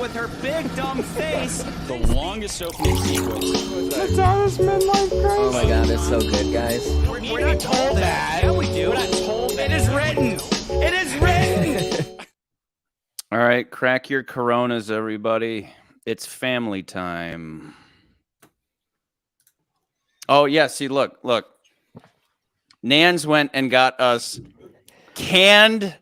with her big dumb face. The longest opening sequence. It's Alice midlife crisis. Oh my god, it's so good, guys. We're not told that. Yeah, we do. We're not told that. It is written. It is written. All right, crack your Coronas, everybody. It's family time. Oh, yeah, see, look. Nans went and got us canned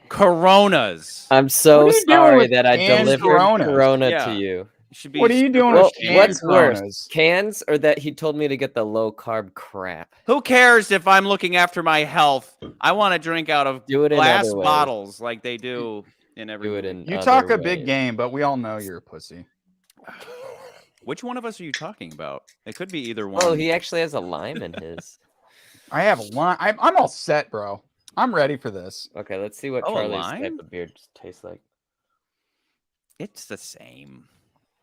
Coronas. I'm so sorry that I delivered Corona Yeah. to you. Should be What are you doing Well, with what's Coronas? worse, cans or that he told me to get the low carb crap? Who cares if I'm looking after my health? I want to drink out of Do it in glass other ways. bottles like they do in every Do it movie. in You other talk a big ways. game, but we all know you're a pussy. Which one of us are you talking about? It could be either one. Oh, he actually has a lime in his. I have a line. I'm all set, bro. I'm ready for this. Okay, let's see what Oh, a Charlie's lime? type of beer tastes like. It's the same.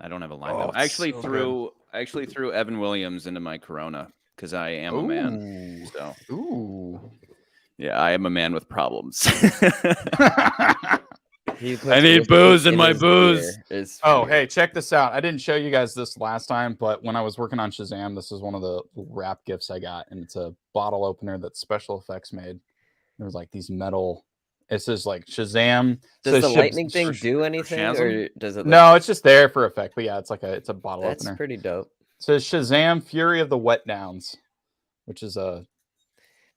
I don't have a lime. Oh, I actually so threw Evan Williams into my Corona because I am a man. So Ooh. yeah, I am a man with problems. He puts I need whiskey booze in my his booze. beer. It's Oh, weird. hey, check this out. I didn't show you guys this last time, but when I was working on Shazam, this is one of the wrap gifts I got, and it's a bottle opener that Special Effects made. There was like these metal. It says like Shazam. Does the says lightning thing do anything, Shazam? or does it? No, it's just there for effect. But yeah, it's a bottle That's opener. pretty dope. It says Shazam: Fury of the Wet Downs, which is a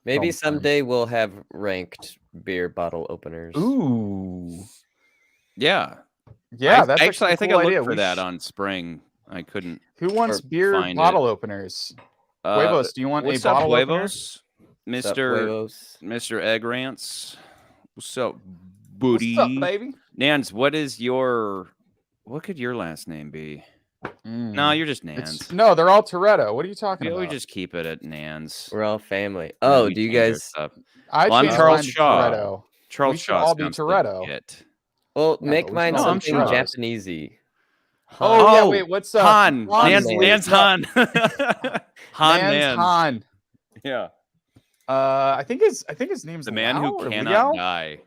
Maybe Film frame. someday we'll have ranked beer bottle openers. ooh. Yeah. Yeah, I, that's actually, I think I cool looked idea. for We that sh- on Spring. I couldn't Who wants or beer find bottle openers? Huevos, do you want what's a up, bottle opener? Huevos? What's up, Mr. huevos? Mr. Egg Rants. What's up, booty? What's up, baby? Nans, what could your last name be? No, you're just Nans. No, they're all Toretto. What are you talking We about? just keep it at Nans. We're all family. And then Oh, we do you change our guys? stuff. I Well, I'm changed Charles mine to Shaw. Toretto. Charles we should Shaw's all be constantly Toretto. it. Well, Yeah, make but we mine should all be something Charles. Japanesey. Oh, yeah, Oh, wait, what's Han. Han Nans, Man. Nans Han. Han Man's Man. Han. Yeah. I think his name's The man Lau who or cannot Liao? die.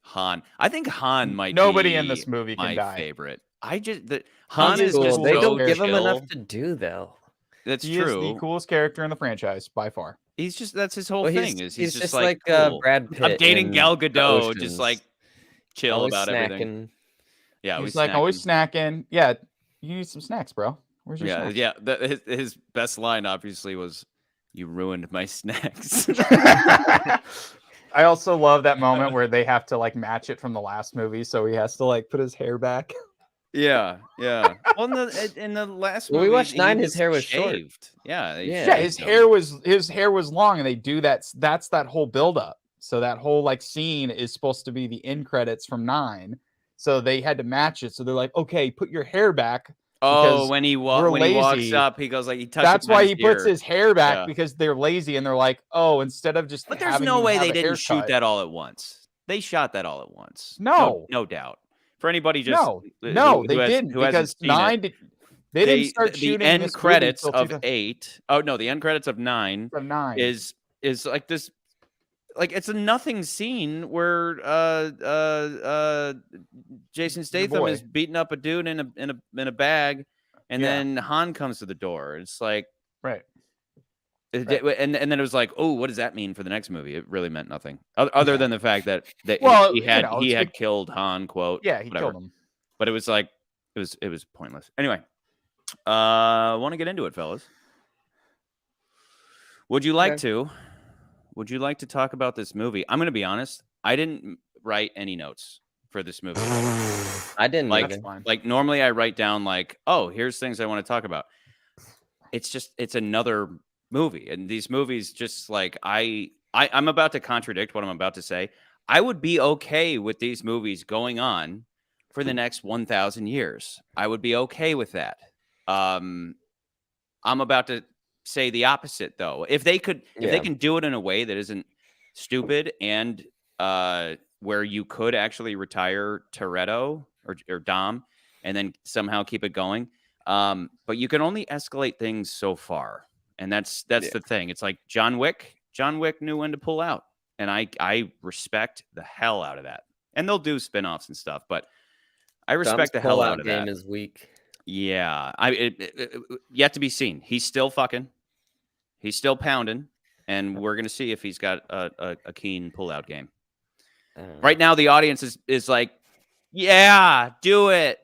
Han. I think Han might Nobody be in this movie can my die. favorite. Han Han's is cool. just They so don't give him chill. enough to do though. That's He is the true. coolest character in the franchise by far. That's his whole Well, thing. Is he's just like cool. Brad Pitt. I'm dating in Gal The Gadot, Oceans. just like chill Always about everything. snacking. Yeah, He's like always snacking. Yeah, you need some snacks, bro. Where's your Yeah, snacks? yeah. His best line obviously was, "You ruined my snacks." I also love that moment where they have to like match it from the last movie, so he has to like put his hair back. Yeah. Well, in the last When movie, we watched 9, he his hair was short. shaved. Yeah, they Yeah. Yeah, shaved his him. hair was long, and they do that. That's that whole buildup. So that whole like scene is supposed to be the end credits from 9. So they had to match it. So they're like, okay, put your hair back. Oh, because when he we're walks lazy. up, he goes like he touches. That's why he puts his hair back Yeah. because they're lazy and they're like, oh, instead of just. But there's having no you way have they a didn't shoot haircut- that all at once. They shot that all at once. No. No doubt. For anybody just No, who they has- didn't who hasn't because seen it, 9. They didn't start the shooting end this movie credits until of 2000 8. Oh no, the end credits of 9 from 9 is like this, like it's a nothing scene where Jason Statham boy. is beating up a dude in a bag, and Yeah. then Han comes to the door. It's like right. and then it was like, oh, what does that mean for the next movie? It really meant nothing other than the fact that Well, he had it's like- killed Han. Quote. Yeah, he whatever. killed him. But it was like it was pointless. Anyway, want to get into it, fellas? Would you like to? Would you like to talk about this movie? I'm going to be honest. I didn't write any notes for this movie. I didn't Like, either. fine. like normally I write down like, oh, here's things I want to talk about. It's another movie, and these movies just like I'm about to contradict what I'm about to say. I would be okay with these movies going on for the next 1,000 years. I would be okay with that. I'm about to say the opposite, though. If they can do it in a way that isn't stupid and where you could actually retire Toretto or Dom and then somehow keep it going. But you can only escalate things so far. And that's the thing. It's like John Wick. John Wick knew when to pull out. And I respect the hell out of that. And they'll do spinoffs and stuff, but I respect the Dom's hell out pullout of game that. is weak. Yeah, yet to be seen. He's still fucking. He's still pounding, and we're gonna see if he's got a keen pullout game. Right now, the audience is like, yeah, do it,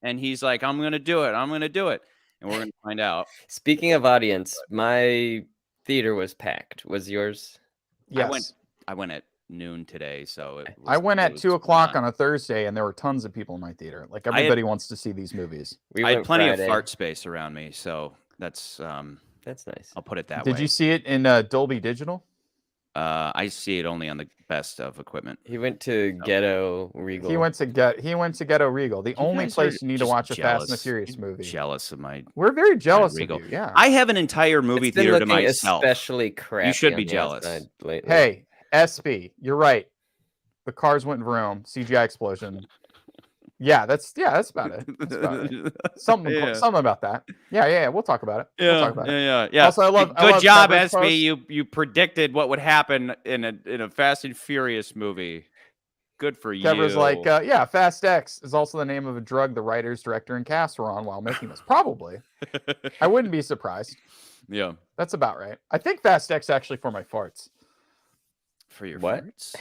and he's like, I'm gonna do it, and we're gonna find out. Speaking of audience, my theater was packed. Was yours? Yes. I went at noon today, so I went at 2 was o'clock not- on a Thursday, and there were tons of people in my theater. Like everybody wants to see these movies. We I had went plenty Friday. of fart space around me, so that's nice. I'll put it that way. Did you see it in Dolby Digital? I see it only on the best of equipment. He went to Ghetto Regal. He went to Ghetto Regal. The only guys place are you need to just watch a Fast and the jealous. Furious You're movie. Jealous of my. We're very jealous of Regal. you. Yeah. I have an entire movie It's been theater to looking myself. especially crappy. should on be the jealous. outside lately. Hey, SB, you're right. The cars went vroom. CGI explosion. Yeah, that's about it. That's about it. Something about that. Yeah. We'll talk about it. We'll talk about it. Yeah. Also, I love job, Trevor's SB. post. You predicted what would happen in a Fast and Furious movie. Good for you. Trevor's like, yeah, Fast X is also the name of a drug the writers, director, and cast were on while making this. Probably. I wouldn't be surprised. Yeah. That's about right. I think Fast X actually for my farts. For your What? farts?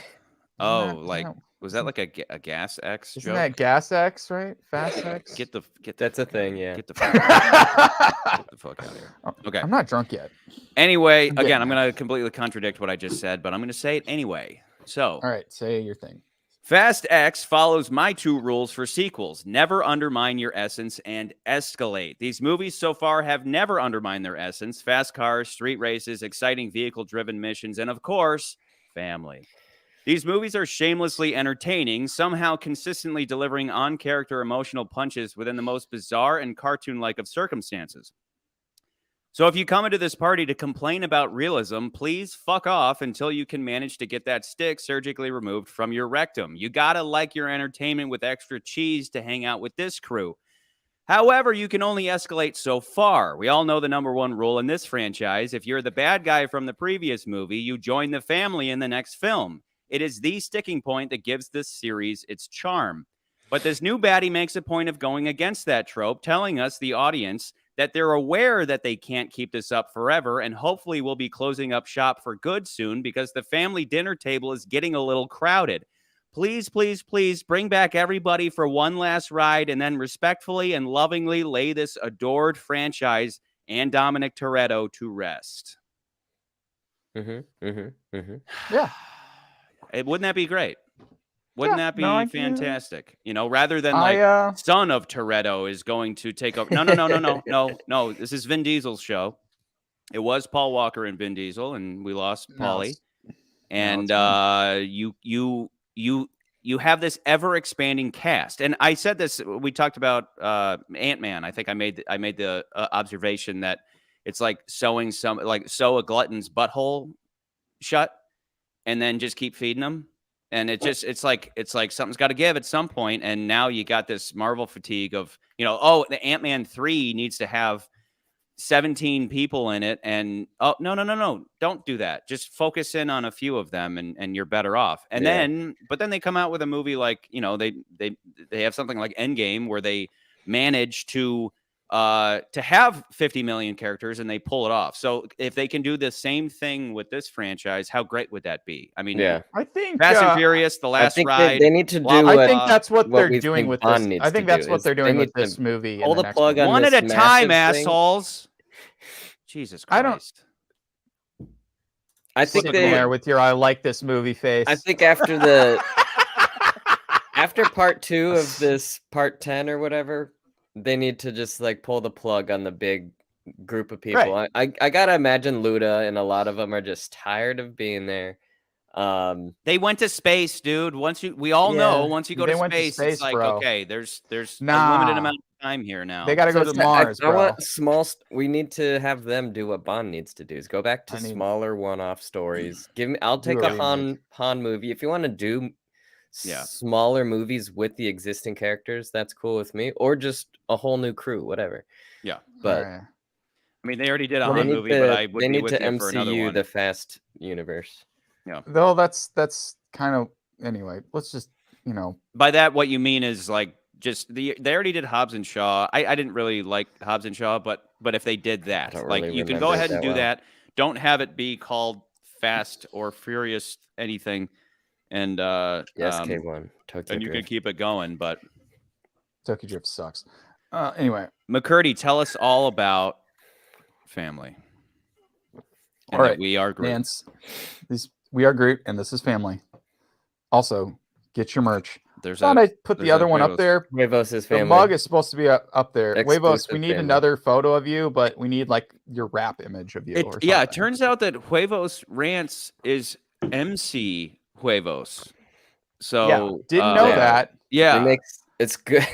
Oh, was that like a gas X Isn't joke? that Gas X, right? Fast X? Get the That's a thing, yeah. Get the fuck out of here. Okay. I'm not drunk yet. Anyway, getting again, I'm there. going to completely contradict what I just said, but I'm going to say it anyway. So, All right, say your thing. Fast X follows my 2 rules for sequels. Never undermine your essence and escalate. These movies so far have never undermined their essence. Fast cars, street races, exciting vehicle-driven missions, and of course, family. These movies are shamelessly entertaining, somehow consistently delivering on-character emotional punches within the most bizarre and cartoon-like of circumstances. So if you come into this party to complain about realism, please fuck off until you can manage to get that stick surgically removed from your rectum. You gotta like your entertainment with extra cheese to hang out with this crew. However, you can only escalate so far. We all know the number 1 rule in this franchise. If you're the bad guy from the previous movie, you join the family in the next film. It is the sticking point that gives this series its charm. But this new baddie makes a point of going against that trope, telling us, the audience, that they're aware that they can't keep this up forever and hopefully will be closing up shop for good soon because the family dinner table is getting a little crowded. Please, please, please bring back everybody for one last ride and then respectfully and lovingly lay this adored franchise and Dominic Toretto to rest. Yeah. Wouldn't that be great? Wouldn't that be fantastic? You know, rather than son of Toretto is going to take over. No. This is Vin Diesel's show. It was Paul Walker and Vin Diesel, and we lost Paulie. And you have this ever expanding cast. And I said this. We talked about Ant-Man. I think I made the observation that it's like sew a glutton's butthole shut, and then just keep feeding them. And it's like something's got to give at some point. And now you got this Marvel fatigue of, the Ant-Man 3 needs to have 17 people in it. And no, don't do that. Just focus in on a few of them and you're better off. And then they come out with a movie like, they have something like Endgame where they manage to have 50 million characters and they pull it off. So if they can do the same thing with this franchise, how great would that be? I mean, I think Fast and Furious, The Last Ride. They need to do. I think that's what they're we doing think with Bond this. needs I think to that's do what is they're they doing need with to this movie. pull in the next plug one. on One at a this time, massive thing. assholes. Jesus Christ. I think Sitting there with your "I like this movie" face. I think after part 2 of this part 10 or whatever, they need to just pull the plug on the big group of people. Right. I gotta imagine Luda and a lot of them are just tired of being there. They went to space, dude. We all know once you go They to went to space, space, it's like, bro. okay, there's a Nah. limited amount of time here now. They got to go to Mars, I bro. want small. We need to have them do what Bond needs to do: is go back to I need- smaller one-off stories. I'll Do take a a Han movie if you want to do. Smaller movies with the existing characters, that's cool with me, or just a whole new crew, whatever. Yeah, but Right. I mean, they already did a they Han need movie, to, but I would they be need with to you for another MCU one. the Fast universe. Yeah. Though that's kind of anyway. Let's just you know. By that, what you mean is like just they already did Hobbs and Shaw. I didn't really like Hobbs and Shaw, but if they did that, don't like really you can remember go it ahead and that do well. that. Don't have it be called Fast or Furious anything, and The SK1 Tokyo and you can Drift. keep it going. But Tokyo Drift sucks. Anyway, McCurdy, tell us all about family. And all that right, we are Groot. Nance, we are Groot, and this is family. Also, get your merch. Thought I'd put the other one up there. Huevos is The family. mug is supposed to be up there. Exclusive Huevos, we need family. another photo of you, but we need like your rap image of you. Or something. Yeah, it turns out that Huevos Rants is MC Huevos. So yeah, didn't know that. Yeah, It's good.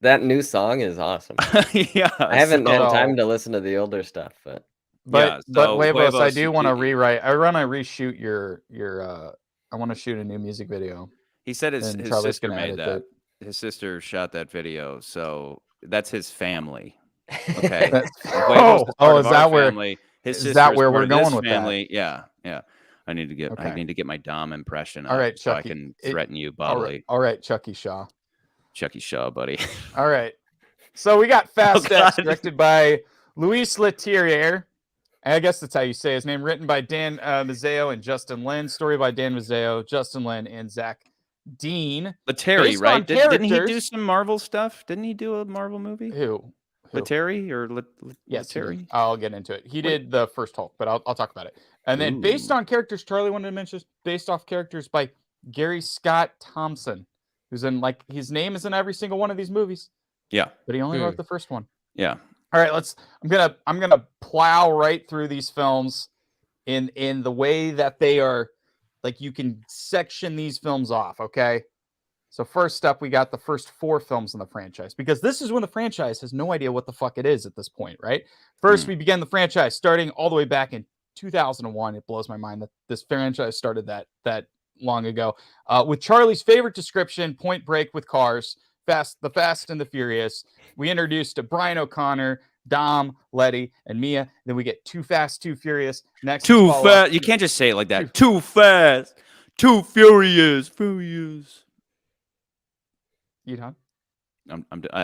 That new song is awesome. Yeah, I haven't had time to listen to the older stuff, but Huevos, I Huevos, do want to rewrite. I want to reshoot your. I want to shoot a new music video. He said his Charlie's sister gonna made edit that. it. His sister shot that video, so that's his family. Okay. Oh, is that where? Family. His Is sister that is where part we're of this going with family. That? Yeah. I need to get. Okay. I need to get my Dom impression. All right, so I Chucky. can threaten you bodily. All right, Chucky Shaw. Chucky Shaw, buddy. All right. So we got Fast Oh, X, God. directed by Luis Leterrier. I guess that's how you say his name. Written by Dan Mazzeo and Justin Lin. Story by Dan Mazzeo, Justin Lin, and Zach Dean. Letterry, Based right? on Didn't he do characters- some Marvel stuff? Didn't he do a Marvel movie? Who? Letterry or Yes, he did. Letterry? I'll get into it. He did the first Hulk, but I'll talk about it. And then based Ooh. on characters, Charlie wanted to mention based off characters by Gary Scott Thompson, who's in like his name is in every single one of these movies, Yeah. but he only wrote the first one. Yeah. All right, I'm gonna plow right through these films in the way that they are, like you can section these films off, okay? So first up, we got the first 4 films in the franchise, because this is when the franchise has no idea what the fuck it is at this point, right? First, we began the franchise starting all the way back in 2001. It blows my mind that this franchise started that long ago. With Charlie's favorite description, Point Break with cars, the Fast and the Furious. We introduced Brian O'Connor, Dom, Letty, and Mia. Then we get Too Fast, Too Furious. Next, Too fast. You can't just say it like that. Too fast. Too furious. Furious. You done?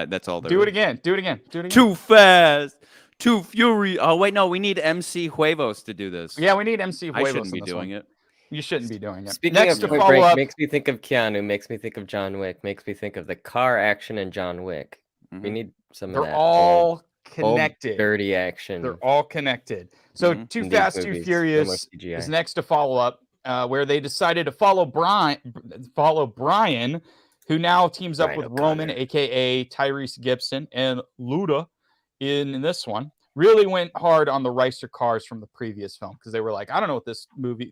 That's all there Do is. it again. Do it again. Too fast. Too furious. Oh, wait, no. We need MC Huevos to do this. Yeah, we need MC Huevos. I shouldn't be doing it. You shouldn't be doing it. Speaking Next of to Point follow Break, up, makes me think of Keanu, makes me think of John Wick, makes me think of the car action in John Wick. We need some of they're that. all old connected. dirty action. They're all connected. So Too In these Fast, Too movies, Furious no more CGI. is next to follow up, where they decided to follow Brian, who now teams up Brian with O'Connor. Roman, aka Tyrese Gibson, and Luda in this one. Really went hard on the Ricer cars from the previous film, because they were like, I don't know what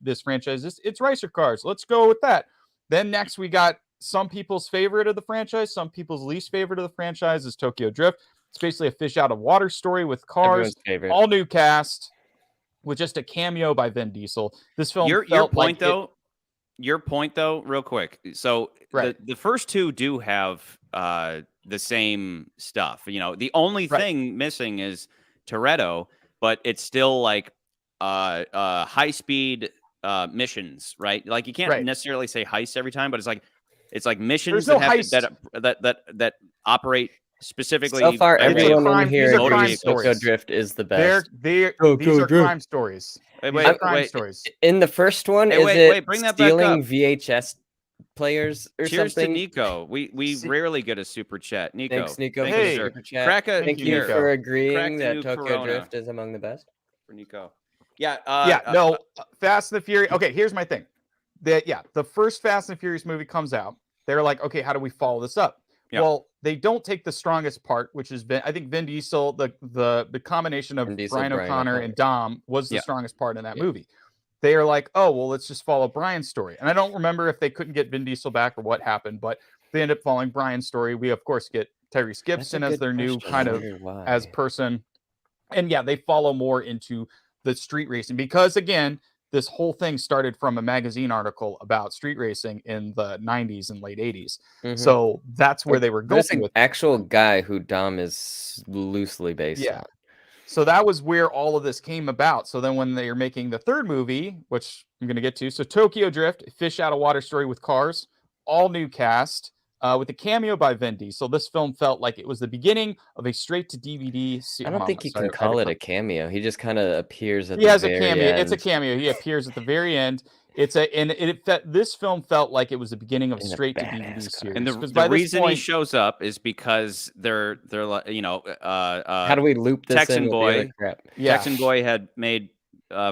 this franchise is. It's Ricer cars. Let's go with that. Then next we got some people's favorite of the franchise, some people's least favorite of the franchise is Tokyo Drift. It's basically a fish out of water story with cars, Everyone's favorite. all new cast, with just a cameo by Vin Diesel. This film Your felt point, like your point, though, real quick. So Right. the first two do have the same stuff. You know, the only thing missing is Toretto, but it's still like high speed missions, right? Like you can't necessarily say heist every time, but it's like missions There's no that operate specifically. So far, everyone crime- in here these are crime agrees Tokyo stories. Drift is the best. these are crime stories. These are crime stories. In the first one, Hey, is wait, it wait, bring that back stealing up. VHS players or Cheers something? to Nico. We rarely get a super chat. Nico. Thanks, Nico. Thank for you, the sir. super chat. Crack a Thank you here. for agreeing Crack that new Tokyo Corona. Drift is among the best. For Nico. Yeah. Fast and the Furious. Okay, here's my thing. The first Fast and the Furious movie comes out. They're like, okay, how do we follow this up? Yeah. Well, they don't take the strongest part, which is I think Vin Diesel, the combination of Vin Diesel, Brian O'Connor and Dom was the Yeah. strongest part in that movie. They are like, oh, well, let's just follow Brian's story. And I don't remember if they couldn't get Vin Diesel back or what happened, but they end up following Brian's story. We, of course, get Tyrese Gibson as their new kind of as person. And yeah, they follow more into the street racing because, again, this whole thing started from a magazine article about street racing in the 90s and late 80s. So that's where they were going There's an with actual guy who Dom is loosely based on. So that was where all of this came about. So then when they are making the third movie, which I'm going to get to, so Tokyo Drift, fish out of water story with cars, all new cast with a cameo by Vin Diesel. This film felt like it was the beginning of a straight to DVD. I don't think you can call it a cameo. He just kind of appears at the has a very cameo. end. It's a cameo. He appears at the very end. This film felt like it was the beginning of In a straight to badass DVD car. series. And 'Cause the by this reason he point- shows up is because they're like, How do we loop this Texan in with the Boy. other crap? Texan Boy had made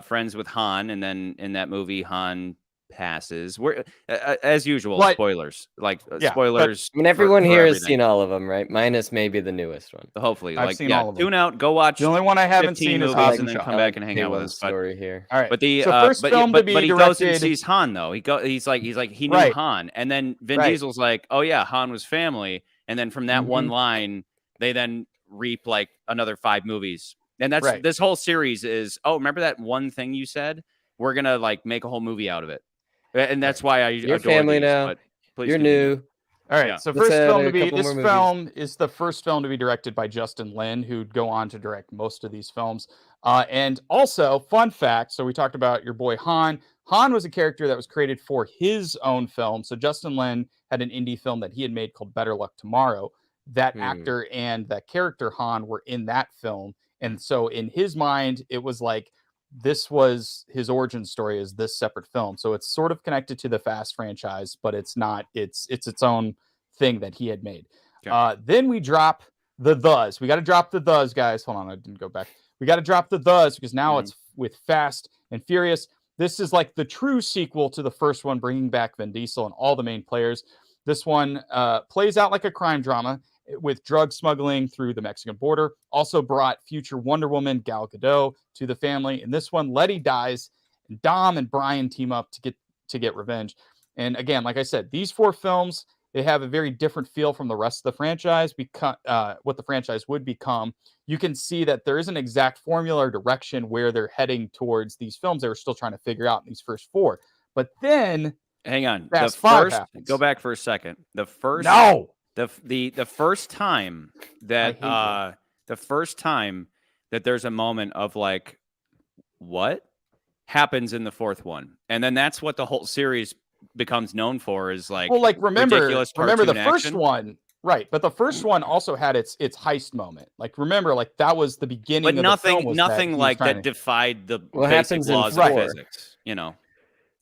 friends with Han, and then in that movie, Han passes. We're as usual, But- spoilers. Like Yeah, spoilers. I mean, everyone for here has everything. seen all of them, right? Minus maybe the newest one. Hopefully, I've like seen all of them. tune out, go watch. The only one I haven't 15 seen is movies Hobbs and and then Shaw. come back and hang out with us. But, story here. All right. but the so first film to be but he goes and directed. sees Han though. He's like he knew Right. Han, and then Vin Right. Diesel's like, oh yeah, Han was family, and then from that one Mhm. line, they then reap like another 5 movies, and that's Right. this whole series is. Oh, remember that one thing you said? We're gonna like make a whole movie out of it, and that's why I You're adore family these, now. but please You're continue. new. All right, Yeah. so Let's first add film a to be couple this more movies. film is the first film to be directed by Justin Lin, who'd go on to direct most of these films. And also, fun fact: so we talked about your boy Han. Han was a character that was created for his own film. So Justin Lin had an indie film that he had made called Better Luck Tomorrow. That actor and that character Han were in that film, and so in his mind, it was like this was his origin story as this separate film. So it's sort of connected to the Fast franchise, but it's not. It's its own thing that he had made. Okay. Then we drop the thes. We got to drop the thes, guys. Hold on, I didn't go back. We got to drop the thes because now it's with Fast and Furious. This is like the true sequel to the first one, bringing back Vin Diesel and all the main players. This one plays out like a crime drama with drug smuggling through the Mexican border. Also brought future Wonder Woman Gal Gadot to the family. In this one, Letty dies, and Dom and Brian team up to get revenge. And again, like I said, these 4 films, they have a very different feel from the rest of the franchise. Because what the franchise would become, you can see that there isn't an exact formula or direction where they're heading towards these films. They were still trying to figure out in these first 4. But then, Hang on. Fast the 5 first happens. Go back for a second. The first no, the first time that I the first time that there's a moment of like what happens in the 4th one, and then that's what the whole series becomes known for is like well, like remember ridiculous the cartoon first action. one, right? But the first one also had its heist moment. Like remember, like that was the beginning. But of the film was nothing he was like trying that to- defied the What basic happens in laws of 4? physics. You know,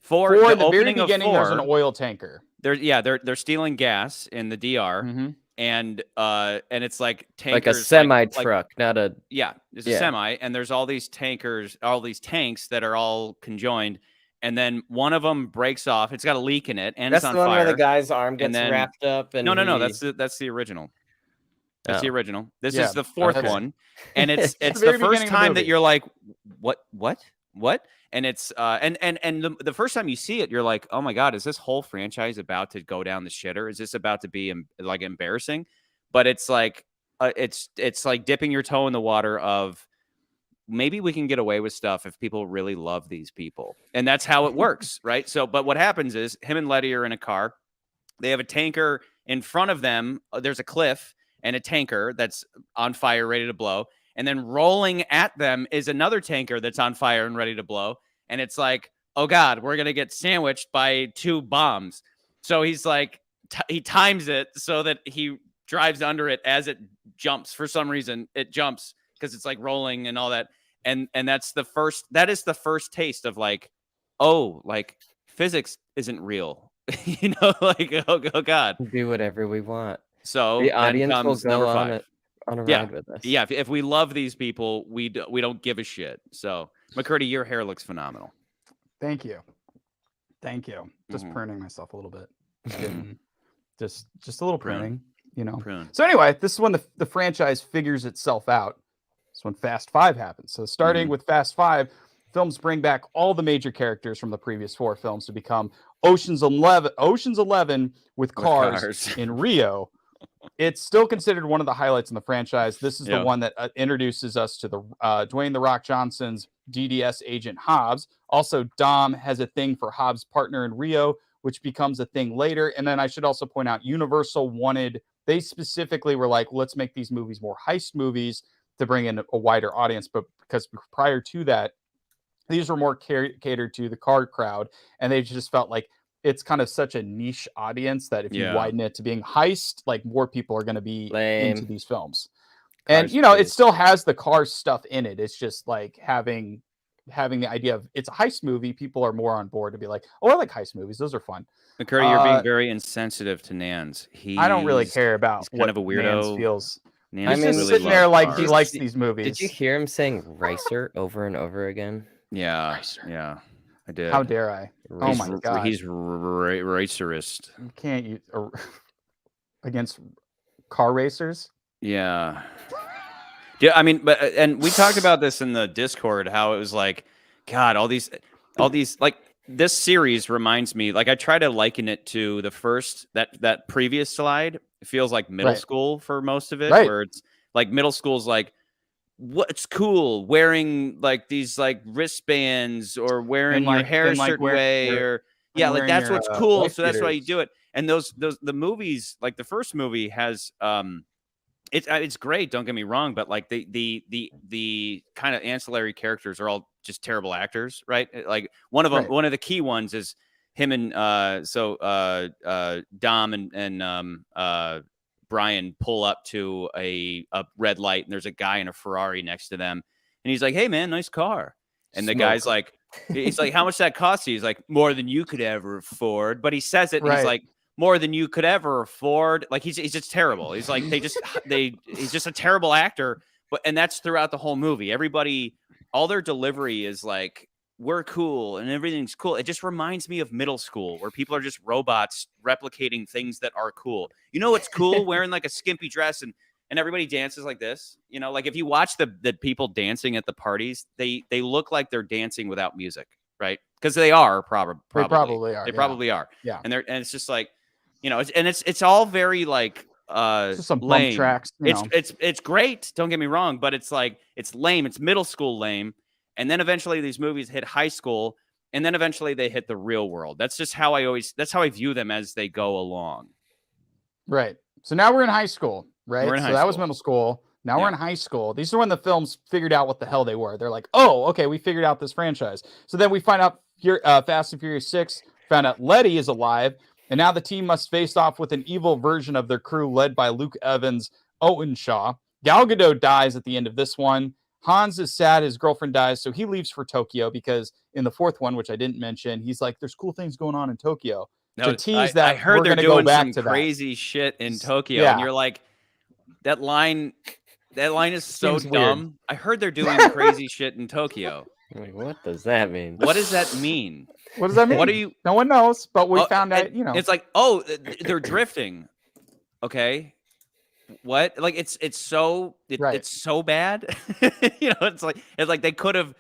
For the the very opening of beginning, there's 4, an oil tanker. they're stealing gas in the DR, Mhm. and it's like tankers, Like a semi like- truck, not a. Yeah, it's Yeah. a semi, and there's all these tankers, all these tanks that are all conjoined, and then one of them breaks off. It's got a leak in it, and That's it's the on one fire. where the guy's arm gets and then- wrapped up. And No, he- that's the original. That's the Oh. original. This Yeah, is the 4th okay. one, and it's the it's very the first beginning of the time that movie. you're like, what? And it's and the first time you see it, you're like, oh my god, is this whole franchise about to go down the shitter? Is this about to be like embarrassing? But it's like it's like dipping your toe in the water of maybe we can get away with stuff if people really love these people, and that's how it works, right? So, but what happens is him and Letty are in a car. They have a tanker in front of them. There's a cliff and a tanker that's on fire, ready to blow. And then rolling at them is another tanker that's on fire and ready to blow. And it's like, oh God, we're going to get sandwiched by 2 bombs. So he's like, he times it so that he drives under it as it jumps. For some reason, it jumps because it's like rolling and all that. And that is the first taste of like, oh, like physics isn't real. Like, oh God. do whatever we want. So The then audience will comes number go 5. on a Yeah. ride with us. Yeah, if we love these people, we don't give a shit. So, McCurdy, your hair looks phenomenal. Thank you. Just Mhm. pruning myself a little bit. Just a little Prune. pruning, you know. Prune. So anyway, this is when the franchise figures itself out. It's when Fast 5 happens. So starting with Fast 5, films bring back all the major characters from the previous 4 films to become Ocean's 11 with cars in Rio. It's still considered one of the highlights in the franchise. This is the one that introduces us to the Dwayne "The Rock" Johnson's DDS agent Hobbs. Also, Dom has a thing for Hobbs' partner in Rio, which becomes a thing later. And then I should also point out, Universal they specifically were like, let's make these movies more heist movies to bring in a wider audience. But because prior to that, these were more catered to the car crowd, and they just felt like it's kind of such a niche audience that if you Yeah. widen it to being heist, like more people are going to be into Lame. these films. Cars, And you know, it please. still has the Cars stuff in it. It's just like having the idea of it's a heist movie. People are more on board to be like, oh, I like heist movies. Those are fun. McCurdy, you're being very insensitive to Nans. I don't really He's care about he's kind what of a Nans weirdo. feels. Nans I He's mean, just really sitting there loves like he cars. likes these movies. Did you hear him saying Ricer over and over again? Yeah, yeah, I did. How dare I? Oh He's my god! he's racerist. You can't use against car racers. Yeah. Yeah, I mean, but and we talked about this in the Discord, how it was like, God, all these like this series reminds me, like I try to liken it to the first that previous slide. It feels like middle Right. school for most of it, Right. where it's like middle school's like what's cool, wearing like these like wristbands or wearing And, your like- hair a and, like, certain wearing way, your- or yeah, like wearing that's your, what's cool. wife So that's why you beaters. do it. And those the movies, like the first movie has it's great, don't get me wrong, but like the kind of ancillary characters are all just terrible actors, right? Like one of them, Right. one of the key ones is him and Dom and Brian pull up to a red light, and there's a guy in a Ferrari next to them, and he's like, "Hey man, nice car." And the guy's Smoke. like, he's like, "How much that cost you?" He's like, "More than you could ever afford." But he says it, and he's Right. like, "More than you could ever afford." Like he's just terrible. He's like he's just a terrible actor. But and that's throughout the whole movie. Everybody, all their delivery is like, "We're cool and everything's cool." It just reminds me of middle school where people are just robots replicating things that are cool. You know what's cool? Wearing like a skimpy dress and everybody dances like this. You know, like if you watch the people dancing at the parties, they look like they're dancing without music, right? Because they are probably. They probably are. They yeah. probably are. Yeah. And it's just like, you know, it's all very like It's just some bump lame. tracks. You know. It's great, don't get me wrong, but it's like it's lame. It's middle school lame. And then eventually these movies hit high school, and then eventually they hit the real world. That's just how that's how I view them as they go along. Right. So now we're in high school, right? We're in so high that was school. middle school. Now we're Yeah. in high school. These are when the films figured out what the hell they were. They're like, oh, okay, we figured out this franchise. So then we find out Fast and Furious 6, found out Letty is alive, and now the team must face off with an evil version of their crew led by Luke Evans, Owen Shaw. Gal Gadot dies at the end of this one. Hans is sad his girlfriend dies, so he leaves for Tokyo because in the fourth one, which I didn't mention, he's like, there's cool things going on in Tokyo. To tease that I heard we're they're gonna go doing back some to that. crazy shit in Tokyo, Yeah. and you're like, that line is so Seems weird. dumb. I heard they're doing crazy shit in Tokyo. Like, what does that mean? What does that mean? What does that mean? What are you? No one knows, but we Oh, found out, and you know. It's like, oh, they're drifting. Okay. What? Like it's so Right. it's so bad. You know, it's like they could have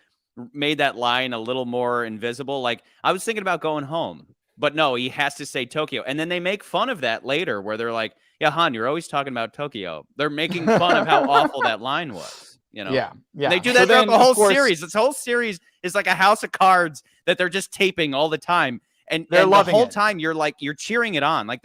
made that line a little more invisible. Like I was thinking about going home, but no, he has to say Tokyo. And then they make fun of that later where they're like, yeah, Han, you're always talking about Tokyo. They're making fun of how awful that line was, you know? Yeah. They do So that throughout then, the whole of course, series. This whole series is like a house of cards that they're just taping all the time. And They're the loving whole it. time you're cheering it on. Like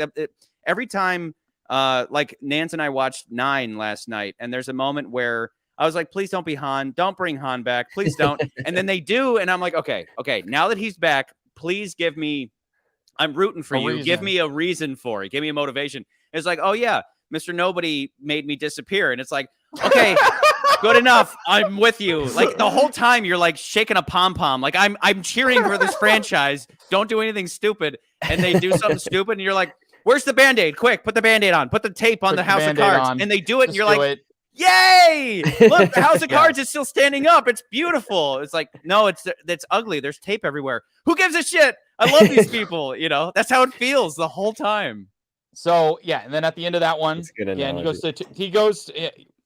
every time, like Nance and I watched 9 last night, and there's a moment where I was like, please don't be Han. Don't bring Han back. Please don't. And then they do. And I'm like, okay. Now that he's back, please give me, I'm rooting for A you. Give reason. me a reason for it. Give me a motivation. It's like, oh yeah, Mr. Nobody made me disappear. And it's like, okay, good enough. I'm with you. Like the whole time you're like shaking a pom-pom. Like I'm cheering for this franchise. Don't do anything stupid. And they do something stupid. And you're like, where's the Band-Aid? Quick, put the Band-Aid on. Put the tape on Put the the House of Band-Aid Cards. on. And they do it. And Just you're do like, it. yay! Look, the House of Yeah. Cards is still standing up. It's beautiful. It's like, no, it's ugly. There's tape everywhere. Who gives a shit? I love these people. You know, that's how it feels the whole time. So yeah, and then at the end of that one, That's a good yeah, and he goes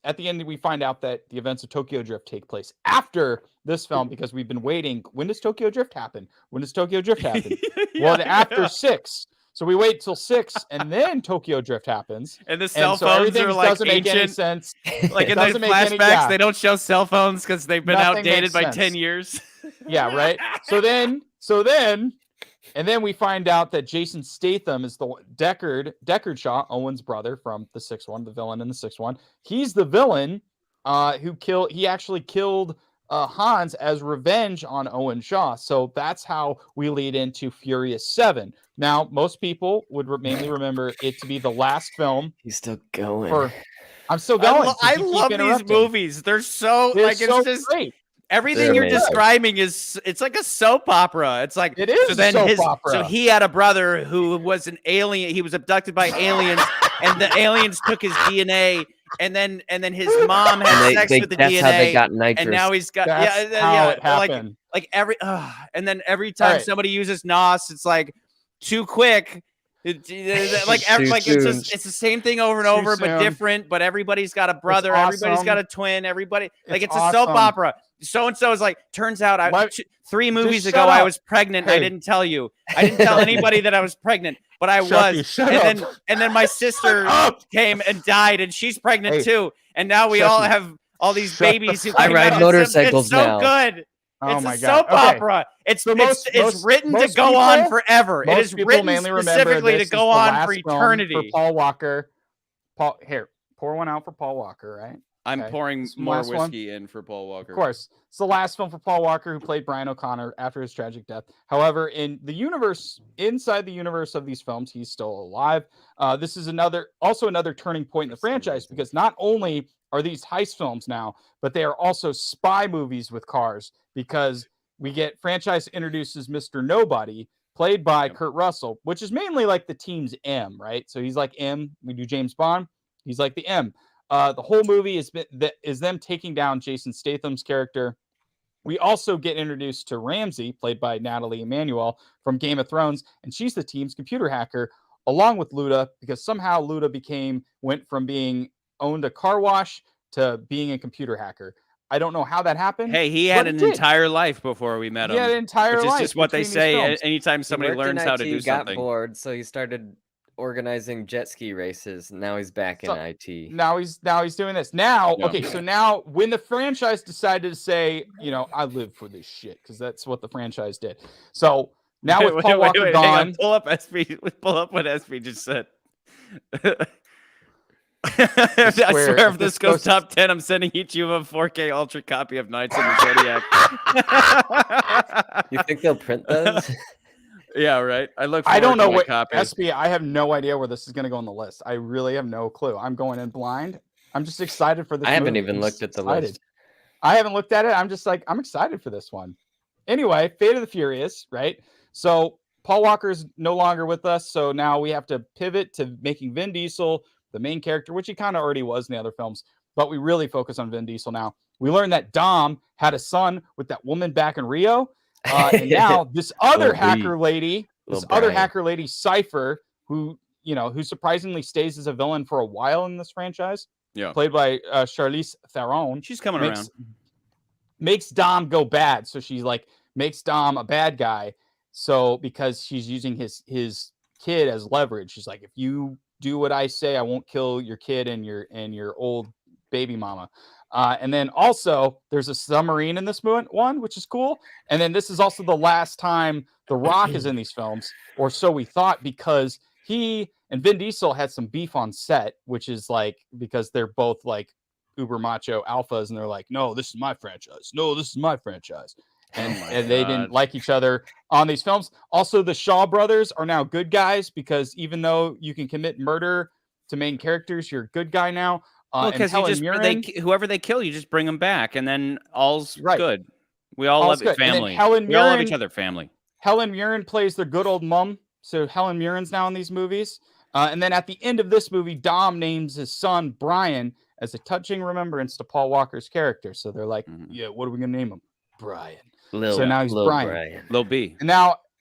at the end. We find out that the events of Tokyo Drift take place after this film because we've been waiting. When does Tokyo Drift happen? When does Tokyo Drift happen? Well, after 6. So we wait till 6, and then Tokyo Drift happens. And the And cell so phones everything are like doesn't make any ancient. sense. Like in the Doesn't make any- flashbacks, yeah. they don't show cell phones because they've been Nothing outdated makes by sense. 10 years. Yeah, right. So then, and then we find out that Jason Statham is the Deckard Shaw, Owen's brother from the 6th one, the villain in the 6th one. He's the villain who actually killed Hans as revenge on Owen Shaw. So that's how we lead into Furious 7. Now, most people would mainly remember it to be the last film. He's still going. I'm still going. I love these movies. They're so They're like so it's just great. everything They're you're amazing. describing it's like a soap opera. It's like It is a soap opera. So he had a brother who was an alien. He was abducted by aliens, and the aliens took his DNA. And then his mom had sex with the that's DNA. how they got nitrous. And now he's got That's how it happened. Like every and then every time somebody uses NOS, it's like too quick. It's the same thing over and over, but different. But everybody's got a brother, everybody's got a twin, everybody it's a soap opera. So and so is like. Turns out, 3 movies ago I was pregnant. Hey. I didn't tell you. I didn't tell anybody that I was pregnant, but I was. And then my sister came and died, and she's pregnant too. And now we all have all these babies. Who I ride motorcycles it's so now. Good. Oh it's my a God. soap opera. It's written to go on forever. It is written specifically to go on for eternity. For Paul Walker. Here, pour one out for Paul Walker, right? I'm pouring more whiskey in for Paul Walker. Of course. It's the last film for Paul Walker, who played Brian O'Connor after his tragic death. However, in the universe, inside the universe of these films, he's still alive. This is also another turning point in the franchise, because not only are these heist films now, but they are also spy movies with cars, because we get franchise introduces Mr. Nobody, played by Kurt Russell, which is mainly like the team's M, right? So he's like M. We do James Bond. He's like the M. The whole movie is them taking down Jason Statham's character. We also get introduced to Ramsey, played by Natalie Emmanuel from Game of Thrones, and she's the team's computer hacker, along with Luda, because somehow Luda went from being owned a car wash to being a computer hacker. I don't know how that happened. Hey, he had an entire life before we met him. He had an entire life. Which is just what they say anytime somebody learns how to do something. Got bored, so he started organizing jet ski races. Now he's back in IT. Now he's doing this. Okay, so now when the franchise decided to say, I live for this shit, because that's what the franchise did. So now with Paul Walker gone, pull up what SB just said. I swear, if this goes top 10, I'm sending each of you a 4K ultra copy of Knights of the Zodiac. You think they'll print those? Yeah, right. I don't know what copy. SB. I have no idea where this is going to go on the list. I really have no clue. I'm going in blind. I'm just excited for this. I haven't even looked at the list. I haven't looked at it. I'm just like, I'm excited for this one. Anyway, Fate of the Furious, right? So Paul Walker's no longer with us, so now we have to pivot to making Vin Diesel the main character, which he kind of already was in the other films, but we really focus on Vin Diesel now. We learned that Dom had a son with that woman back in Rio, and now this other hacker lady, Cypher, who surprisingly stays as a villain for a while in this franchise, played by Charlize Theron. She's coming around. Makes Dom go bad, so she makes Dom a bad guy. So because she's using his kid as leverage, she's like, if you do what I say, I won't kill your kid and your old baby mama. And then also there's a submarine in this one, which is cool. And then this is also the last time The Rock is in these films, or so we thought, because he and Vin Diesel had some beef on set, which is because they're both uber macho alphas, and they're like, no, this is my franchise. No, this is my franchise. And they didn't like each other on these films. Also, the Shaw brothers are now good guys, because even though you can commit murder to main characters, you're a good guy now. Because whoever they kill, you just bring them back, and then all's good. We all love it. Family. We all love each other. Family. Helen Mirren plays their good old mom. So Helen Mirren's now in these movies. And then at the end of this movie, Dom names his son Brian as a touching remembrance to Paul Walker's character. So they're like, yeah, what are we going to name him? Brian. So now he's Brian. Lil B.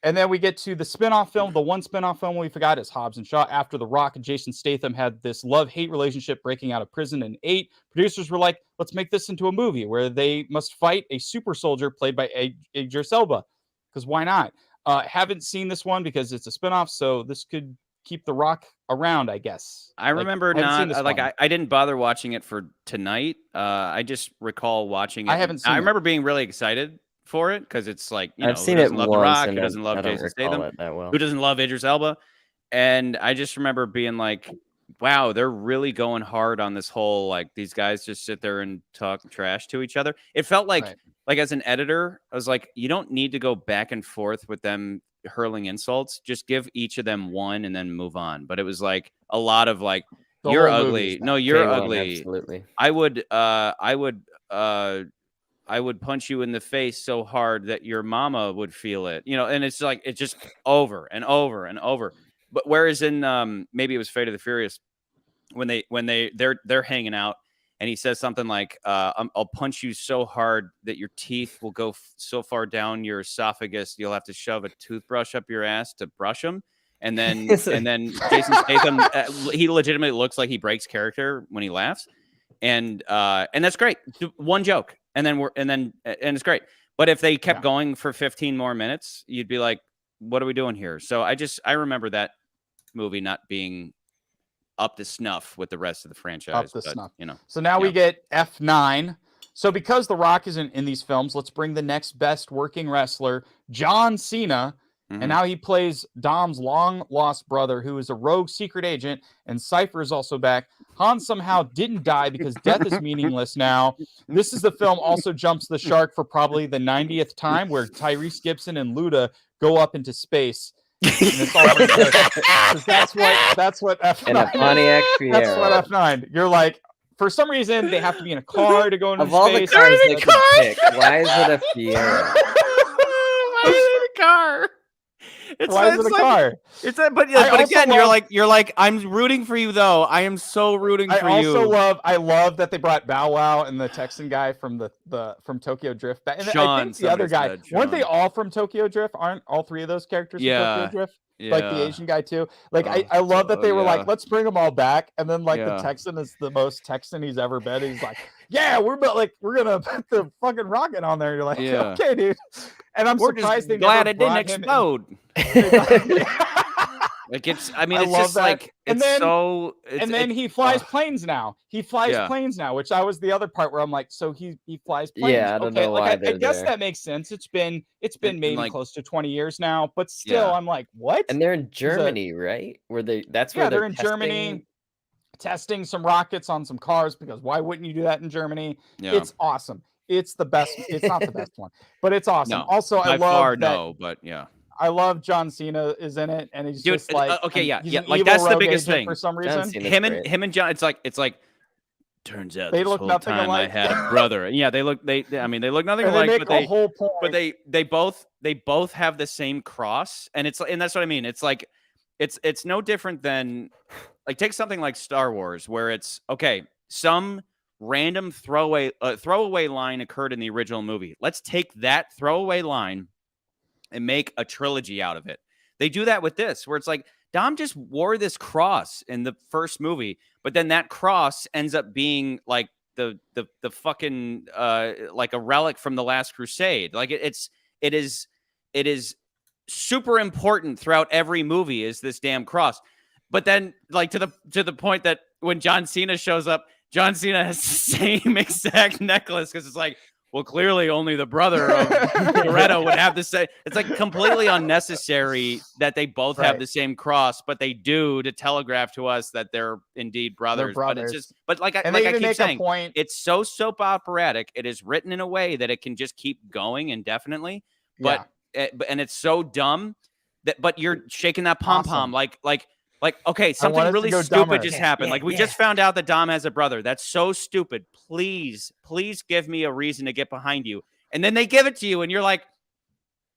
And then we get to the spin-off film. The one spin-off film we forgot is Hobbs and Shaw. After The Rock and Jason Statham had this love-hate relationship breaking out of prison in 8, producers were like, let's make this into a movie where they must fight a super soldier played by Idris Elba. Because why not? Haven't seen this one because it's a spin-off, so this could keep The Rock around, I guess. I remember I didn't bother watching it for tonight. I just recall watching it. I remember being really excited for it, because it's I've seen it once. The Rock, who doesn't love Jason Statham, who doesn't love Idris Elba, and I just remember being like, "Wow, they're really going hard on this whole these guys just sit there and talk trash to each other." It felt like like as an editor, I was like, you don't need to go back and forth with them hurling insults. Just give each of them one and then move on. But it was like a lot of like, The you're whole ugly. movie's No, that. you're K1, ugly. Absolutely. I would punch you in the face so hard that your mama would feel it, and it's like, it's just over and over and over. But whereas in maybe it was Fate of the Furious, when they're hanging out and he says something like, I'll punch you so hard that your teeth will go so far down your esophagus you'll have to shove a toothbrush up your ass to brush them. And then Jason Statham, he legitimately looks like he breaks character when he laughs. And that's great. One joke. And it's great. But if they kept going for 15 more minutes, you'd be like, what are we doing here? So I remember that movie not being up to snuff with the rest of the franchise. Snuff. So now we get F9. So because The Rock isn't in these films, let's bring the next best working wrestler, John Cena. And now he plays Dom's long-lost brother, who is a rogue secret agent, and Cypher is also back. Han somehow didn't die because death is meaningless now. This is the film also jumps the shark for probably the 90th time, where Tyrese Gibson and Luda go up into space. And it's all because that's what F9 In a Pontiac Fiero. That's what F9. You're like, for some reason, they have to be in a car to go into Of all the space. cars they could pick, why is it a Fiero? Why is it a car? Why is it a car? It's a, but again, you're like, I'm rooting for you though. I am so rooting for you. I love that they brought Bow Wow and the Texan guy from from Tokyo Drift back. And I think the other guy, weren't they all from Tokyo Drift? Aren't all three of those characters from Tokyo Drift? Yeah. Like the Asian guy too. Like I love that they were like, let's bring them all back. And then the Texan is the most Texan he's ever been. He's like, yeah, we're gonna put the fucking rocket on there. You're like, okay, dude. And I'm surprised they glad never it didn't explode. Like it's just like, and then he flies planes now. He flies planes now, which I was the other part where I'm like, so he flies planes. Yeah, I don't know why. I guess that makes sense. It's been maybe like, close to 20 years now, but still, I'm like, what? And they're in Germany, right? Where they're in Germany testing some rockets on some cars, because why wouldn't you do that in Germany? Yeah. It's awesome. It's the best. It's not the best one, but it's awesome. No, also, I love that. But yeah. I love John Cena is in it, and he's just like, like that's the biggest thing for some reason. Him and John, it's like. Turns out they this look whole nothing time alike. I had a brother. Yeah, they look nothing and alike. But they both have the same cross, and that's what I mean. It's like it's no different than like take something like Star Wars, where it's okay. Some random throwaway line occurred in the original movie. Let's take that throwaway line and make a trilogy out of it. They do that with this, where it's like Dom just wore this cross in the first movie, but then that cross ends up being like the fucking like a relic from the Last Crusade. Like it is super important throughout every movie is this damn cross. But then like to the point that when John Cena shows up, John Cena has the same exact necklace, because it's like, well, clearly only the brother of Toretto would have the same. It's like completely unnecessary that they both have the same cross, but they do to telegraph to us that they're indeed brothers. But it's just, I keep saying, it's so soap operatic. It is written in a way that it can just keep going indefinitely. But and it's so dumb but you're shaking that pom pom like, okay, something really stupid just happened. Like, we just found out that Dom has a brother. That's so stupid. Please give me a reason to get behind you. And then they give it to you, and you're like,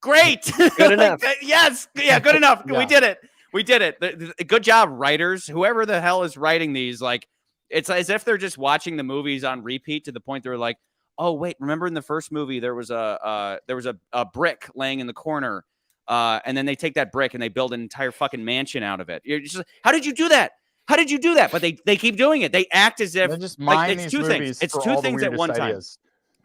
great. Good enough. Yes. Yeah, good enough. We did it. Good job, writers. Whoever the hell is writing these, like, it's as if they're just watching the movies on repeat to the point they're like, oh, wait, remember in the first movie there was a brick laying in the corner. And then they take that brick and they build an entire fucking mansion out of it. You're just, how did you do that? How did you do that? But they keep doing it. They act as if just like, it's two things. It's two things at one time.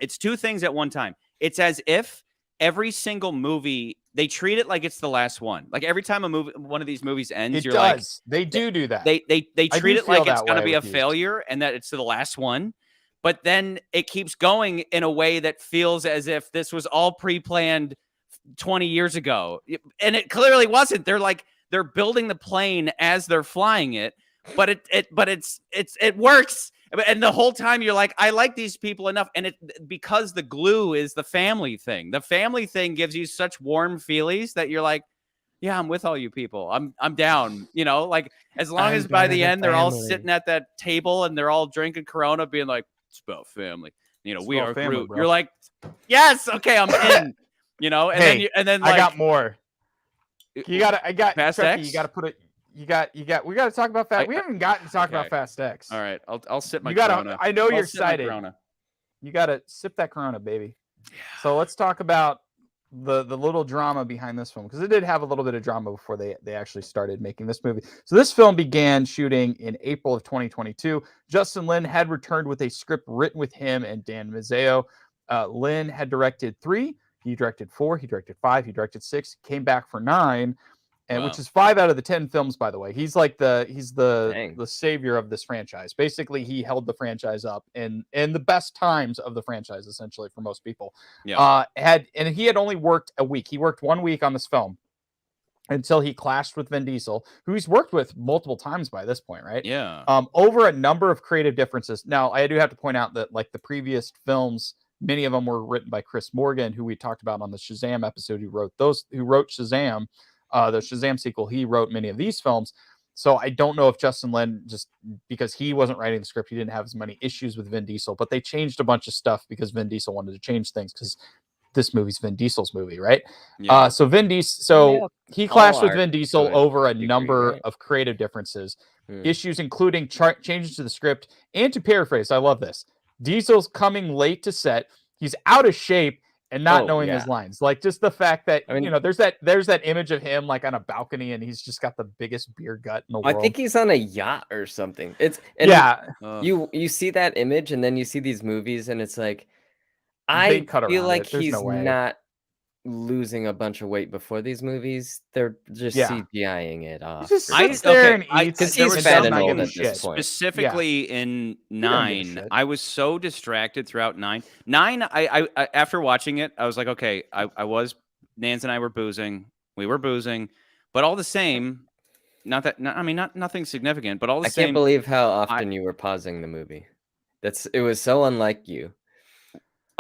It's two things at one time. It's as if every single movie they treat it like it's the last one. Like every time one of these movies ends, like, they do that. They treat it like it's going to be a failure and that it's the last one. But then it keeps going in a way that feels as if this was all pre-planned 20 years ago, and it clearly wasn't. They're building the plane as they're flying it, but it works. And the whole time you're like, I like these people enough. And because the glue is the family thing. The family thing gives you such warm feelies that you're like, yeah, I'm with all you people. I'm down. Like as long as by the end they're all sitting at that table and they're all drinking Corona, being like, it's about family. We are family, Groot. bro. You're like, yes, okay, I'm in. And then I like, got more. I got Fast Chucky, X? you got to put it. We got to talk about Fast. We haven't gotten to talk about Fast X. All right, I'll sip my You gotta. Corona. I know I'll you're sip my excited. Corona. You got to sip that Corona, baby. So let's talk about the little drama behind this film, because it did have a little bit of drama before they actually started making this movie. So this film began shooting in April of 2022. Justin Lin had returned with a script written with him and Dan Mazzeo. Lin had directed 3, he directed 4, he directed 5, he directed 6, came back for 9, and which is 5 out of the 10 films, by the way. He's like the savior of this franchise. Basically, he held the franchise up in the best times of the franchise, essentially, for most people. Yeah. He had only worked a week. He worked 1 week on this film until he clashed with Vin Diesel, who he's worked with multiple times by this point, right? Yeah. Over a number of creative differences. Now, I do have to point out that like the previous films, many of them were written by Chris Morgan, who we talked about on the Shazam episode, who wrote Shazam. The Shazam sequel, he wrote many of these films. So I don't know if Justin Lin, just because he wasn't writing the script, he didn't have as many issues with Vin Diesel, but they changed a bunch of stuff because Vin Diesel wanted to change things, because this movie's Vin Diesel's movie, right? Yeah. So he clashed with Vin Diesel over a number of creative differences, issues including changes to the script, and to paraphrase, I love this, Diesel's coming late to set, he's out of shape, and not knowing his lines. Like just the fact that, there's that image of him like on a balcony and he's just got the biggest beer gut in the world. I think he's on a yacht or something. You see that image and then you see these movies and it's like, I feel like he's not losing a bunch of weight before these movies. They're just CGIing it off. He just sits there and eats. Because he's fat and old at this point. Specifically in 9, I was so distracted throughout 9. 9, I after watching it, I was like, okay, Nance and I were boozing. We were boozing. But all the same, nothing significant, but all the same. I can't believe how often you were pausing the movie. It was so unlike you.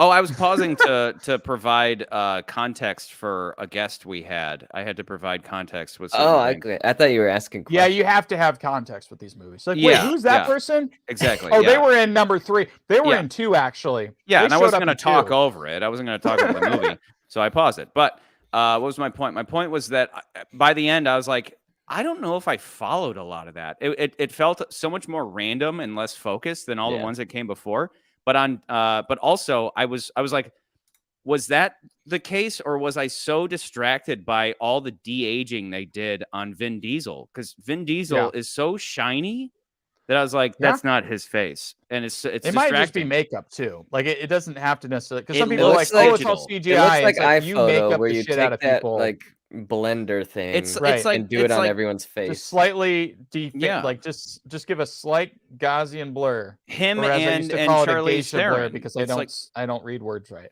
Oh, I was pausing to provide context for a guest we had. I had to provide context with. I thought you were asking questions. Yeah, you have to have context with these movies. Like, wait, who's that person? Exactly. Oh, they were in number 3. They were in 2, actually. Yeah, and I wasn't going to talk over it. I wasn't going to talk over the movie, so I paused it. But what was my point? My point was that by the end, I was like, I don't know if I followed a lot of that. It felt so much more random and less focused than all the ones that came before. But also I was like, was that the case, or was I so distracted by all the de-aging they did on Vin Diesel? Because Vin Diesel is so shiny that I was like, that's not his face, and it's might just be makeup too. Like it doesn't have to necessarily, because some It people are like, looks like oh, it's all CGI. It looks like it's you make iPhoto up where the you shit take out of that people. like blender thing, it's like, like, and do it on like, everyone's face. Just slightly like just give a slight Gaussian blur. Him and Charlize Theron, blur, because I don't read words right.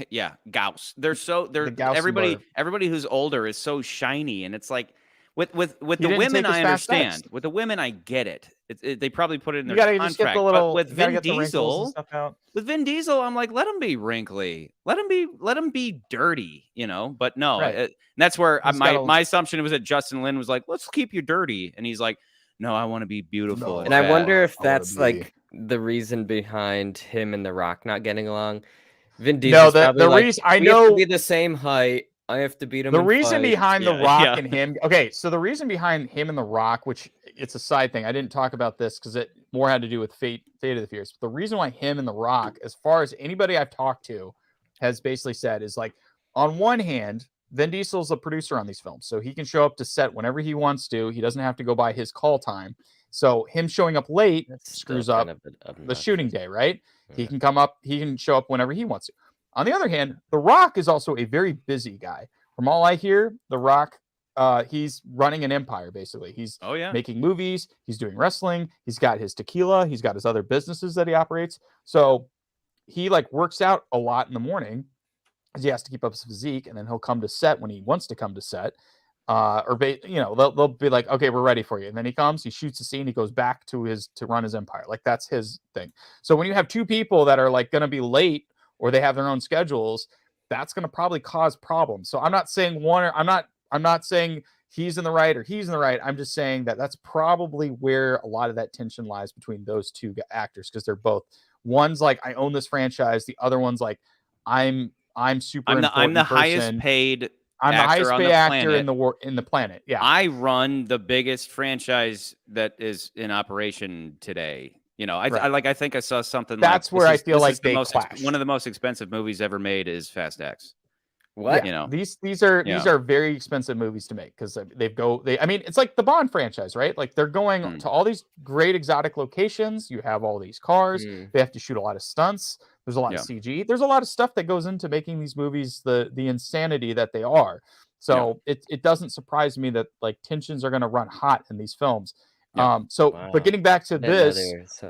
Yeah, Gauss. Everybody who's older is so shiny, and it's like with the women I understand. With the women I get it. They probably put it in their contract. But with Vin Diesel, I'm like, let him be wrinkly, let him be dirty, But no, that's where my assumption was that Justin Lin was like, let's keep you dirty, and he's like, no, I want to be beautiful. And I wonder if that's like the reason behind him and The Rock not getting along. Vin Diesel's the reason I know have to be the same height. I have to beat him. The reason behind The Rock and him. Okay, so the reason behind him and The Rock, which it's a side thing. I didn't talk about this because it more had to do with Fate of the Furious. But the reason why him and The Rock, as far as anybody I've talked to has basically said, is like, on one hand, Vin Diesel's a producer on these films, so he can show up to set whenever he wants to. He doesn't have to go by his call time. So him showing up late screws up the shooting day, right? He can show up whenever he wants to. On the other hand, The Rock is also a very busy guy. From all I hear, The Rock, he's running an empire, basically. He's making movies, he's doing wrestling, he's got his tequila, he's got his other businesses that he operates. So he like works out a lot in the morning because he has to keep up his physique, and then he'll come to set when he wants to come to set. they'll be like, okay, we're ready for you. And then he comes, he shoots the scene, he goes back to run his empire. Like that's his thing. So when you have two people that are like going to be late or they have their own schedules, that's going to probably cause problems. So I'm not saying I'm not saying he's in the right or he's in the right. I'm just saying that that's probably where a lot of that tension lies between those two actors, because they're both, one's like, I own this franchise. The other one's like, I'm super important. I'm the highest paid. I'm the highest paid actor in the planet. Yeah, I run the biggest franchise that is in operation today. I think I saw something. That's like, where I feel like they clash. One of the most expensive movies ever made is Fast X. What? These are very expensive movies to make, because it's like the Bond franchise, right? Like they're going to all these great exotic locations. You have all these cars. They have to shoot a lot of stunts. There's a lot of CG. There's a lot of stuff that goes into making these movies the insanity that they are. So it doesn't surprise me that like tensions are going to run hot in these films. But getting back to this,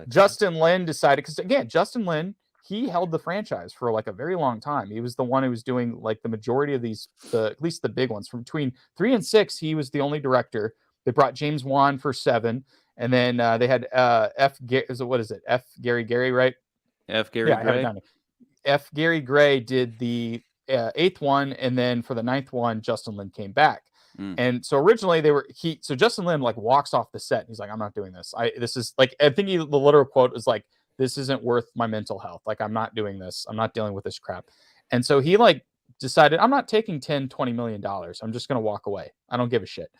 Justin Lin decided, because again, Justin Lin, he held the franchise for like a very long time. He was the one who was doing like the majority of these, at least the big ones. From between 3 and 6, he was the only director. They brought James Wan for 7, and then they had F. Gary Gray, right? F. Gary Gray. F. Gary Gray did the 8th one, and then for the 9th one, Justin Lin came back. And so originally so Justin Lin like walks off the set. And he's like, I'm not doing this. This is like, I think the literal quote was like, this isn't worth my mental health. Like, I'm not doing this. I'm not dealing with this crap. And so he like decided, I'm not taking $10-20 million. I'm just going to walk away. I don't give a shit.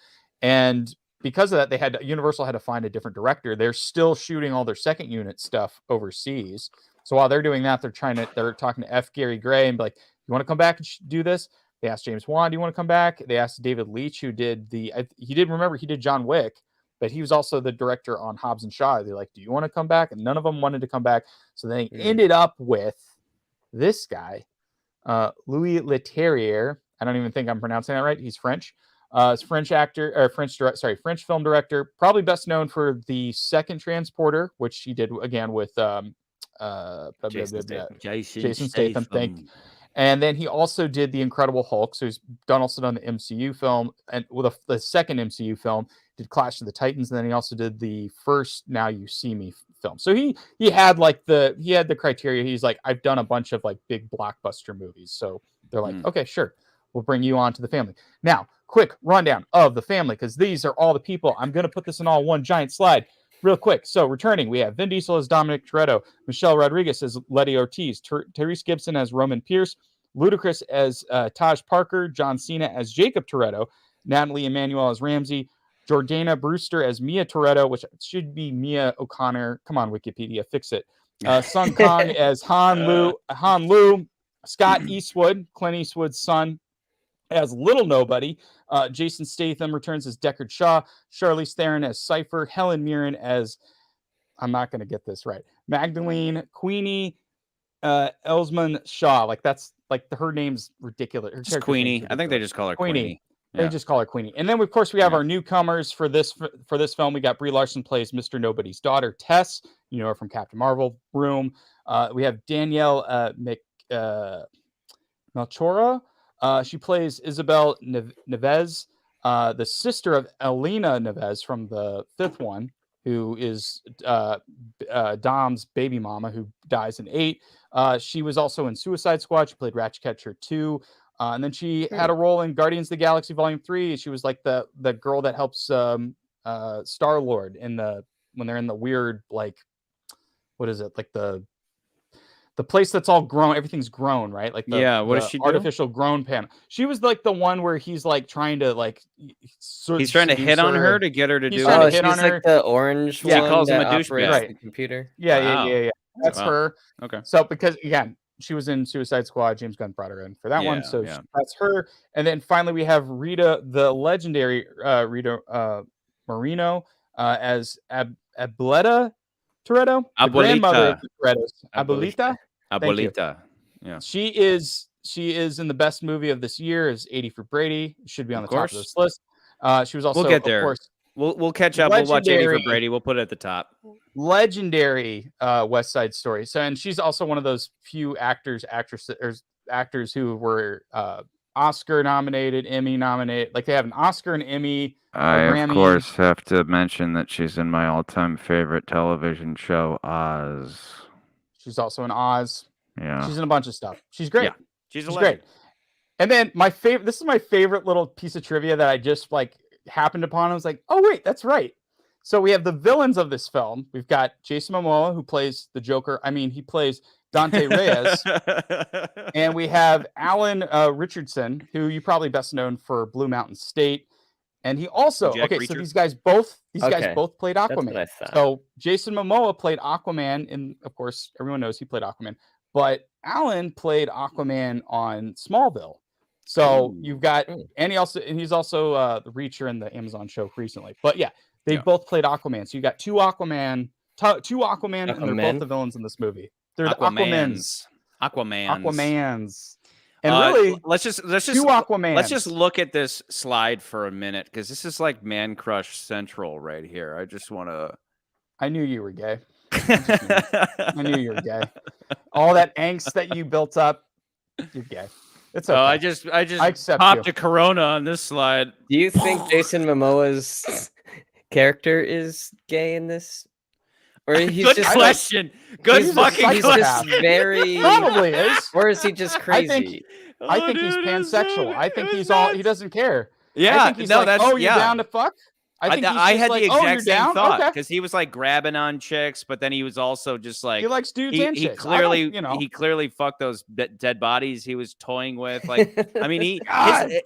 And because of that, Universal had to find a different director. They're still shooting all their second unit stuff overseas. So while they're doing that, they're talking to F. Gary Gray and be like, you want to come back and do this? They asked James Wan, do you want to come back? They asked David Leitch, who did he did John Wick, but he was also the director on Hobbs and Shaw. They're like, do you want to come back? And none of them wanted to come back. So they ended up with this guy, Louis Leterrier. I don't even think I'm pronouncing that right. He's French. He's French actor, or French film director, probably best known for The Second Transporter, which he did again with Jason Statham. Thank you. And then he also did The Incredible Hulk. So he's also done the MCU film, and with the second MCU film, did Clash of the Titans. And then he also did the first Now You See Me film. So he had the criteria. He's like, I've done a bunch of like big blockbuster movies. So they're like, okay, sure, we'll bring you on to the family. Now, quick rundown of the family, because these are all the people. I'm going to put this in all one giant slide. Real quick. So returning, we have Vin Diesel as Dominic Toretto, Michelle Rodriguez as Letty Ortiz, Tyrese Gibson as Roman Pierce, Ludacris as Taj Parker, John Cena as Jacob Toretto, Natalie Emmanuel as Ramsey, Jordana Brewster as Mia Toretto, which should be Mia O'Connor. Come on, Wikipedia, fix it. Sung Kang as Han Lu, Scott Eastwood, Clint Eastwood's son, as Little Nobody. Jason Statham returns as Deckard Shaw, Charlize Theron as Cypher, Helen Mirren as, I'm not going to get this right, Magdalene Queenie Elsman Shaw. Like that's like her name's ridiculous. It's Queenie. I think they just call her Queenie. Yeah. They just call her Queenie. And then of course we have our newcomers for this film. We got Brie Larson plays Mr. Nobody's daughter, Tess. You know her from Captain Marvel. Room. We have Danielle Melchora. She plays Isabel Neves, the sister of Elena Neves from the 5th one, who is Dom's baby mama, who dies in 8. She was also in Suicide Squad. She played Ratcatcher 2. And then she had a role in Guardians of the Galaxy Volume 3. She was like the girl that helps Star-Lord when they're in the weird, like, what is it? Like the place that's all grown, everything's grown, right? Like what does she do? Artificial grown panel. She was like the one where he's like trying to like he's trying to hit on her to get her to do it. She's like the orange one. She calls him a douchebag. Right. The computer. Yeah. That's her. Okay. So because again, she was in Suicide Squad. James Gunn brought her in for that one. So that's her. And then finally we have Rita, the legendary Rita Moreno, as Abuelita Toretto, the grandmother of the Torettos. Abuelita. Yeah. She is in the best movie of this year, is 80 for Brady. Should be on the top of this list. She was also, we'll get there. Of course, we'll catch up. We'll watch 80 for Brady. We'll put it at the top. Legendary West Side Story. So, and she's also one of those few actors who were Oscar nominated, Emmy nominated. Like they have an Oscar, an Emmy. I of course have to mention that she's in my all-time favorite television show, Oz. She's also in Oz. Yeah. She's in a bunch of stuff. She's great. Yeah, she's great. And then this is my favorite little piece of trivia that I just happened upon. I was like, oh wait, that's right. So we have the villains of this film. We've got Jason Momoa, who plays the Joker. I mean, he plays Dante Reyes. And we have Alan Richardson, who you probably best known for Blue Mountain State. And he also so these guys both played Aquaman. So Jason Momoa played Aquaman, and of course everyone knows he played Aquaman. But Alan played Aquaman on Smallville. So you've got, and he's also the Reacher in the Amazon show recently. But yeah, they both played Aquaman. So you got two Aquaman, and they're both the villains in this movie. They're the Aquamans. And really, let's just two Aquamans. Let's just look at this slide for a minute, because this is like Man Crush Central right here. I just want to. I knew you were gay. I knew you were gay. All that angst that you built up, you're gay. It's okay. I just popped a Corona on this slide. Do you think Jason Momoa's character is gay in this? Or he's Good just question. Good fucking he's question. Just very probably is. Or is he just crazy? I think he's pansexual. I think he doesn't care. Yeah, I think he's you're down to fuck? I had the exact same thought, because he was like grabbing on chicks, but then he was also just like he likes dudes and chicks. He clearly fucked those dead bodies he was toying with. Like, I mean,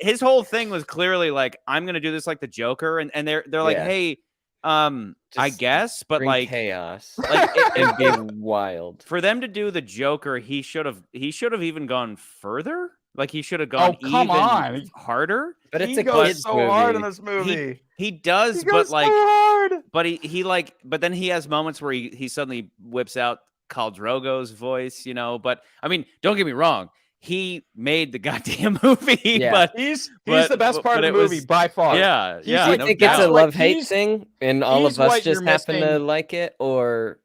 his whole thing was clearly like, I'm gonna do this like the Joker, and they're like, hey, I guess, but like chaos, like it'd be wild for them to do the Joker. He should have even gone further. Like he should have gone even harder. But it's he goes so hard in this movie. He does, but like so hard. But then he has moments where he suddenly whips out Khal Drogo's voice, But I mean, don't get me wrong. He made the goddamn movie, but he's the best part of the movie by far. Yeah. Do you think it's a love-hate thing, and all of us just happen to like it, or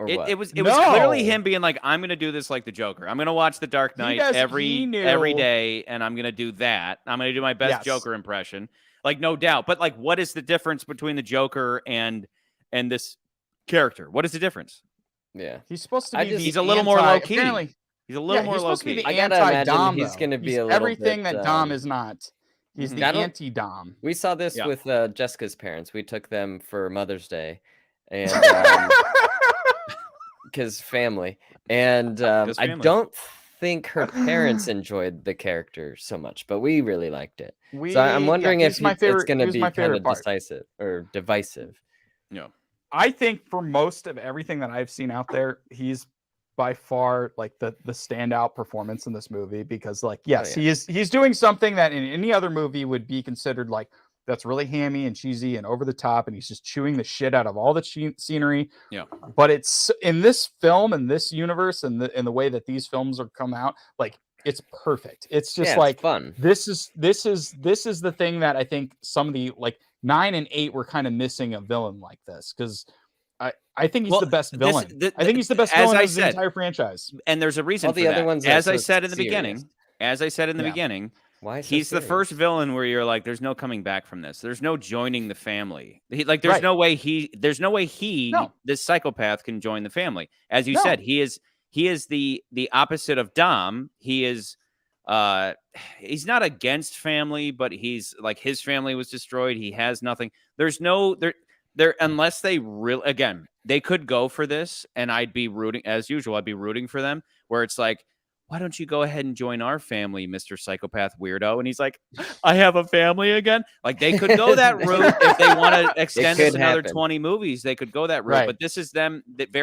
it was clearly him being like, I'm gonna do this like the Joker. I'm gonna watch The Dark Knight every day, and I'm gonna do that. I'm gonna do my best Joker impression, like no doubt. But like, what is the difference between the Joker and this character? What is the difference? Yeah, he's supposed to be. He's a little more low key. He's a little more low key. I gotta imagine he's gonna be a little everything bit, that Dom is not. He's the anti-Dom. We saw this with Jessica's parents. We took them for Mother's Day, and because family, and I don't think her parents enjoyed the character so much, but we really liked it. So I'm wondering if it's going to be kind of decisive or divisive. Yeah, I think for most of everything that I've seen out there, he's by far like the standout performance in this movie, because like he's doing something that in any other movie would be considered like that's really hammy and cheesy and over the top, and he's just chewing the shit out of all the scenery. Yeah, but it's in this film and this universe and the way that these films are come out, like it's perfect. It's just like it's fun. This is the thing that I think some of the like 9 and 8 were kind of missing a villain like this, because I think he's the best villain. I think he's the best villain of the entire franchise. And there's a reason all for the that. Other ones as I said in the beginning, why is he's the first villain where you're like, there's no coming back from this. There's no joining the family. There's no way this psychopath can join the family. As you said, he is the opposite of Dom. He is he's not against family, but he's like, his family was destroyed. He has nothing. There's no there unless they really, again, they could go for this, and I'd be rooting, as usual, I'd be rooting for them, where it's like, why don't you go ahead and join our family, Mr. Psychopath Weirdo? And he's like, I have a family again. Like, they could go that route if they want to extend this another 20 movies. They could go that route. Right. But this is them that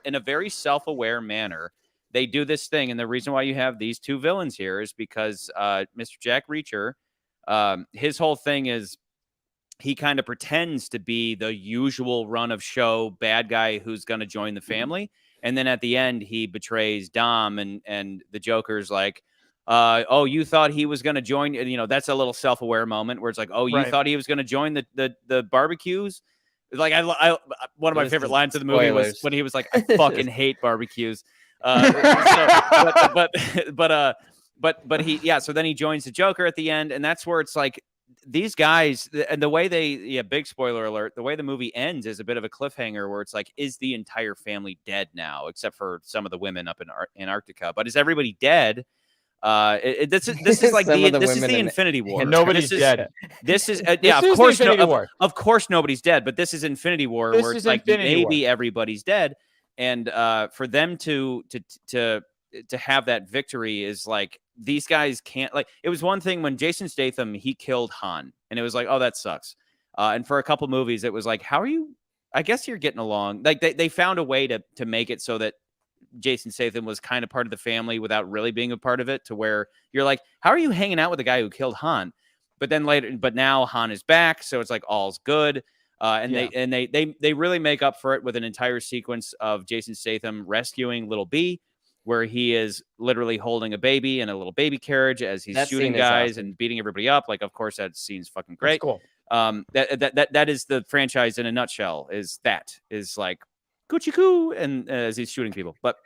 in a very self-aware manner. They do this thing. And the reason why you have these two villains here is because Mr. Jack Reacher, his whole thing is he kind of pretends to be the usual run of show bad guy who's going to join the family. And then at the end, he betrays Dom, and the Joker's like, oh, you thought he was going to join, that's a little self-aware moment where it's like, oh, you thought he was going to join the barbecues. Like I one of my favorite lines of the movie was when he was like, I fucking hate barbecues. But but he so then he joins the Joker at the end, and that's where it's like these guys, and the way they big spoiler alert, the way the movie ends is a bit of a cliffhanger where it's like, is the entire family dead now except for some of the women up in Antarctica, but is everybody dead? This is like this is the Infinity War. Nobody's dead. This is of course of course nobody's dead, but this is Infinity War where it's like maybe everybody's dead, and for them to have that victory is like these guys can't, like, it was one thing when Jason Statham, he killed Han, and it was like, oh, that sucks. And for a couple movies, it was like, how are you? I guess you're getting along. Like they found a way to make it so that Jason Statham was kind of part of the family without really being a part of it, to where you're like, how are you hanging out with the guy who killed Han? But now Han is back, so it's like all's good. They really make up for it with an entire sequence of Jason Statham rescuing little B, where he is literally holding a baby in a little baby carriage as he's shooting guys and beating everybody up. Like, of course, that scene's fucking great. That's cool. That is the franchise in a nutshell. Is like Gucci Coo, and as he's shooting people. But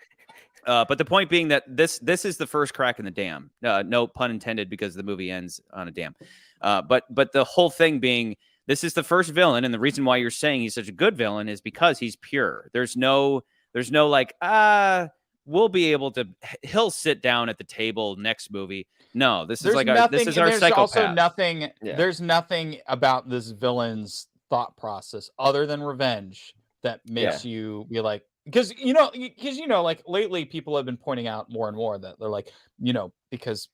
the point being that this is the first crack in the dam. No pun intended, because the movie ends on a dam. But the whole thing being, this is the first villain, and the reason why you're saying he's such a good villain is because he's pure. There's no like, we'll be able to. He'll sit down at the table next movie. No, this is like this is our psychopath. Also nothing. Yeah. There's nothing about this villain's thought process other than revenge that makes you be like, because like lately people have been pointing out more and more that they're like, because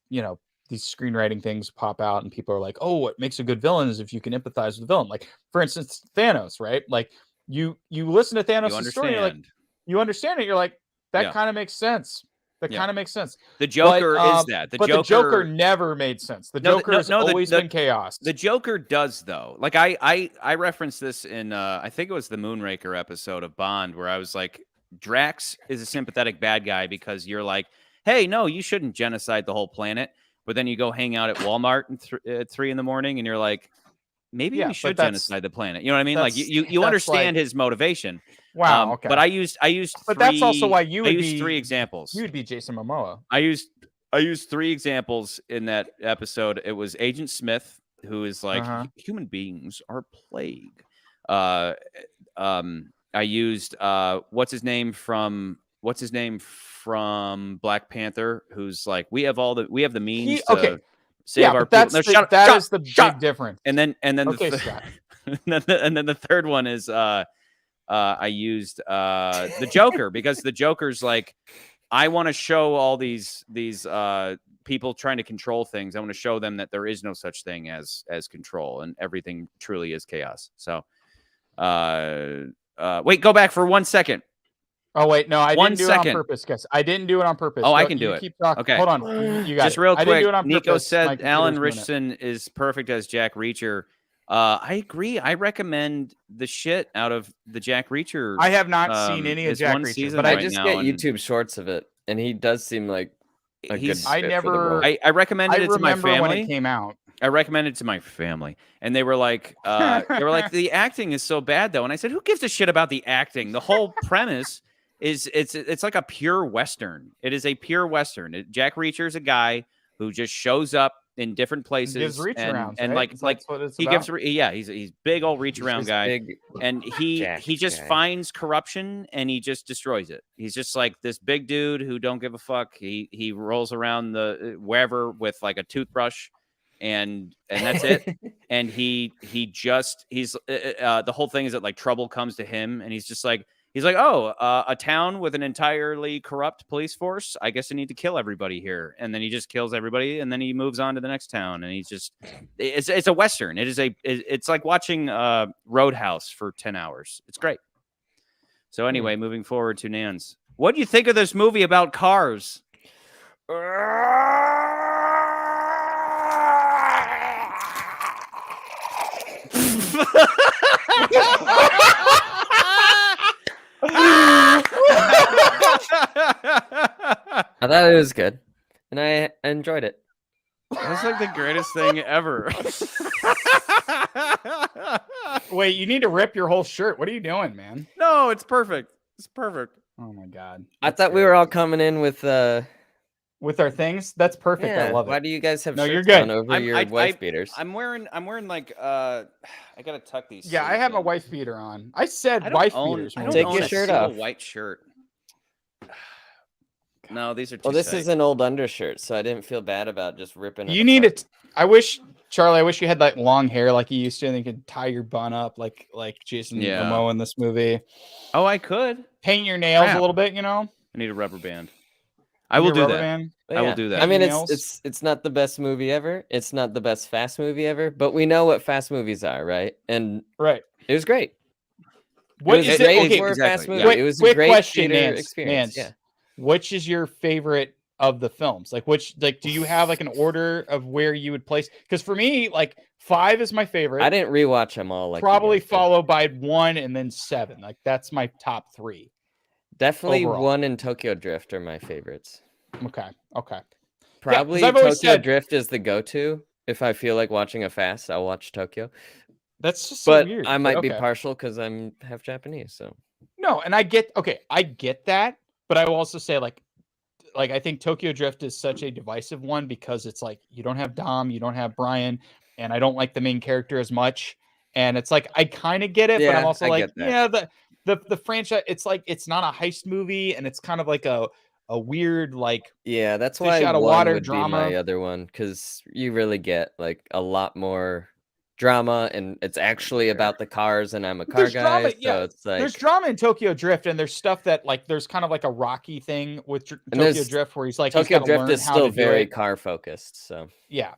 these screenwriting things pop out and people are like, oh, what makes a good villain is if you can empathize with the villain. Like, for instance, Thanos, right? Like you listen to Thanos' story, you're like, you understand it. You're like, that kind of makes sense. Kind of makes sense. The Joker is that. The Joker never made sense. The Joker has always been chaos. The Joker does, though. Like I referenced this in I think it was the Moonraker episode of Bond, where I was like, Drax is a sympathetic bad guy because you're like, hey, no, you shouldn't genocide the whole planet. But then you go hang out at Walmart at 3 a.m. and you're like, maybe we should genocide the planet. You know what I mean? Like you understand his motivation. Wow. Okay. But I used. But that's also why you would use 3 examples. You would be Jason Momoa. I used 3 examples in that episode. It was Agent Smith, who is like, human beings are plague. I used what's his name from Black Panther, who's like, we have the means to save our people. That is the big difference. And then the third one is I used the Joker, because the Joker's like, I want to show all these people trying to control things. I want to show them that there is no such thing as control, and everything truly is chaos. So wait, go back for 1 second. Oh wait, no, I didn't do it on purpose, guys. I didn't do it on purpose. Oh, I can do it. Keep talking. Okay, hold on. You got just real quick. Nico said Alan Richardson is perfect as Jack Reacher. I agree. I recommend the shit out of the Jack Reacher. I have not seen any of Jack Reacher, but I just get YouTube shorts of it, and he does seem like a good fit for the role. I recommended it to my family when it came out. I recommended it to my family, and they were like, the acting is so bad though, and I said, who gives a shit about the acting? The whole premise is it's like a pure Western. It is a pure Western. Jack Reacher is a guy who just shows up in different places, gives reach arounds, and right? like he about. Gives he's big old reach around guy, and he just finds corruption and he just destroys it. He's just like this big dude who don't give a fuck. He rolls around the wherever with like a toothbrush, and that's it. And he's the whole thing is that like trouble comes to him, and he's like, oh, a town with an entirely corrupt police force. I guess I need to kill everybody here. And then he just kills everybody, and then he moves on to the next town. And it's a Western. It's like watching Roadhouse for 10 hours. It's great. So anyway, moving forward to Nans. What do you think of this movie about cars? I thought it was good, and I enjoyed it. That's like the greatest thing ever. Wait, you need to rip your whole shirt. What are you doing, man? No, it's perfect. It's perfect. Oh my god. I thought we were all coming in with with our things. That's perfect. Yeah. I love it. Why do you guys have you're shirts good. on over your wife beaters? I'm wearing like I gotta tuck these. Yeah, I have in. a wife beater on. I said wife beaters. I don't Take own your a shirt single off. white shirt. No, these are too Well, this tight. is an old undershirt, so I didn't feel bad about just ripping it. You need it. I wish, Charlie, I wish you had like long hair like you used to, and you could tie your bun up like Jason Momoa in this movie. Oh, I could paint your nails a little bit. I need a rubber band. I will do that. Band? I will do that. I mean, it's not the best movie ever. It's not the best fast movie ever, but we know what fast movies are, right? And it was great. What it was is great it? Okay, for a fast movie. Yeah. It was a great question, theater experience. Nance, which is your favorite of the films? Like, do you have like an order of where you would place? Because for me, like 5 is my favorite. I didn't rewatch them all. Like probably followed by 1 and then 7. Like that's my top 3. Definitely overall. 1 and Tokyo Drift are my favorites. Okay. Probably Tokyo Drift is the go-to. If I feel like watching a fast, I'll watch Tokyo. That's just so weird. I might be partial because I'm half Japanese. So no, and I get that, but I will also say like I think Tokyo Drift is such a divisive one because it's like you don't have Dom, you don't have Brian, and I don't like the main character as much. And it's like I kind of get it, but I'm also like, the franchise. It's like it's not a heist movie, and it's kind of like a weird like that's why out of water would drama. Be my other one because you really get like a lot more drama, and it's actually about the cars, and I'm a car guy. Drama, so it's like there's drama in Tokyo Drift, and there's stuff that like there's kind of like a Rocky thing with Tokyo Drift where he's like Tokyo Drift is still very car focused. So yeah.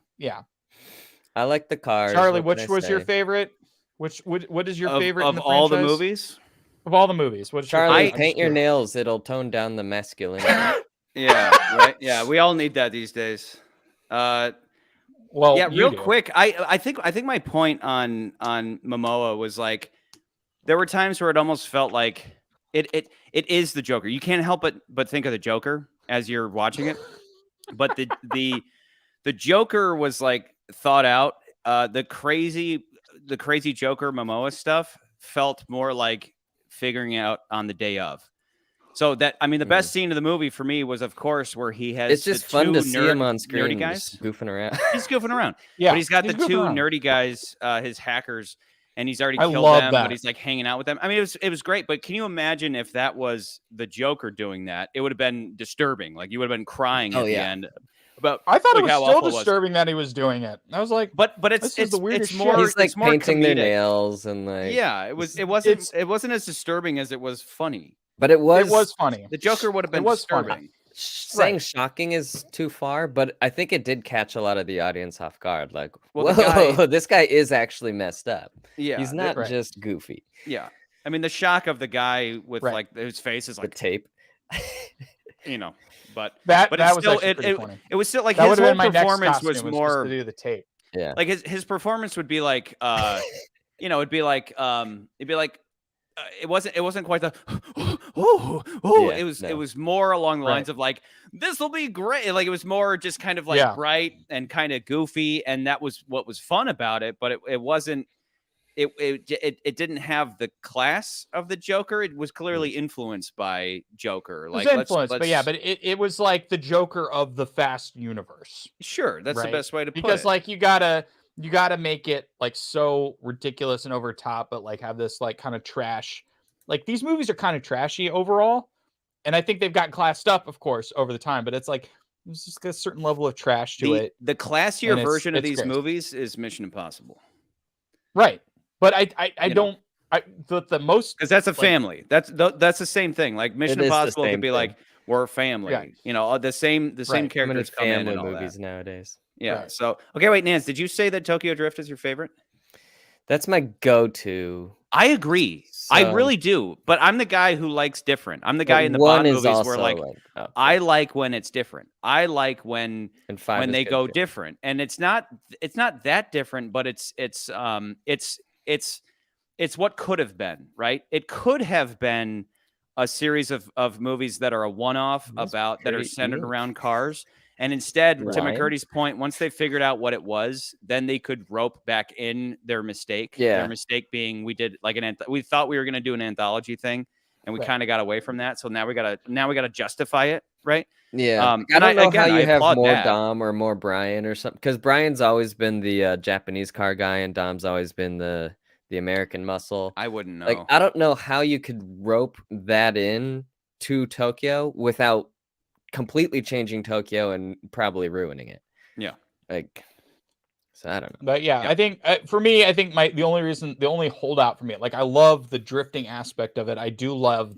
I like the cars. Charlie, which was your favorite? What is your favorite of all the movies? Of all the movies, what's Charlie? Paint your nails; it'll tone down the masculinity. Yeah, right. Yeah, we all need that these days. Well, yeah, real quick. I think my point on Momoa was like there were times where it almost felt like it is the Joker. You can't help but think of the Joker as you're watching it. But the Joker was like thought out. The crazy Joker Momoa stuff felt more like figuring out on the day of. So that, I mean, the best scene of the movie for me was, of course, where he has. It's just fun to see him on screen, nerdy guys goofing around. He's goofing around, yeah. But he's got the 2 nerdy guys, his hackers, and he's already killed them. But he's like hanging out with them. I mean, it was great. But can you imagine if that was the Joker doing that? It would have been disturbing. Like you would have been crying at the end. But I thought it was still disturbing that he was doing it. I was like, but it's the weirdest. It's more. He's like it's more painting comedic. their nails and like. Yeah, it wasn't as disturbing as it was funny. But it was funny. The Joker would have been disturbing. Funny. Saying shocking is too far, but I think it did catch a lot of the audience off guard. Like, well, whoa, this guy is actually messed up. Yeah, he's not just goofy. Yeah, I mean the shock of the guy with like his face is like the tape. But that was still funny. It was still like that his whole performance was more to do the tape. Yeah, like his performance would be like it'd be like it wasn't quite the it was more along the lines of like this will be great. Like it was more just kind of like bright and kind of goofy, and that was what was fun about it. But it wasn't. It didn't have the class of the Joker. It was clearly influenced by Joker. Like influenced, but it was like the Joker of the Fast universe. Sure, that's the best way to put it. Because like you gotta make it like so ridiculous and over top, but like have this like kind of trash. Like these movies are kind of trashy overall, and I think they've gotten classed up, of course, over the time. But it's like there's just a certain level of trash to it. The classier version of these movies is Mission Impossible, right? But I don't. The most because that's a family. That's the same thing. Like Mission Impossible could be like we're a family. Yeah. The same characters come in and all movies that. nowadays. Yeah. Right. So okay, wait, Nance, did you say that Tokyo Drift is your favorite? That's my go-to. I agree. I really do. But I'm the guy who likes different. I'm the guy in the Bond movies where like I like when it's different. I like when they go different. And it's not that different, but it's what could have been, right? It could have been a series of movies that are a one-off that are centered around cars. And instead, to McCurdy's point, once they figured out what it was, then they could rope back in their mistake. Yeah. Their mistake being we did like we thought we were going to do an anthology thing, and we kind of got away from that. So now we gotta justify it, right? Yeah, I don't know how you have more that. Dom or more Brian or something, because Brian's always been the Japanese car guy, and Dom's always been the American muscle. I wouldn't know. Like, I don't know how you could rope that in to Tokyo without completely changing Tokyo and probably ruining it. Yeah, like, so I don't know. But yeah, I think for me, I think the only holdout for me, like I love the drifting aspect of it. I do love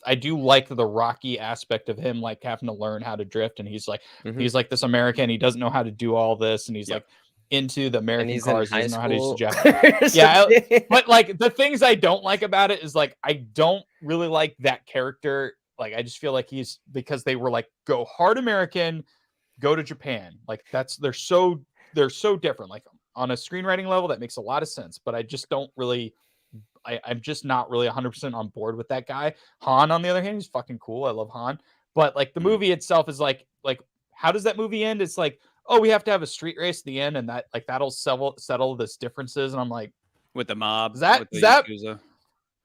I do like the Rocky aspect of him, like having to learn how to drift. And he's like, he's like this American. He doesn't know how to do all this. And he's like into the American cars. He doesn't know how to use Japanese. Yeah. But like the things I don't like about it is like, I don't really like that character. Like, I just feel like because they were like, go hard American, go to Japan. Like they're so different. Like on a screenwriting level, that makes a lot of sense, but I just don't really, I'm just not really 100% on board with that guy. Han, on the other hand, he's fucking cool. I love Han. But like the movie itself is like how does that movie end? It's like, oh, we have to have a street race at the end, and that like that'll settle this differences. And I'm like, with the mob, is that Yakuza?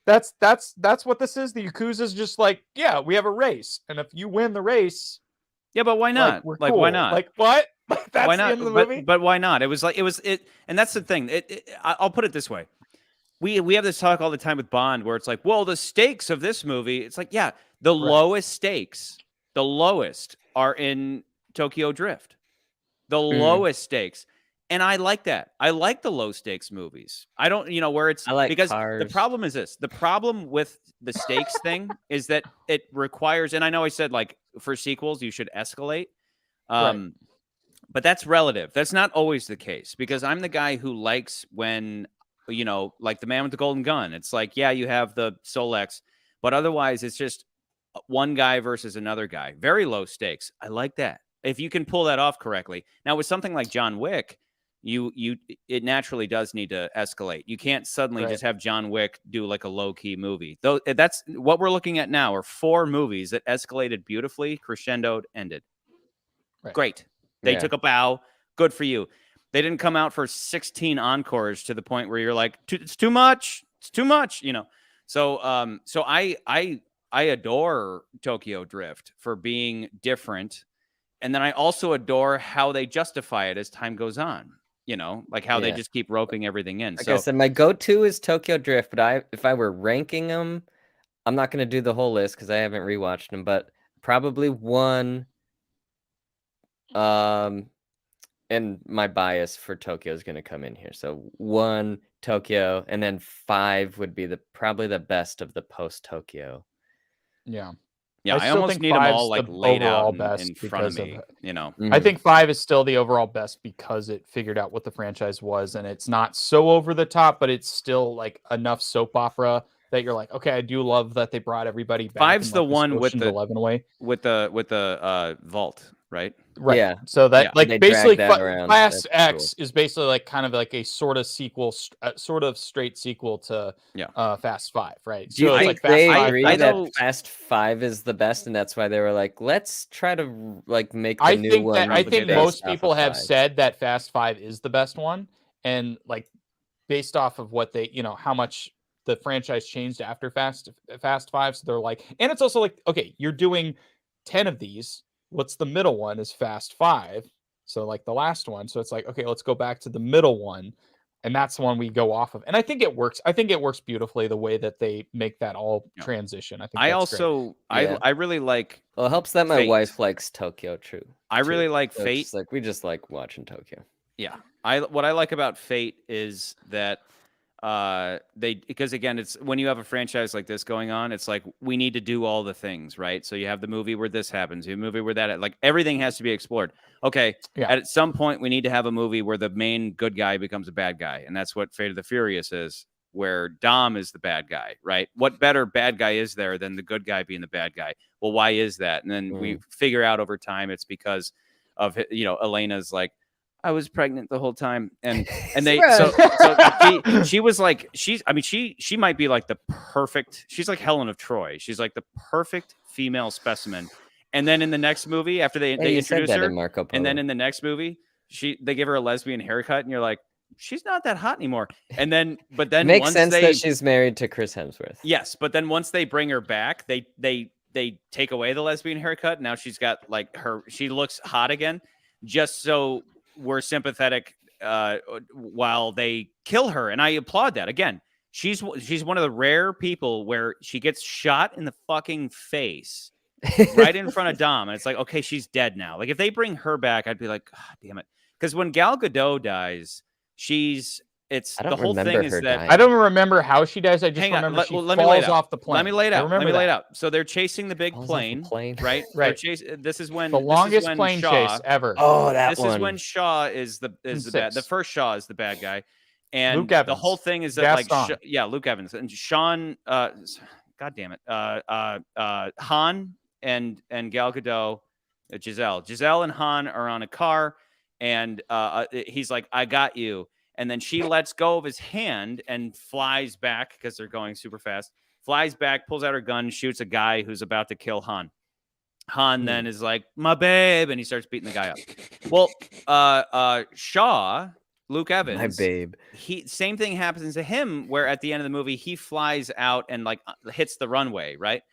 That's what this is. The Yakuza's just like, yeah, we have a race, and if you win the race, yeah, but why not? Like why not? Like what? That's why not? The end of the movie? But why not? It was, and that's the thing. I'll put it this way. We have this talk all the time with Bond where it's like, well, the stakes of this movie, it's like, yeah, the lowest stakes, the lowest are in Tokyo Drift. The lowest stakes. And I like that. I like the low stakes movies. I don't, where it's because Cars. The problem is this. The problem with the stakes thing is that it requires, and I know I said like for sequels, you should escalate. But that's relative. That's not always the case, because I'm the guy who likes when, like the Man with the Golden Gun. It's like, yeah, you have the Solex, but otherwise it's just one guy versus another guy. Very low stakes. I like that. If you can pull that off correctly. Now with something like John Wick, it naturally does need to escalate. You can't suddenly just have John Wick do like a low key movie. Though that's what we're looking at now are 4 movies that escalated beautifully, crescendoed, ended. Great. They took a bow. Good for you. They didn't come out for 16 encores to the point where you're like, it's too much. It's too much, So I adore Tokyo Drift for being different. And then I also adore how they justify it as time goes on. Like how they just keep roping everything in. Like I said, my go-to is Tokyo Drift, but if I were ranking them, I'm not going to do the whole list because I haven't rewatched them, but probably 1. And my bias for Tokyo is going to come in here. So 1 Tokyo, and then 5 would be probably the best of the post Tokyo. Yeah. Yeah, I almost need them all like laid out in front of me. I think 5 is still the overall best because it figured out what the franchise was, and it's not so over the top, but it's still like enough soap opera that you're like, okay, I do love that they brought everybody back. 5's the one with the 11 away with the vault, right? Right. Yeah. So that like basically Class X cool. is basically like kind of like a sort of sequel, sort of straight sequel to Fast 5, right? Do you think like they agree that Fast 5 is the best, and that's why they were like, let's try to like make the new one? I think most people have said that Fast 5 is the best one, and like based off of what they, how much the franchise changed after Fast 5, so they're like, and it's also like, okay, you're doing 10 of these. What's the middle one is Fast 5. So like the last one. So it's like, okay, let's go back to the middle one. And that's the one we go off of. And I think it works. I think it works beautifully the way that they make that all transition. I think I really like. Well, it helps that my wife likes Tokyo True. I really like so Fate. Like we just like watching Tokyo. Yeah. What I like about Fate is that because again, it's when you have a franchise like this going on, it's like we need to do all the things, right? So you have the movie where this happens, you have a movie where that, like everything has to be explored. Okay, at some point we need to have a movie where the main good guy becomes a bad guy, and that's what Fate of the Furious is, where Dom is the bad guy, right? What better bad guy is there than the good guy being the bad guy? Well, why is that? And then we figure out over time it's because of Elena's like, I was pregnant the whole time, and they so she was like she might be like the perfect. She's like Helen of Troy. She's like the perfect female specimen. And then in the next movie, after they introduce her, and then in the next movie, they give her a lesbian haircut, and you're like, she's not that hot anymore. And then makes sense that she's married to Chris Hemsworth. Yes, but then once they bring her back, they they take away the lesbian haircut. Now she's got like she looks hot again, just so we're sympathetic while they kill her. And I applaud that. Again, she's one of the rare people where she gets shot in the fucking face right in front of Dom. And it's like, okay, she's dead now. Like if they bring her back, I'd be like, oh, damn it. Because when Gal Gadot dies, the whole thing is that dying. I don't remember how she dies. I just remember she falls off the plane. Let me lay it out. So they're chasing the big plane, right? Right. This is when the longest plane chase ever. Oh, this is when Shaw is the bad. The first Shaw is the bad guy, and Luke Evans. The whole thing is that Luke Evans and Sean. God damn it, Han and Gal Gadot, Giselle and Han are on a car, and he's like, "I got you." And then she lets go of his hand and flies back because they're going super fast. Flies back, pulls out her gun, shoots a guy who's about to kill Han. Han then is like, my babe, and he starts beating the guy up. Well, Shaw, Luke Evans, my babe. Same thing happens to him, where at the end of the movie he flies out and like hits the runway, right?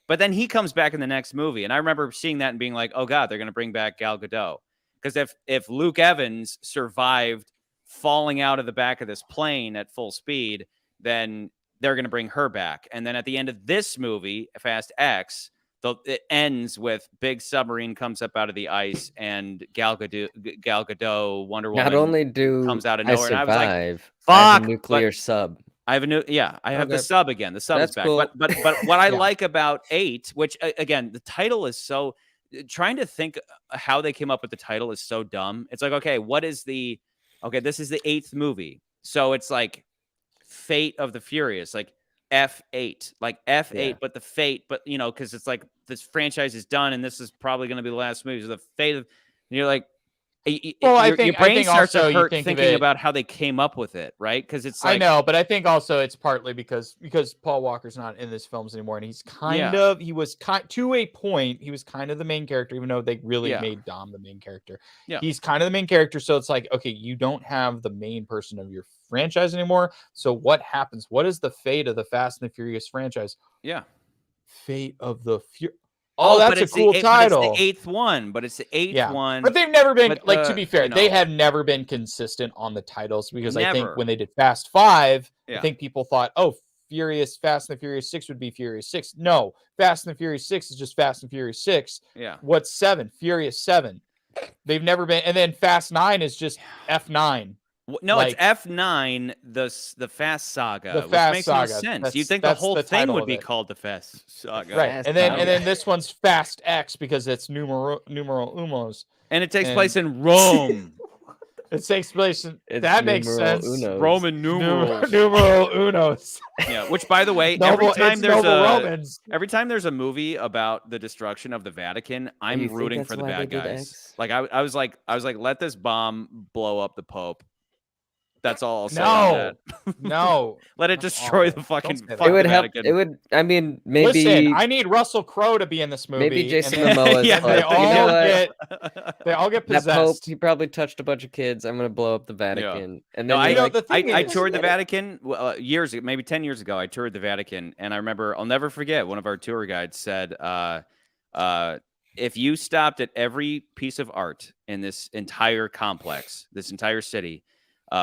But then he comes back in the next movie, and I remember seeing that and being like, oh god, they're gonna bring back Gal Gadot, because if Luke Evans survived falling out of the back of this plane at full speed, then they're going to bring her back. And then at the end of this movie, Fast X, it ends with big submarine comes up out of the ice and Gal Gadot, Wonder Woman, not only comes out of nowhere. Survive, and I was like, fuck, I have a nuclear sub. I have I have the sub again. The sub is back. Cool. But what I like about 8, which again, the title is so, trying to think how they came up with the title is so dumb. It's like, okay, this is the 8th movie. So it's like Fate of the Furious, like F8, like F8, yeah. But the fate, but because it's like this franchise is done and this is probably going to be the last movie. So the fate of, and you're like, your brain starts to hurt thinking about how they came up with it, right? Because it's like, I know, but I think also it's partly because Paul Walker's not in this films anymore, and he's to a point, he was kind of the main character, even though they really made Dom the main character. Yeah, he's kind of the main character, so it's like, okay, you don't have the main person of your franchise anymore. So what happens? What is the fate of the Fast and the Furious franchise? Yeah, Fate of the Furious. Oh, that's a cool title. It's the 8th one, but it's the 8th one. But they've never been, to be fair, they have never been consistent on the titles, because I think when they did Fast 5, I think people thought, oh, Fast and the Furious 6 would be Furious 6. No, Fast and the Furious 6 is just Fast and Furious 6. Yeah. What's 7? Furious 7. They've never been, and then Fast 9 is just F9. No, it's F9, the Fast Saga, which makes no sense. You'd think the whole thing would be called the Fast Saga, right? And then this one's Fast X because it's numeral umos, and it takes place in Rome. It takes place in that makes sense. Unos. Roman numerals, numeral unos. Yeah, which by the way, every time there's a movie about the destruction of the Vatican, I'm rooting for the bad guys. Like I was like, let this bomb blow up the Pope. That's all I'll say. No. Let it destroy the fucking. It would help. It would. I mean, maybe. Listen, I need Russell Crowe to be in this movie. Maybe Jason Momoa. They all get possessed. That Pope, he probably touched a bunch of kids. I'm gonna blow up the Vatican. Yeah. And then I toured the Vatican years ago, maybe 10 years ago. I toured the Vatican, and I remember, I'll never forget, one of our tour guides said, if you stopped at every piece of art in this entire complex, this entire city,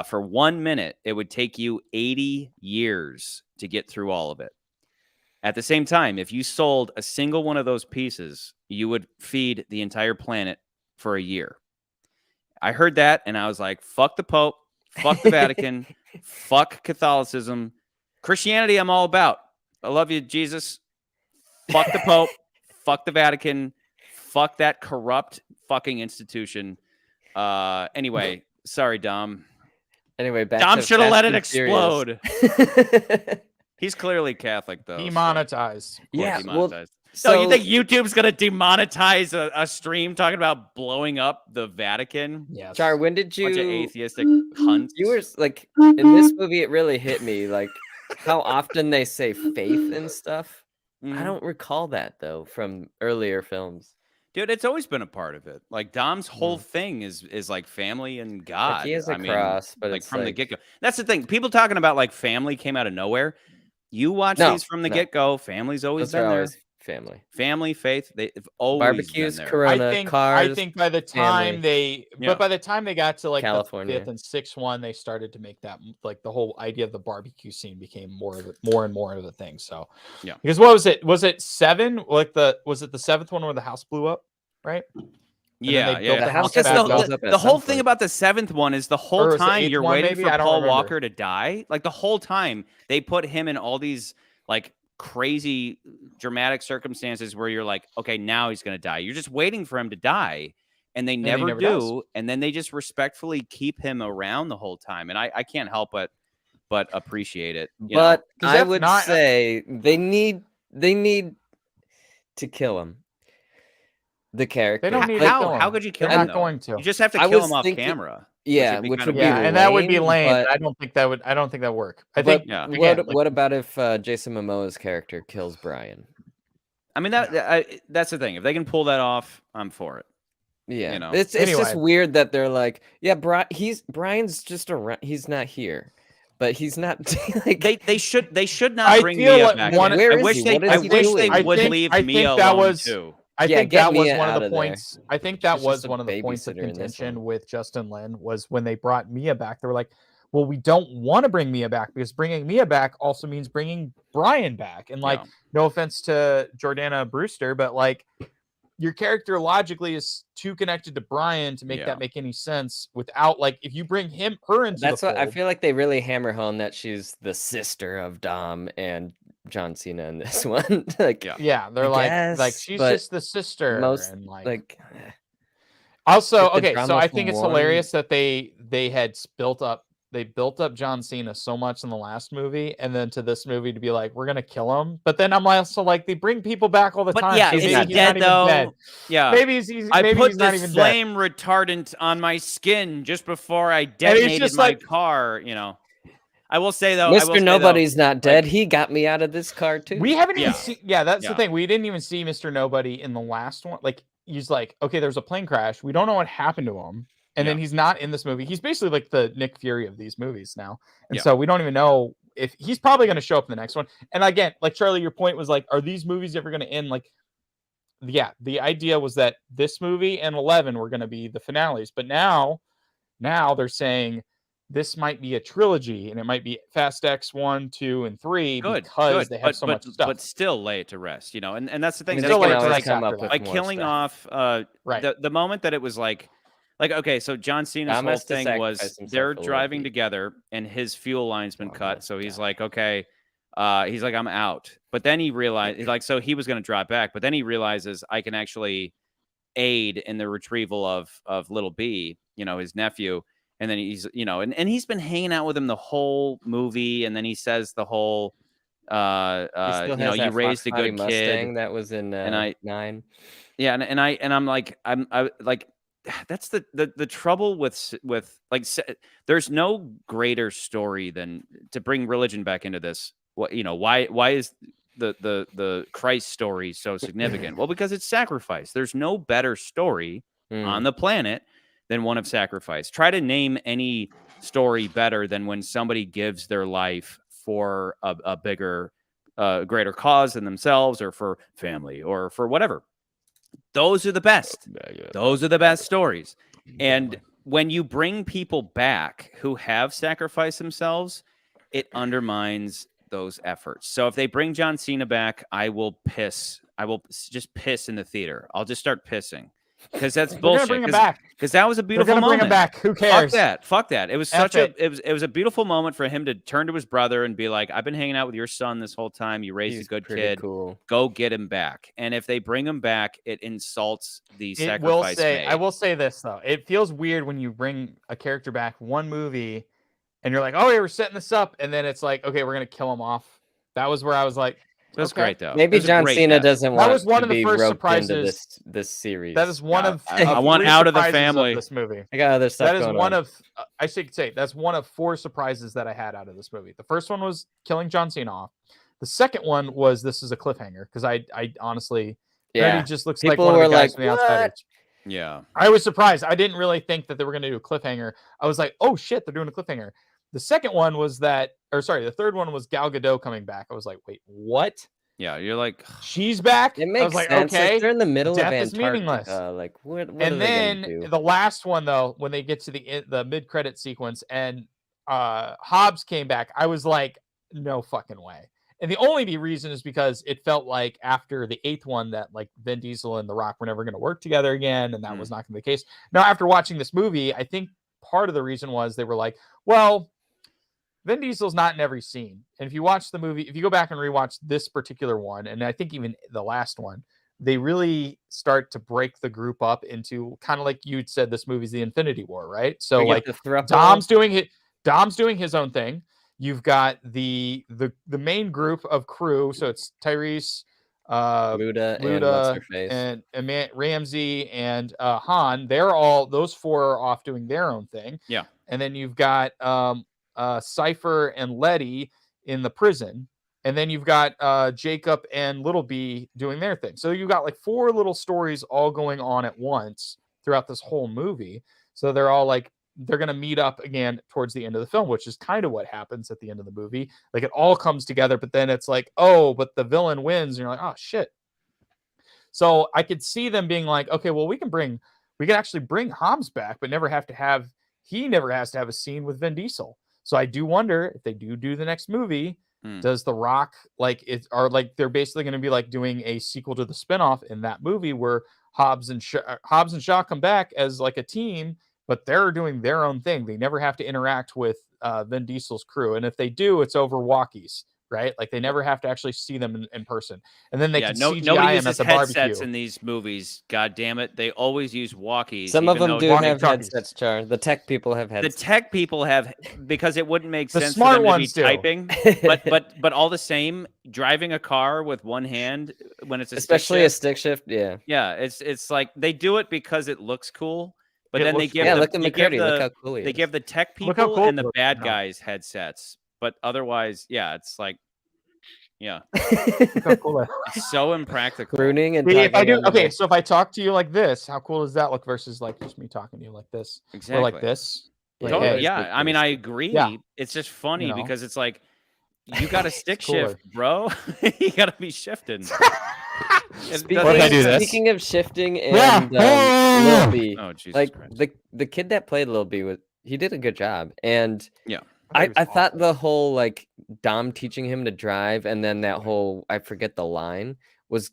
for 1 minute, it would take you 80 years to get through all of it. At the same time, if you sold a single one of those pieces, you would feed the entire planet for a year. I heard that, and I was like, fuck the Pope, fuck the Vatican, fuck Catholicism. Christianity, I'm all about. I love you, Jesus. Fuck the Pope, fuck the Vatican, fuck that corrupt fucking institution. Anyway, sorry, Dom. Anyway, Dom should have let it explode. He's clearly Catholic, though. Demonetized. Yeah. Demonetized. So you think YouTube's going to demonetize a stream talking about blowing up the Vatican? Yes. Char, when did you... Bunch of atheistic cunts. You were like, in this movie, it really hit me, like, how often they say faith and stuff. I don't recall that, though, from earlier films. Dude, it's always been a part of it. Like Dom's whole thing is like family and God. Like he has a cross, but like it's from the get-go. That's the thing. People talking about like family came out of nowhere. You watch these from the get-go. Family's always been there. family. Family, faith, they've always Barbecues, been there. Corona, cars. I think by the time but by the time they got to like California. the 5th and 6th one, they started to make that like the whole idea of the barbecue scene became more and more of a thing. So yeah, because what was it? Was it 7? Like was it the 7th one where the house blew up? Right. Yeah. The whole thing about the 7th one is the whole time you're waiting for Paul Walker to die. Like the whole time they put him in all these like crazy dramatic circumstances where you're like, okay, now he's going to die. You're just waiting for him to die. And they never do. Does. And then they just respectfully keep him around the whole time. And I can't help but appreciate it. But I would say they need to kill him. The character. They don't need how could you kill him? Not going to. You just have to kill him off camera. Yeah, which would be and that would be lame. But I don't think that would work. I think. What about if Jason Momoa's character kills Brian? I mean that's the thing. If they can pull that off, I'm for it. Yeah, you know? It's just weird that they're like, yeah, Brian's just around. He's not here, but he's not. Like they should not bring Mia back. I wish they would leave Mia alone too. I think that was one of the points. I think that was one of the points of contention with Justin Lin was when they brought Mia back. They were like, well, we don't want to bring Mia back because bringing Mia back also means bringing Brian back. And like, no offense to Jordana Brewster, but like your character logically is too connected to Brian to make that make any sense without like, if you bring her into that's what I feel like they really hammer home that she's the sister of Dom and John Cena in this one. Like, they're like she's just the sister. And like also, okay, so I think it's hilarious that they built up John Cena so much in the last movie, and then to this movie to be like, we're gonna kill him. But then I'm also like, they bring people back all the time. Yeah, he's not dead though. Dead. Yeah, maybe I put this flame retardant on my skin just before I detonated my car. You know. I will say though, Mr. Nobody's not dead. He got me out of this car too. We haven't even seen. Yeah, that's the thing. We didn't even see Mr. Nobody in the last one. Like he's like, okay, there's a plane crash. We don't know what happened to him, and then he's not in this movie. He's basically like the Nick Fury of these movies now, and so we don't even know if he's probably going to show up in the next one. And again, like Charlie, your point was like, are these movies ever going to end? Like, yeah, the idea was that this movie and 11 were going to be the finales, but now they're saying. This might be a trilogy, and it might be Fast X 1, 2, and 3 because they have so much stuff. But still lay it to rest, you know. And that's the thing. Still lay it to rest like killing off the moment that it was like okay, so John Cena's whole thing was they're driving together, and his fuel line's been cut, so he's like, okay, he's like, I'm out. But then he realized, like, so he was going to drive back, but then he realizes I can actually aid in the retrieval of little B, you know, his nephew. And then he's, you know, and he's been hanging out with him the whole movie. And then he says the whole, you know, you raised a good Mustang kid. That was in 9. Yeah. And I'm like, I like, that's the trouble with like, there's no greater story than to bring religion back into this. What, you know, why is the Christ story so significant? Well, because it's sacrifice. There's no better story on the planet than one of sacrifice. Try to name any story better than when somebody gives their life for a bigger, greater cause than themselves or for family or for whatever. Those are the best. Those are the best stories. And when you bring people back who have sacrificed themselves, it undermines those efforts. So if they bring John Cena back, I will piss. I will just piss in the theater. I'll just start pissing. Because that's bullshit. Bring him back. Because that was a beautiful moment. Bring him back. Who cares? Fuck that. It was it was a beautiful moment for him to turn to his brother and be like, I've been hanging out with your son this whole time. You raised a good kid. Cool. Go get him back. And if they bring him back, it insults the sacrifice made. I will say this though. It feels weird when you bring a character back one movie and you're like, oh, yeah, we're setting this up, and then it's like, okay, we're gonna kill him off. That was where I was like, that's great though. Maybe John Cena doesn't want. That was one to of the be first roped surprises into this series. That is one of. I want out of the family. Of this movie. I got other stuff. That is one of. I should say that's one of 4 surprises that I had out of this movie. The first one was killing John Cena off. The second one was this is a cliffhanger because I honestly, he just looks people like one of the guys like, from the outside. Yeah, I was surprised. I didn't really think that they were going to do a cliffhanger. I was like, oh shit, they're doing a cliffhanger. The second one was the third one was Gal Gadot coming back. I was like, wait, what? Yeah, you're like, she's back. It makes I was like, sense. okay, Like, they're in the middle of death is meaningless. Antarctica. Like, what And are they then gonna do? the last one, though, when they get to the mid-credit sequence and Hobbs came back, I was like, no fucking way. And the only reason is because it felt like after the 8th one that like Vin Diesel and The Rock were never going to work together again, and that was not going to be the case. Now, after watching this movie, I think part of the reason was they were like, well, Vin Diesel's not in every scene. And if you watch the movie, if you go back and rewatch this particular one, and I think even the last one, they really start to break the group up into kind of like you'd said, this movie's the Infinity War, right? So like Dom's doing his own thing. You've got the main group of crew. So it's Tyrese, Luda and Ramsey and Han. They're all, those 4 are off doing their own thing. Yeah. And then you've got Cypher and Letty in the prison. And then you've got Jacob and Little B doing their thing. So you've got like 4 little stories all going on at once throughout this whole movie. So they're all like, they're going to meet up again towards the end of the film, which is kind of what happens at the end of the movie. Like it all comes together, but then it's like, oh, but the villain wins. And you're like, oh shit. So I could see them being like, okay, well, we can actually bring Hobbs back, but he never has to have a scene with Vin Diesel. So I do wonder if they do the next movie, does The Rock they're basically going to be like doing a sequel to the spinoff in that movie where Hobbs and Shaw come back as like a team, but they're doing their own thing. They never have to interact with Vin Diesel's crew. And if they do, it's over walkies, right? Like they never have to actually see them in person. And then they can CGI nobody them uses at the headsets barbecue. in these movies. God damn it. They always use walkies. Some of them do have headsets, Char. The tech people have headsets. The tech people have, because it wouldn't make sense smart for them ones to be typing. but all the same, driving a car with one hand when it's especially a stick shift, yeah. Yeah, it's like they do it because it looks cool. But then look how cool he is. They give the tech people and the bad guys headsets. But otherwise, yeah, it's like, yeah. It's so impractical. Pruning and so if I talk to you like this, how cool does that look versus like just me talking to you like this? Exactly. Or like this? Like, totally, yeah. I mean, I agree. Yeah. It's just funny because it's like, you got to stick shift, bro. You got to be shifting. Speaking of shifting and Lil B, like Christ. the kid that played Lil B, he did a good job. And yeah, I thought the whole like Dom teaching him to drive and then that whole, I forget the line, was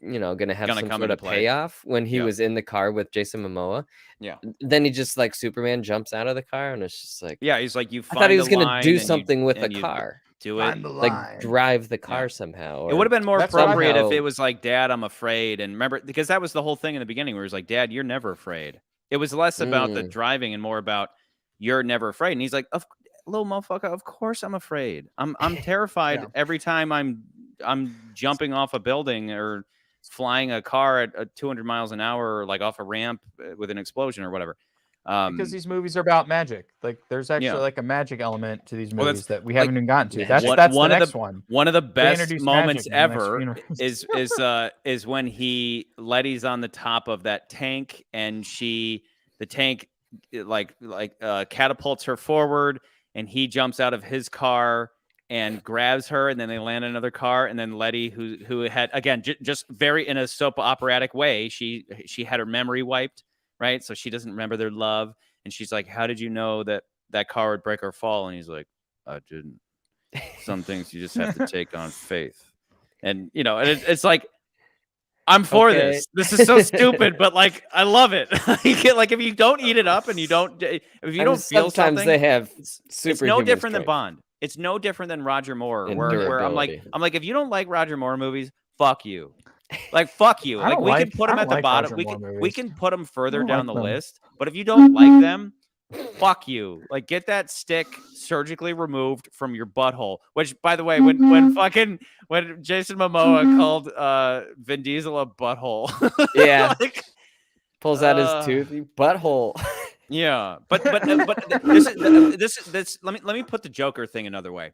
gonna have some sort of payoff when he was in the car with Jason Momoa. Yeah. Then he just like Superman jumps out of the car and it's just like, yeah, he's like, I thought he was gonna do something with the car. Do it like drive the car somehow. It would have been more appropriate if it was like, Dad, I'm afraid. And remember, because that was the whole thing in the beginning where he was like, Dad, you're never afraid. It was less about the driving and more about you're never afraid. And he's like, little motherfucker, of course I'm afraid. I'm terrified every time I'm jumping off a building or flying a car at 200 miles an hour, or like off a ramp with an explosion or whatever. Because these movies are about magic. Like there's actually like a magic element to these movies that we haven't even gotten to. That's the next one. One of the best moments ever is when Letty's on the top of that tank and the tank catapults her forward and he jumps out of his car and grabs her, and then they land in another car, and then Letty, who had again just very in a soap operatic way, she had her memory wiped. Right. So she doesn't remember their love. And she's like, how did you know that car would break or fall? And he's like, I didn't. Some things you just have to take on faith. And, and it's like, I'm for this. This is so stupid, but like, I love it. Like if you don't eat it up and you don't feel something. Sometimes they have it's no different than Bond. It's no different than Roger Moore, where I'm like, if you don't like Roger Moore movies, fuck you. Like fuck you. Like we can put them at the bottom. We can put them further down the list. But if you don't like them, fuck you. Like get that stick surgically removed from your butthole. Which, by the way, when Jason Momoa called Vin Diesel a butthole, yeah, pulls out his tooth, butthole. Yeah, but this. Let me put the Joker thing another way.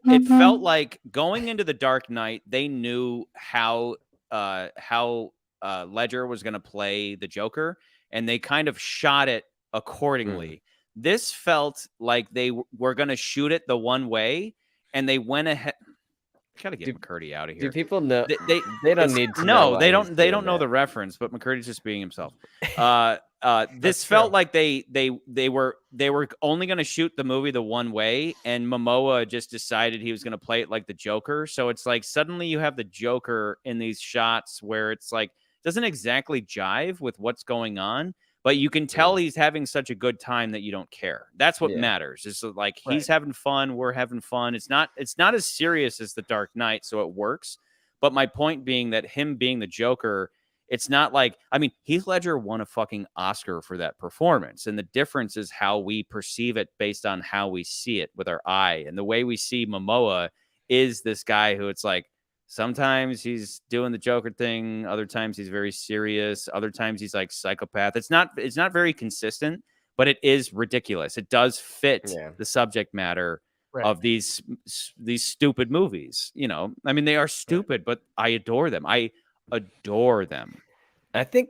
It felt like going into the Dark Knight, they knew how Ledger was going to play the Joker, and they kind of shot it accordingly. This felt like they were going to shoot it the one way, and they went ahead. Gotta get McCurdy out of here. Do people know? They don't need to. No, they don't. They don't know the reference. But McCurdy's just being himself. This felt like they were only going to shoot the movie the one way, and Momoa just decided he was going to play it like the Joker. So it's like suddenly you have the Joker in these shots where it's like doesn't exactly jive with what's going on. But you can tell he's having such a good time that you don't care. That's what matters. It's like he's having fun. We're having fun. It's not as serious as The Dark Knight, so it works. But my point being that him being the Joker, it's not like, I mean, Heath Ledger won a fucking Oscar for that performance. And the difference is how we perceive it based on how we see it with our eye. And the way we see Momoa is this guy who it's like, sometimes he's doing the Joker thing. Other times he's very serious. Other times he's like psychopath. It's not very consistent, but it is ridiculous. It does fit the subject matter of these stupid movies. You know, I mean, they are stupid, but I adore them. I adore them. I think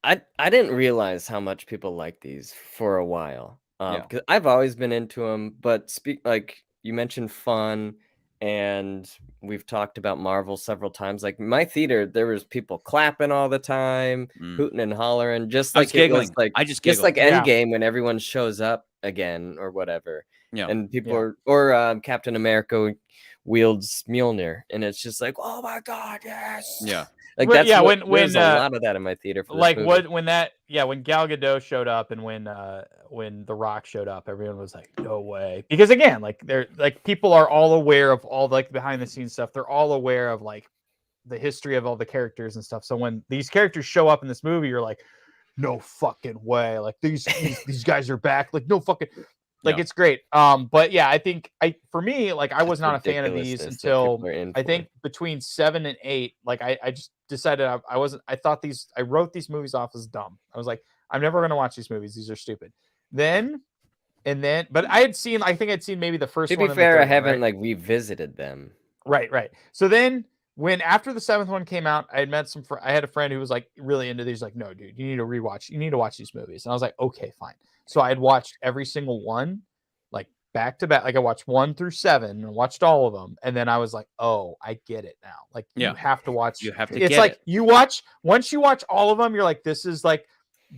I didn't realize how much people like these for a while. Because I've always been into them, but like you mentioned fun. And we've talked about Marvel several times. Like my theater, there was people clapping all the time, hooting and hollering, just like it was like just like Endgame when everyone shows up again or whatever. Yeah, and people or Captain America wields Mjolnir, and it's just like, oh my god, yes, yeah. Like that's when there's a lot of that in my theater. For like when Gal Gadot showed up and when The Rock showed up, everyone was like, no way. Because again, like they're like people are all aware of all like behind the scenes stuff. They're all aware of like the history of all the characters and stuff. So when these characters show up in this movie, you're like, no fucking way. Like these guys are back. Like no fucking. Like it's great. But yeah, I think for me, like I was not a fan of these until I think between 7 and 8. Like I just decided I wrote these movies off as dumb. I was like, I'm never gonna watch these movies. These are stupid. But I think I'd seen maybe the first one. To be fair, I haven't like revisited them. Right. So then after the 7th one came out, I had a friend who was like really into these, like, no, dude, you need to watch these movies. And I was like, okay, fine. So I had watched every single one, like back to back. Like I watched 1 through 7 and watched all of them. And then I was like, oh, I get it now. Like you have to watch. You have to it's get like it. Once you watch all of them, you're like, this is like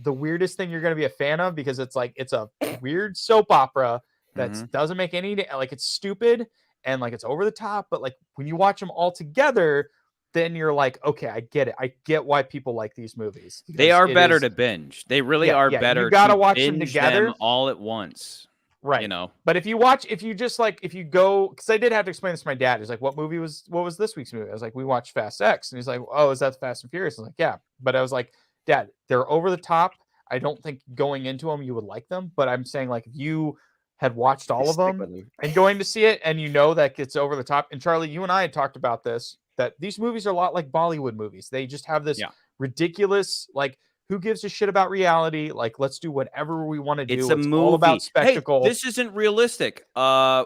the weirdest thing you're going to be a fan of, because it's like, it's a weird soap opera that doesn't make any, like it's stupid and like it's over the top. But like when you watch them all together, then you're like, okay, I get it. I get why people like these movies. They are better to binge. They really are better. You gotta to watch binge them together them all at once. Right. You know. But if you go, because I did have to explain this to my dad. He's like, what was this week's movie? I was like, we watched Fast X. And he's like, oh, is that Fast and Furious? I was like, yeah. But I was like, Dad, they're over the top. I don't think going into them you would like them. But I'm saying, like, if you had watched all of them and going to see it and you know that it's over the top. And Charlie, you and I had talked about this, that these movies are a lot like Bollywood movies. They just have this ridiculous, like, who gives a shit about reality? Like, let's do whatever we want to do. It's a movie. All about spectacle. Hey, this isn't realistic.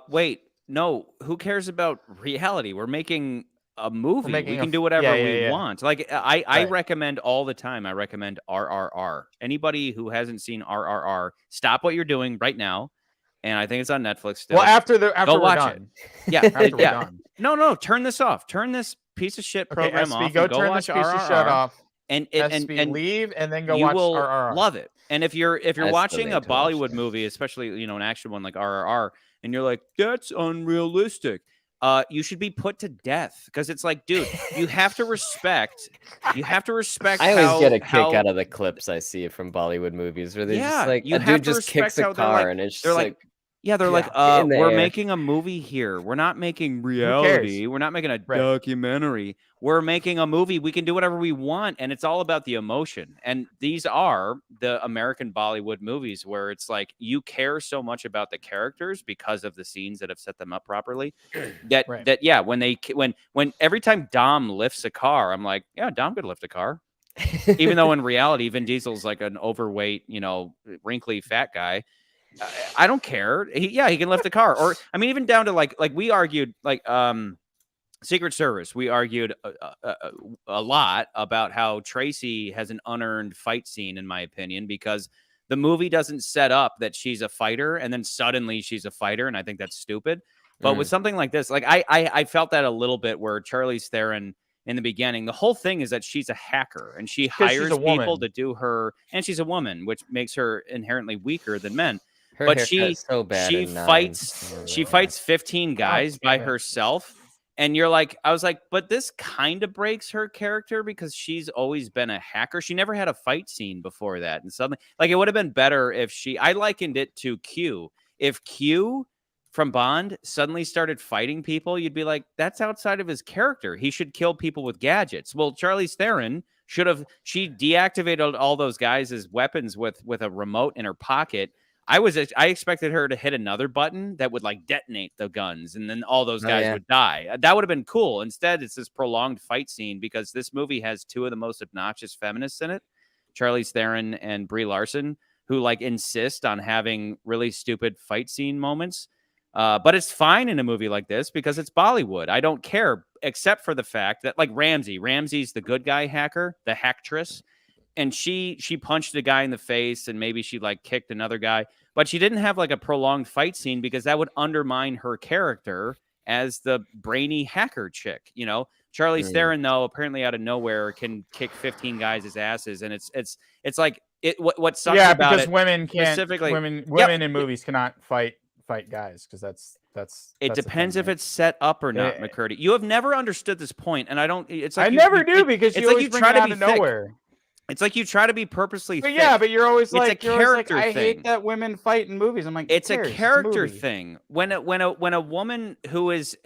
Wait, no. Who cares about reality? We're making a movie. We can do whatever we want. Like, I recommend all the time. I recommend RRR. Anybody who hasn't seen RRR, stop what you're doing right now. And I think it's on Netflix still. Well, after we're watch done. It. Yeah, after we're done. No, turn this off. Turn this piece of shit program off. Go turn this piece of shit off. And leave and then go you watch will RRR. Love it. And if you're watching a Bollywood movie, especially an action one like RRR, and you're like, that's unrealistic, you should be put to death, because it's like, dude, you have to respect. I always get a kick out of the clips I see from Bollywood movies where they just like a dude just kicks a car and it's just like. Yeah, they're like, we're making a movie here. We're not making reality. We're not making a documentary. We're making a movie. We can do whatever we want, and it's all about the emotion. And these are the American Bollywood movies where it's like you care so much about the characters because of the scenes that have set them up properly. When every time Dom lifts a car, I'm like, yeah, Dom could lift a car. Even though in reality, Vin Diesel's like an overweight, wrinkly fat guy. I don't care. He can lift a car. Or I mean, even down to like we argued Secret Service. We argued a lot about how Tracy has an unearned fight scene, in my opinion, because the movie doesn't set up that she's a fighter and then suddenly she's a fighter, and I think that's stupid. But with something like this, like I felt that a little bit where Charlize Theron in the beginning, the whole thing is that she's a hacker and she hires people to do her, and she's a woman, which makes her inherently weaker than men. But she fights 15 guys by herself. And you're like, I was like, but this kind of breaks her character because she's always been a hacker. She never had a fight scene before that. And suddenly, like, it would have been better if I likened it to Q. If Q from Bond suddenly started fighting people, you'd be like, that's outside of his character. He should kill people with gadgets. Well, Charlize Theron she deactivated all those guys as weapons with a remote in her pocket. I expected her to hit another button that would like detonate the guns, and then all those guys would die. That would have been cool. Instead, it's this prolonged fight scene because this movie has two of the most obnoxious feminists in it, Charlize Theron and Brie Larson, who like insist on having really stupid fight scene moments. But it's fine in a movie like this because it's Bollywood. I don't care, except for the fact that like Ramsey's the good guy hacker, the hacktress. And she punched a guy in the face and maybe she like kicked another guy, but she didn't have like a prolonged fight scene because that would undermine her character as the brainy hacker chick. You know, Charlize Theron, though, apparently out of nowhere can kick 15 guys' asses. And it's like what sucks about it. Because women can't specifically women in movies cannot fight guys because that's it depends if it's set up or not, McCurdy. You have never understood this point, and I don't. It's like I never do because it's you like you try to be nowhere. It's like you try to be purposely but thick. Yeah, but you're always like, I hate that women fight in movies. I'm like, it's a character thing. When a woman who it's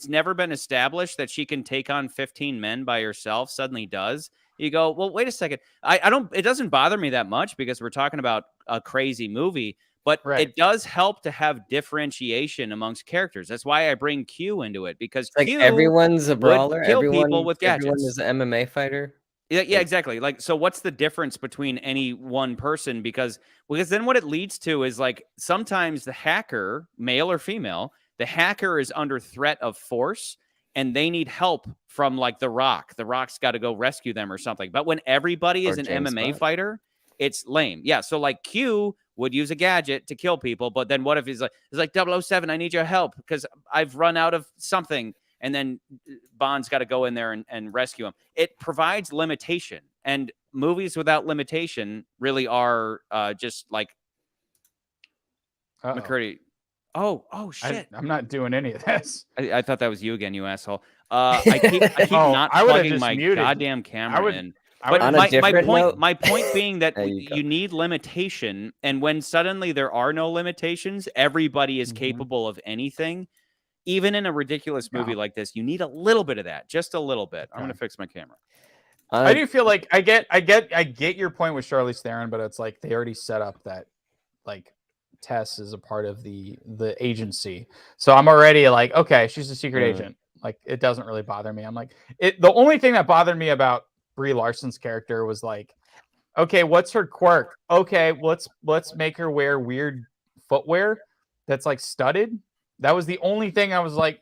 never been established that she can take on 15 men by herself suddenly does, you go, well, wait a second. It doesn't bother me that much because we're talking about a crazy movie, but it does help to have differentiation amongst characters. That's why I bring Q into it, because like Q everyone's a brawler, people with gadgets. Everyone is an MMA fighter. Yeah, exactly. Like, so what's the difference between any one person? Because then what it leads to is like sometimes the hacker, male or female, the hacker is under threat of force and they need help from like The Rock. The Rock's got to go rescue them or something. But when everybody is an MMA fighter, it's lame. Yeah. So like Q would use a gadget to kill people. But then what if he's like 007, I need your help because I've run out of something. And then Bond's got to go in there and rescue him. It provides limitation. And movies without limitation really are just like McCurdy. Oh, shit. I'm not doing any of this. I thought that was you again, you asshole. I keep not plugging my goddamn camera in. But my point being that you need limitation. And when suddenly there are no limitations, everybody is capable of anything. Even in a ridiculous movie like this, you need a little bit of that, just a little bit. I'm gonna fix my camera. I do feel like I get your point with Charlize Theron, but it's like they already set up that like Tess is a part of the agency, so I'm already like, okay, she's a secret agent. Like it doesn't really bother me. I'm like, the only thing that bothered me about Brie Larson's character was like, okay, what's her quirk? Okay, let's make her wear weird footwear that's like studded. That was the only thing I was like,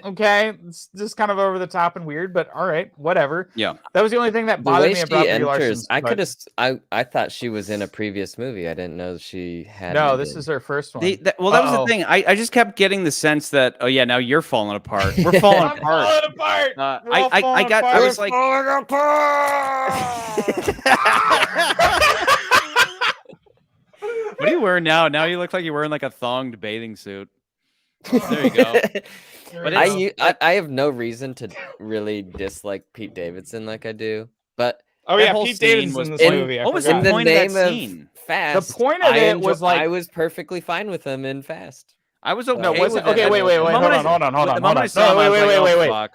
okay, it's just kind of over the top and weird, but all right, whatever. Yeah. That was the only thing that bothered me about Brie Larson. I thought she was in a previous movie. I didn't know she had. No, this is her first one. That was the thing. I just kept getting the sense that, oh yeah, now you're falling apart. We're falling apart. Falling apart. I was like, falling apart. What are you wearing now? Now you look like you're wearing like a thonged bathing suit. There you go. But I have no reason to really dislike Pete Davidson like I do. But Pete Davidson in this movie. What was the point of that scene? Fast. The point of it was like I was perfectly fine with him in Fast. I was okay. No, wait, hold on. Wait.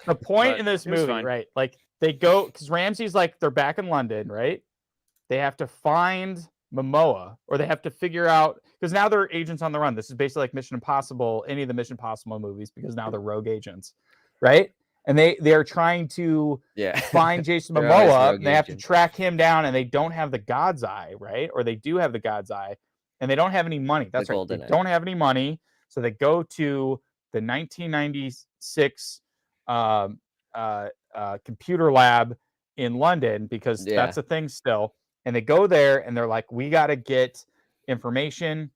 The point in this movie, right? Like they go because Ramsey's like they're back in London, right? They have to find Momoa, or they have to figure out, because now they're agents on the run. This is basically like Mission Impossible, any of the Mission Impossible movies, because now they're rogue agents, right? And they are trying to find Jason Momoa, and they have to track him down, and they don't have the God's Eye, right? Or they do have the God's Eye, and they don't have any money. That's right. They don't have any money, so they go to the 1996 computer lab in London, because that's a thing still. And they go there and they're like, we got to get information.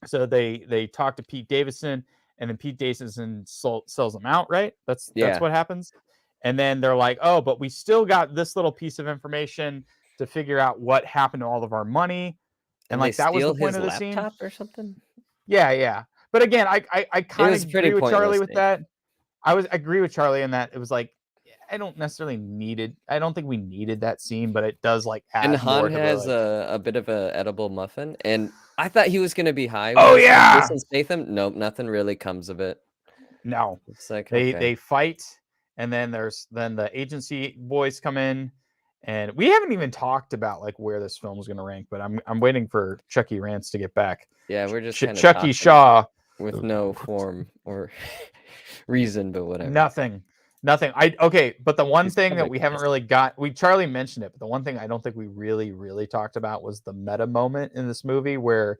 So they talk to Pete Davidson, and then Pete Davidson sells them out, right? That's what happens. And then they're like, oh, but we still got this little piece of information to figure out what happened to all of our money. And like that was the point of the scene or something. Yeah. But again, I kind of agree with Charlie with that. I agree with Charlie in that it was like, I don't think we needed that scene, but it does like add. And Han has a bit of a edible muffin, and I thought he was gonna be high. Oh yeah, Jason Statham. Nope, nothing really comes of it. No, it's like they fight, and then the agency boys come in, and we haven't even talked about like where this film is gonna rank. But I'm waiting for Chucky Rants to get back. Yeah, we're just Chucky Shaw with no form or reason, but whatever. Nothing. But the one thing that we haven't really Charlie mentioned it, but the one thing I don't think we really talked about was the meta moment in this movie where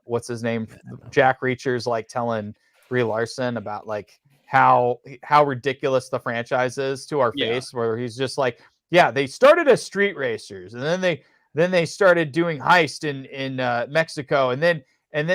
what's his name? Jack Reacher's like telling Brie Larson about like how ridiculous the franchise is to our face, where he's just like, yeah, they started as street racers, and then they started doing heist in Mexico, and then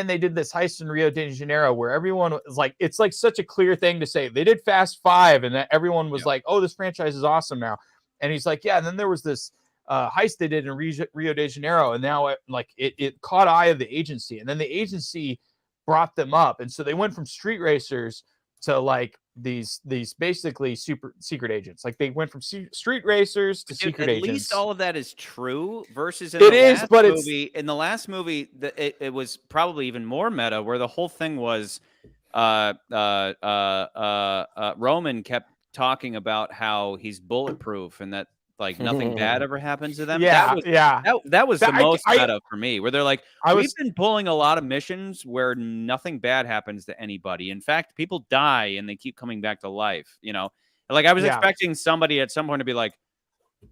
they did this heist in Rio de Janeiro where everyone was like, it's like such a clear thing to say. They did Fast 5 and everyone was like, oh, this franchise is awesome now. And he's like, yeah. And then there was this heist they did in Rio de Janeiro. And now it caught eye of the agency. And then the agency brought them up. And so they went from street racers to like these basically super secret agents. Like they went from street racers to secret agents. At least all of that is true versus in the last movie, it was probably even more meta, where the whole thing was Roman kept talking about how he's bulletproof and that like nothing bad ever happens to them. That was the most meta for me, where they're like, we've been pulling a lot of missions where nothing bad happens to anybody. In fact, people die and they keep coming back to life. You know, like I was expecting somebody at some point to be like,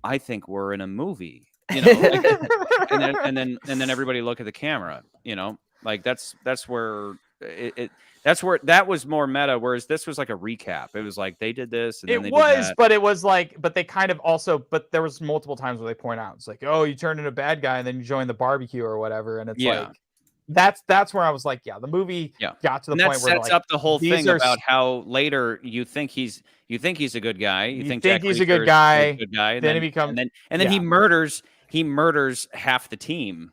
I think we're in a movie, you know, like, and then everybody look at the camera, you know, like that's where that's where that was more meta, whereas this was like a recap. It was like they did this, and then they did that. But it was like, but they kind of also, but there was multiple times where they point out, it's like, oh, you turned into a bad guy, and then you join the barbecue or whatever, and it's like, that's where I was like, the movie got to the point where that sets up the whole thing about how later you think he's a good guy, you think he's a good guy, then he becomes, and then he murders half the team.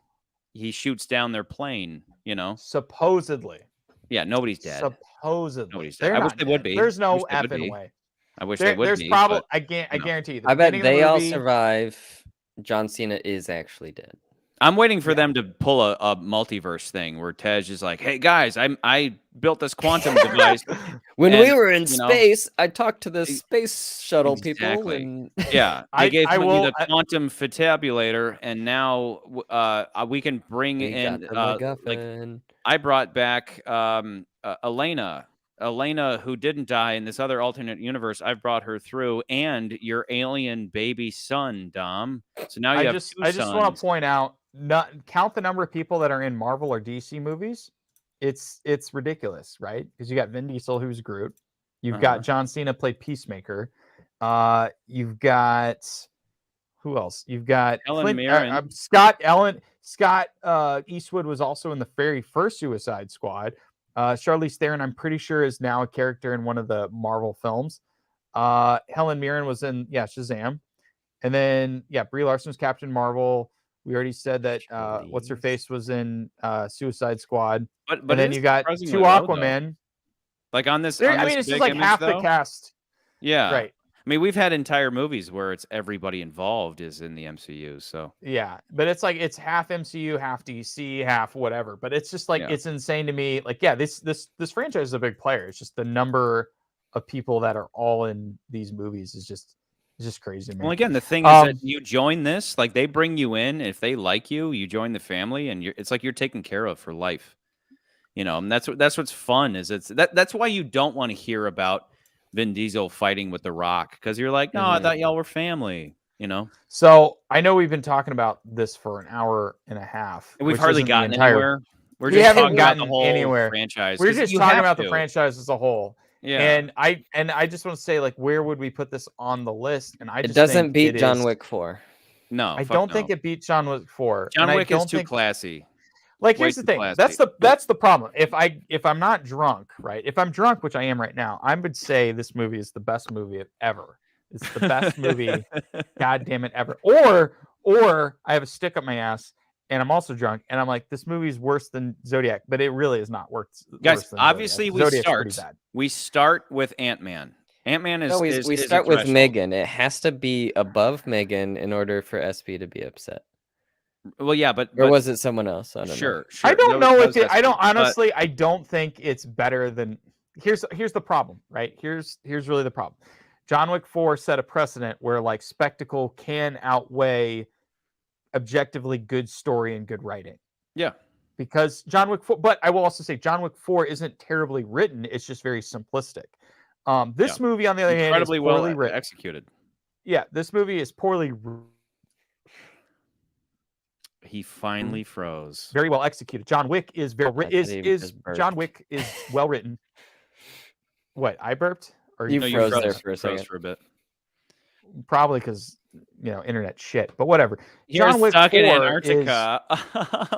He shoots down their plane, you know, supposedly. Yeah, nobody's dead. Supposedly. Nobody's dead. I wish they would be. There's no effing way. I wish they would be. There's probably, I guarantee you. I bet they all survive. John Cena is actually dead. I'm waiting for them to pull a multiverse thing where Tej is like, hey, guys, I built this quantum device. When we were in space, I talked to the space shuttle people. And... Yeah, they gave me the quantum fitabulator, and now we can bring in... I brought back Elena, who didn't die in this other alternate universe. I've brought her through, and your alien baby son, Dom. So now you have two sons. I just want to point out, count the number of people that are in Marvel or DC movies. It's ridiculous, right? Because you got Vin Diesel, who's Groot. You've got John Cena played Peacemaker. You've got who else? You've got Helen Mirren. Scott Eastwood was also in the very first Suicide Squad. Charlize Theron, I'm pretty sure, is now a character in one of the Marvel films. Helen Mirren was in Shazam, and then Brie Larson was Captain Marvel. We already said that what's her face was in Suicide Squad. But and then you got two Aquaman. Like on this, I mean, it's just like half the cast. Yeah, right. I mean, we've had entire movies where it's everybody involved is in the MCU. So yeah, but it's like it's half MCU, half DC, half whatever. But it's just like it's insane to me. Like, this franchise is a big player. It's just the number of people that are all in these movies is just crazy to me. Well, again, the thing is that you join this, like they bring you in. If they like you, you join the family, and it's like you're taken care of for life. You know, and that's what's fun is that's why you don't want to hear about Vin Diesel fighting with The Rock, because you're like, no, I thought y'all were family, you know? So I know we've been talking about this for an hour and a half. And we've hardly gotten anywhere. We haven't gotten the whole anywhere. Franchise. We're just talking about the franchise as a whole. Yeah. And I just want to say, like, where would we put this on the list? And it doesn't beat John Wick 4. No, I don't think it beat John Wick 4. John Wick is too classy. Like, here's the thing. That's the problem. If I'm not drunk, right? If I'm drunk, which I am right now, I would say this movie is the best movie ever. It's the best movie, God damn it, ever. Or I have a stick up my ass and I'm also drunk and I'm like, this movie is worse than Zodiac, but it really is not worse. Guys, than obviously Zodiac. we start with Ant-Man. Ant-Man is. No, we is start with Megan. It has to be above Megan in order for SP to be upset. Well, yeah, but or was it someone else? I don't know. Sure. I don't know if I don't honestly. I don't think it's better than. Here's the problem, right? Here's really the problem. John Wick 4 set a precedent where like spectacle can outweigh objectively good story and good writing. Yeah. Because John Wick 4, but I will also say John Wick 4 isn't terribly written. It's just very simplistic. This movie, on the other hand, is poorly written. Executed. Yeah, this movie is poorly. He finally froze. Very well executed. John Wick is John Wick is well written. What, I burped? Or you froze there for a second. For a bit. Probably because internet shit, but whatever. You're John Wick stuck 4 in Antarctica.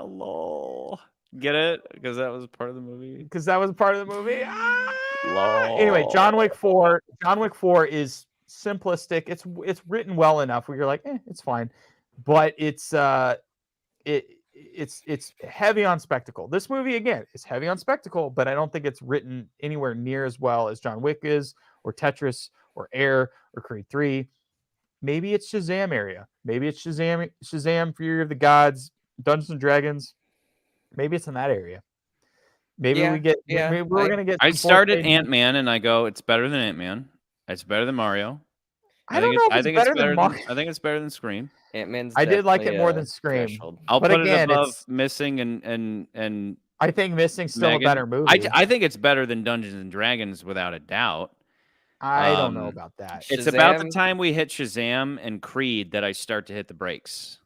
Lol. Get it? Because that was part of the movie. Lol. Anyway, John Wick 4 is simplistic. It's written well enough where you're like, it's fine, but it's heavy on spectacle. This movie, again, is heavy on spectacle, but I don't think it's written anywhere near as well as John Wick is, or Tetris, or Air, or Creed 3. Maybe it's Shazam area. Maybe it's Shazam, Fury of the Gods, Dungeons and Dragons. Maybe it's in that area. Maybe we get. Yeah, maybe we're gonna get. I started Ant-Man and I go, it's better than Ant-Man. It's better than Mario. I don't know if it's better than Mario. I think it's better than Scream. Ant-Man's. I did like it more than Scream. Threshold. I'll put it above Missing and. I think Missing's still a better movie. I think it's better than Dungeons and Dragons without a doubt. I don't know about that. It's about the time we hit Shazam and Creed that I start to hit the brakes.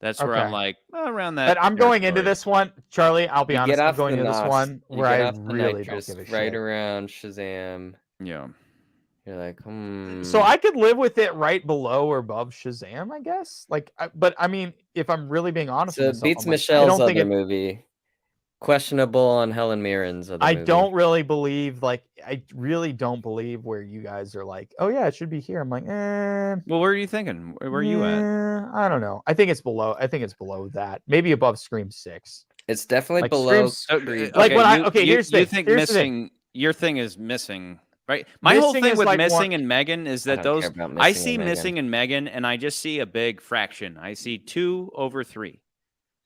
That's where I'm like, around that. But I'm going into this one, Charlie. I'll be honest. I'm going into this one where I really don't give a shit. Right around Shazam. Yeah. You're like, So I could live with it right below or above Shazam, I guess. But I mean, if I'm really being honest, so it beats Michelle's other movie. Questionable on Helen Mirren's other movie. I don't really believe, I really don't believe where you guys are like, oh yeah, it should be here. I'm like, Well, where are you thinking? Where are you at? I don't know. I think it's below that. Maybe above Scream 6. It's definitely below. Here's the thing. You think your thing is Missing, right? My whole thing with Missing and Megan is that I see Missing and Megan, and I just see a big fraction. I see 2/3.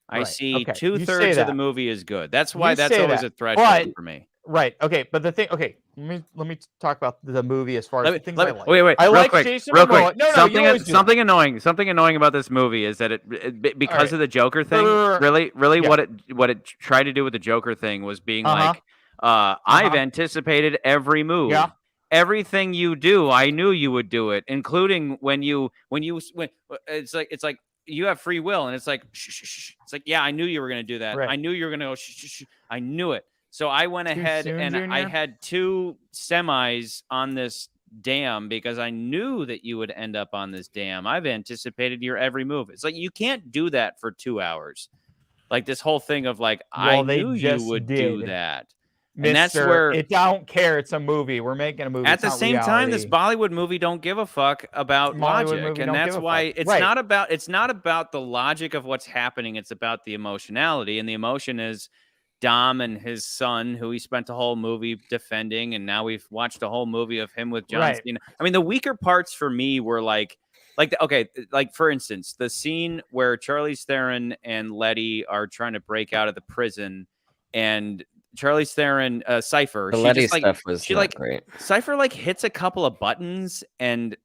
I see 2/3 of the movie is good. That's why that's always a threshold for me. Right. Okay. But the thing. Okay. Let me talk about the movie as far as things I like. Wait. I like Jason Momoa. No. Something annoying about this movie is that it because of the Joker thing. Really, what it tried to do with the Joker thing was being like, I've anticipated every move. Yeah. Everything you do, I knew you would do it, including when it's like. You have free will, and it's like, shh. It's like, yeah, I knew you were going to do that. Right. I knew you were going to go, shh. I knew it. So I went ahead and I had 2 semis on this dam because I knew that you would end up on this dam. I've anticipated your every move. It's like, you can't do that for 2 hours. Like this whole thing of like, I knew you would do that. And that's where it don't care. It's a movie. We're making a movie. At the same time, this Bollywood movie don't give a fuck about logic, and that's why it's not about the logic of what's happening. It's about the emotionality, and the emotion is Dom and his son, who he spent the whole movie defending, and now we've watched the whole movie of him with John Cena. I mean, the weaker parts for me were like for instance, the scene where Charlize Theron and Letty are trying to break out of the prison, and Charlize Theron, Cypher. The Letty stuff was great. Cypher hits a couple of buttons, and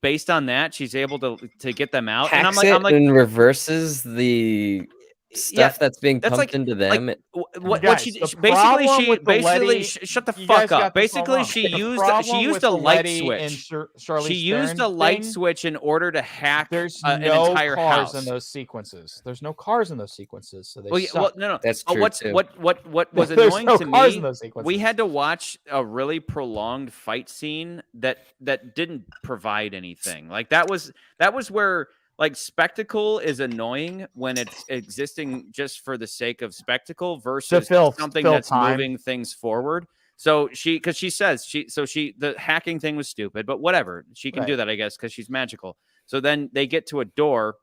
based on that, she's able to get them out. And I'm like, and reverses the stuff that's being pumped into them. What she basically shut the fuck up. Basically, she used a light switch. She used a light switch in order to hack an entire house. There's no cars in those sequences. There's no cars in those sequences, so they suck. Well, no. That's true. What was annoying to me? We had to watch a really prolonged fight scene that didn't provide anything. Like that was where like spectacle is annoying when it's existing just for the sake of spectacle versus something that's moving things forward. So because she says the hacking thing was stupid, but whatever, she can do that, I guess, because she's magical. So then they get to a door,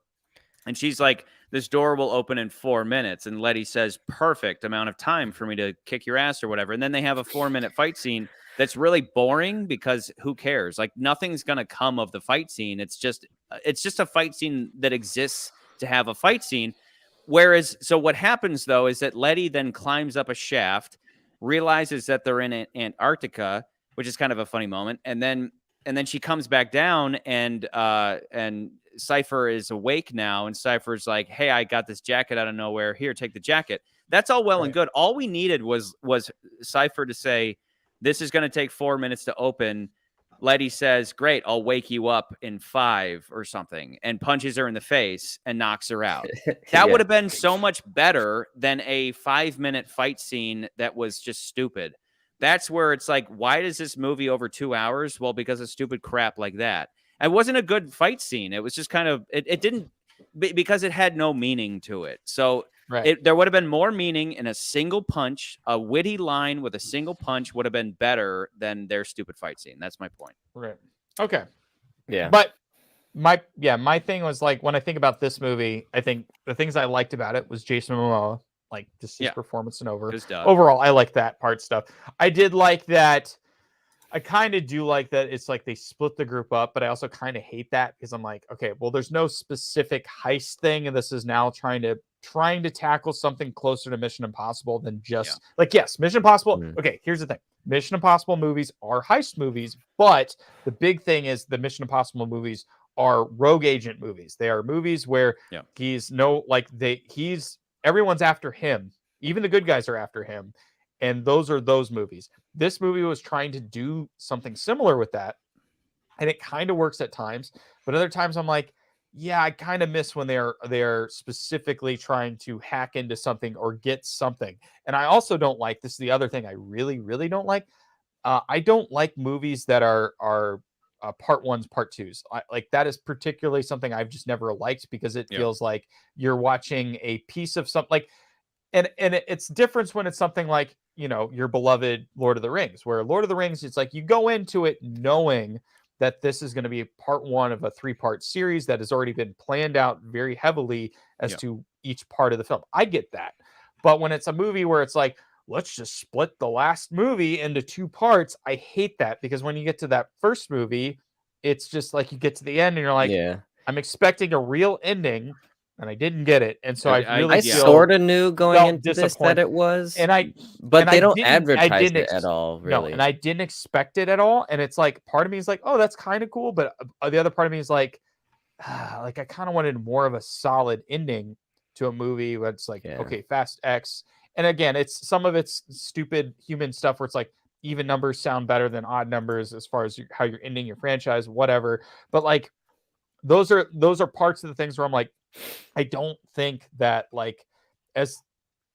and she's like, "This door will open in 4 minutes," and Letty says, "Perfect amount of time for me to kick your ass or whatever." And then they have a 4-minute fight scene that's really boring because who cares? Like nothing's gonna come of the fight scene. It's just a fight scene that exists to have a fight scene. Whereas, so what happens though is that Letty then climbs up a shaft, realizes that they're in Antarctica, which is kind of a funny moment, and then she comes back down, and Cypher is awake now, and Cypher's like, "Hey, I got this jacket out of nowhere. Here, take the jacket." That's all well and good. All we needed was Cypher to say, "This is going to take 4 minutes to open." Letty says, "Great, I'll wake you up in 5 or something," and punches her in the face and knocks her out. That would have been so much better than a 5-minute fight scene that was just stupid. That's where it's like, why is this movie over 2 hours? Well, because of stupid crap like that. It wasn't a good fight scene. It was just kind of, it didn't, because it had no meaning to it. So there would have been more meaning in a single punch. A witty line with a single punch would have been better than their stupid fight scene. That's my point. Right. Okay. Yeah. But my thing was like, when I think about this movie, I think the things I liked about it was Jason Momoa, like just his performance and overall, I like that part stuff. I did like that. I kind of do like that it's like they split the group up, but I also kind of hate that because I'm like, okay, well, there's no specific heist thing, and this is now trying to tackle something closer to Mission Impossible than just like, yes, Mission Impossible. Okay, here's the thing. Mission Impossible movies are heist movies, but the big thing is the Mission Impossible movies are rogue agent movies. They are movies where everyone's after him. Even the good guys are after him. And those are those movies. This movie was trying to do something similar with that. And it kind of works at times. But other times I'm like, yeah, I kind of miss when they're specifically trying to hack into something or get something. And I also don't like, this is the other thing I really, really don't like. I don't like movies that are part ones, part twos. Like that is particularly something I've just never liked because it feels like you're watching a piece of something like, and it's different when it's something like, you know, your beloved Lord of the Rings, where Lord of the Rings, it's like you go into it knowing that this is going to be part one of a 3-part series that has already been planned out very heavily as to each part of the film. I get that. But when it's a movie where it's like, let's just split the last movie into 2 parts, I hate that because when you get to that first movie, it's just like you get to the end and you're like, I'm expecting a real ending. And I didn't get it, and so I sort of knew going into this that it was, but they don't advertise it at all, really. No, and I didn't expect it at all, and it's like part of me is like, oh, that's kind of cool, but the other part of me is like I kind of wanted more of a solid ending to a movie where it's like, okay, Fast X, and again, it's some of it's stupid human stuff where it's like even numbers sound better than odd numbers as far as how you're ending your franchise, whatever, but like those are parts of the things where I'm like, I don't think that, like, as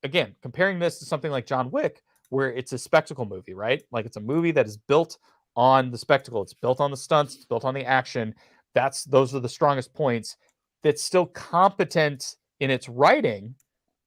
again, comparing this to something like John Wick, where it's a spectacle movie, right? Like it's a movie that is built on the spectacle. It's built on the stunts. It's built on the action. Those are the strongest points. That's still competent in its writing,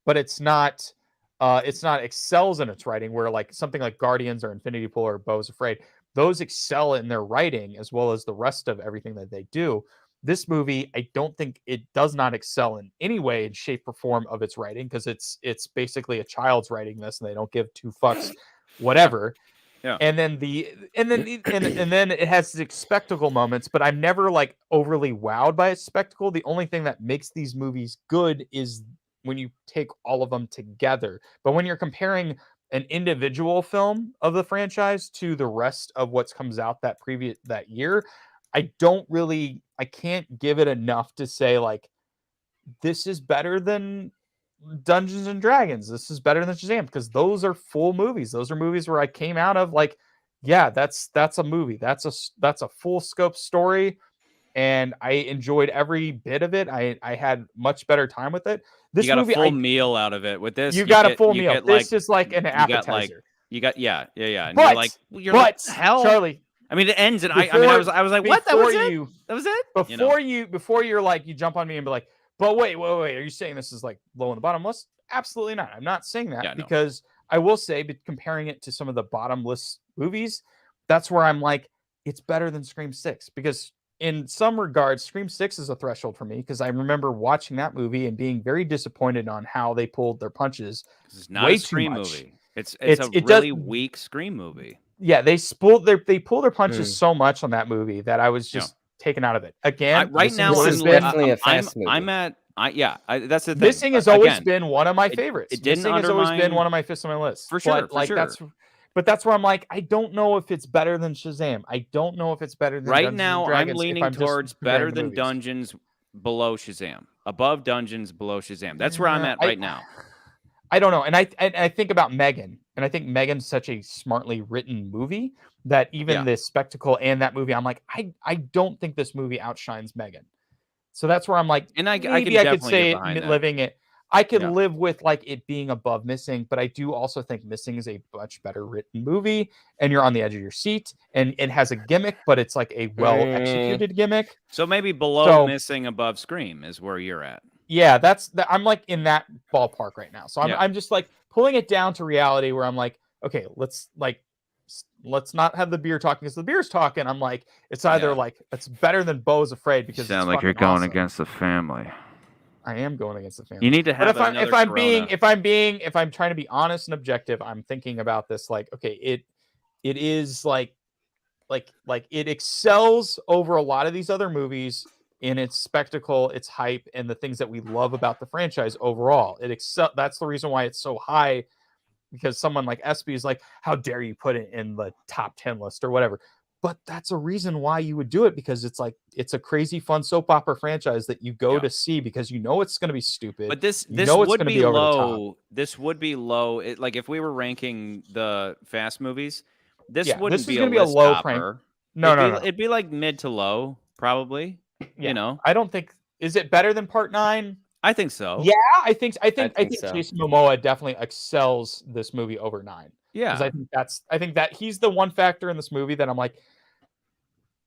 but it's not excels in its writing, where like something like Guardians or Infinity Pool or Beau Is Afraid, those excel in their writing as well as the rest of everything that they do. This movie, I don't think it does not excel in any way, in shape or form of its writing, because it's basically a child's writing this, and they don't give 2 fucks, whatever. And then it has the spectacle moments, but I'm never like overly wowed by its spectacle. The only thing that makes these movies good is when you take all of them together. But when you're comparing an individual film of the franchise to the rest of what comes out that year, I can't give it enough to say like, this is better than Dungeons and Dragons. This is better than Shazam, because those are full movies. Those are movies where I came out of like, yeah, that's a movie. That's a full scope story. And I enjoyed every bit of it. I had much better time with it. This you got movie, a full meal out of it. With this, you got a full meal. This is like an appetizer. You got, yeah. And but, you're like, hell, Charlie, I mean, it ends, and I mean, I was like, what? That was it? That was it? Before you're like, you jump on me and be like, but wait, are you saying this is like low on the bottom list? Absolutely not. I'm not saying that because I will say, but comparing it to some of the bottom list movies, that's where I'm like, it's better than Scream 6 because in some regards, Scream 6 is a threshold for me because I remember watching that movie and being very disappointed on how they pulled their punches. It's not a Scream movie. It's a really weak Scream movie. Yeah, they pull their punches so much on that movie that I was just taken out of it. Again, right now it's definitely a fast movie. That's the thing. Missing has always been one of my favorites. Missing has always been one of my fifths on my list. For sure. But that's where I'm like, I don't know if it's better than Shazam. I don't know if it's better than Right now, I'm leaning towards better than Dungeons below Shazam. Above Dungeons, below Shazam. That's where I'm at right now. I don't know. And I think about Megan. And I think Megan's such a smartly written movie that even the spectacle and that movie, I'm like, I don't think this movie outshines Megan. So that's where I'm like, and I could say living it. I could live with like it being above Missing, but I do also think Missing is a much better written movie, and you're on the edge of your seat, and it has a gimmick, but it's like a well executed gimmick. So maybe below Missing, above Scream is where you're at. Yeah, I'm like in that ballpark right now. So I'm just like pulling it down to reality where I'm like, okay, let's not have the beer talking because the beer's talking. I'm like, it's either like it's better than Beau Is Afraid because you sound like you're going against the family. I am going against the family. You need to have if I'm trying to be honest and objective, I'm thinking about this like, okay, it is like it excels over a lot of these other movies in its spectacle, its hype, and the things that we love about the franchise overall. That's the reason why it's so high, because someone like SB is like, how dare you put it in the top 10 list or whatever. But that's a reason why you would do it, because it's like, it's a crazy fun soap opera franchise that you go to see because you know it's going to be stupid. But this would be low. This would be low. Like if we were ranking the Fast movies, this wouldn't be a low topper. No. It'd be like mid to low, probably. You know, I don't think. Is it better than Part 9? I think so. Yeah, I think so. Jason Momoa definitely excels this movie over 9. Yeah, because I think that he's the one factor in this movie that I'm like,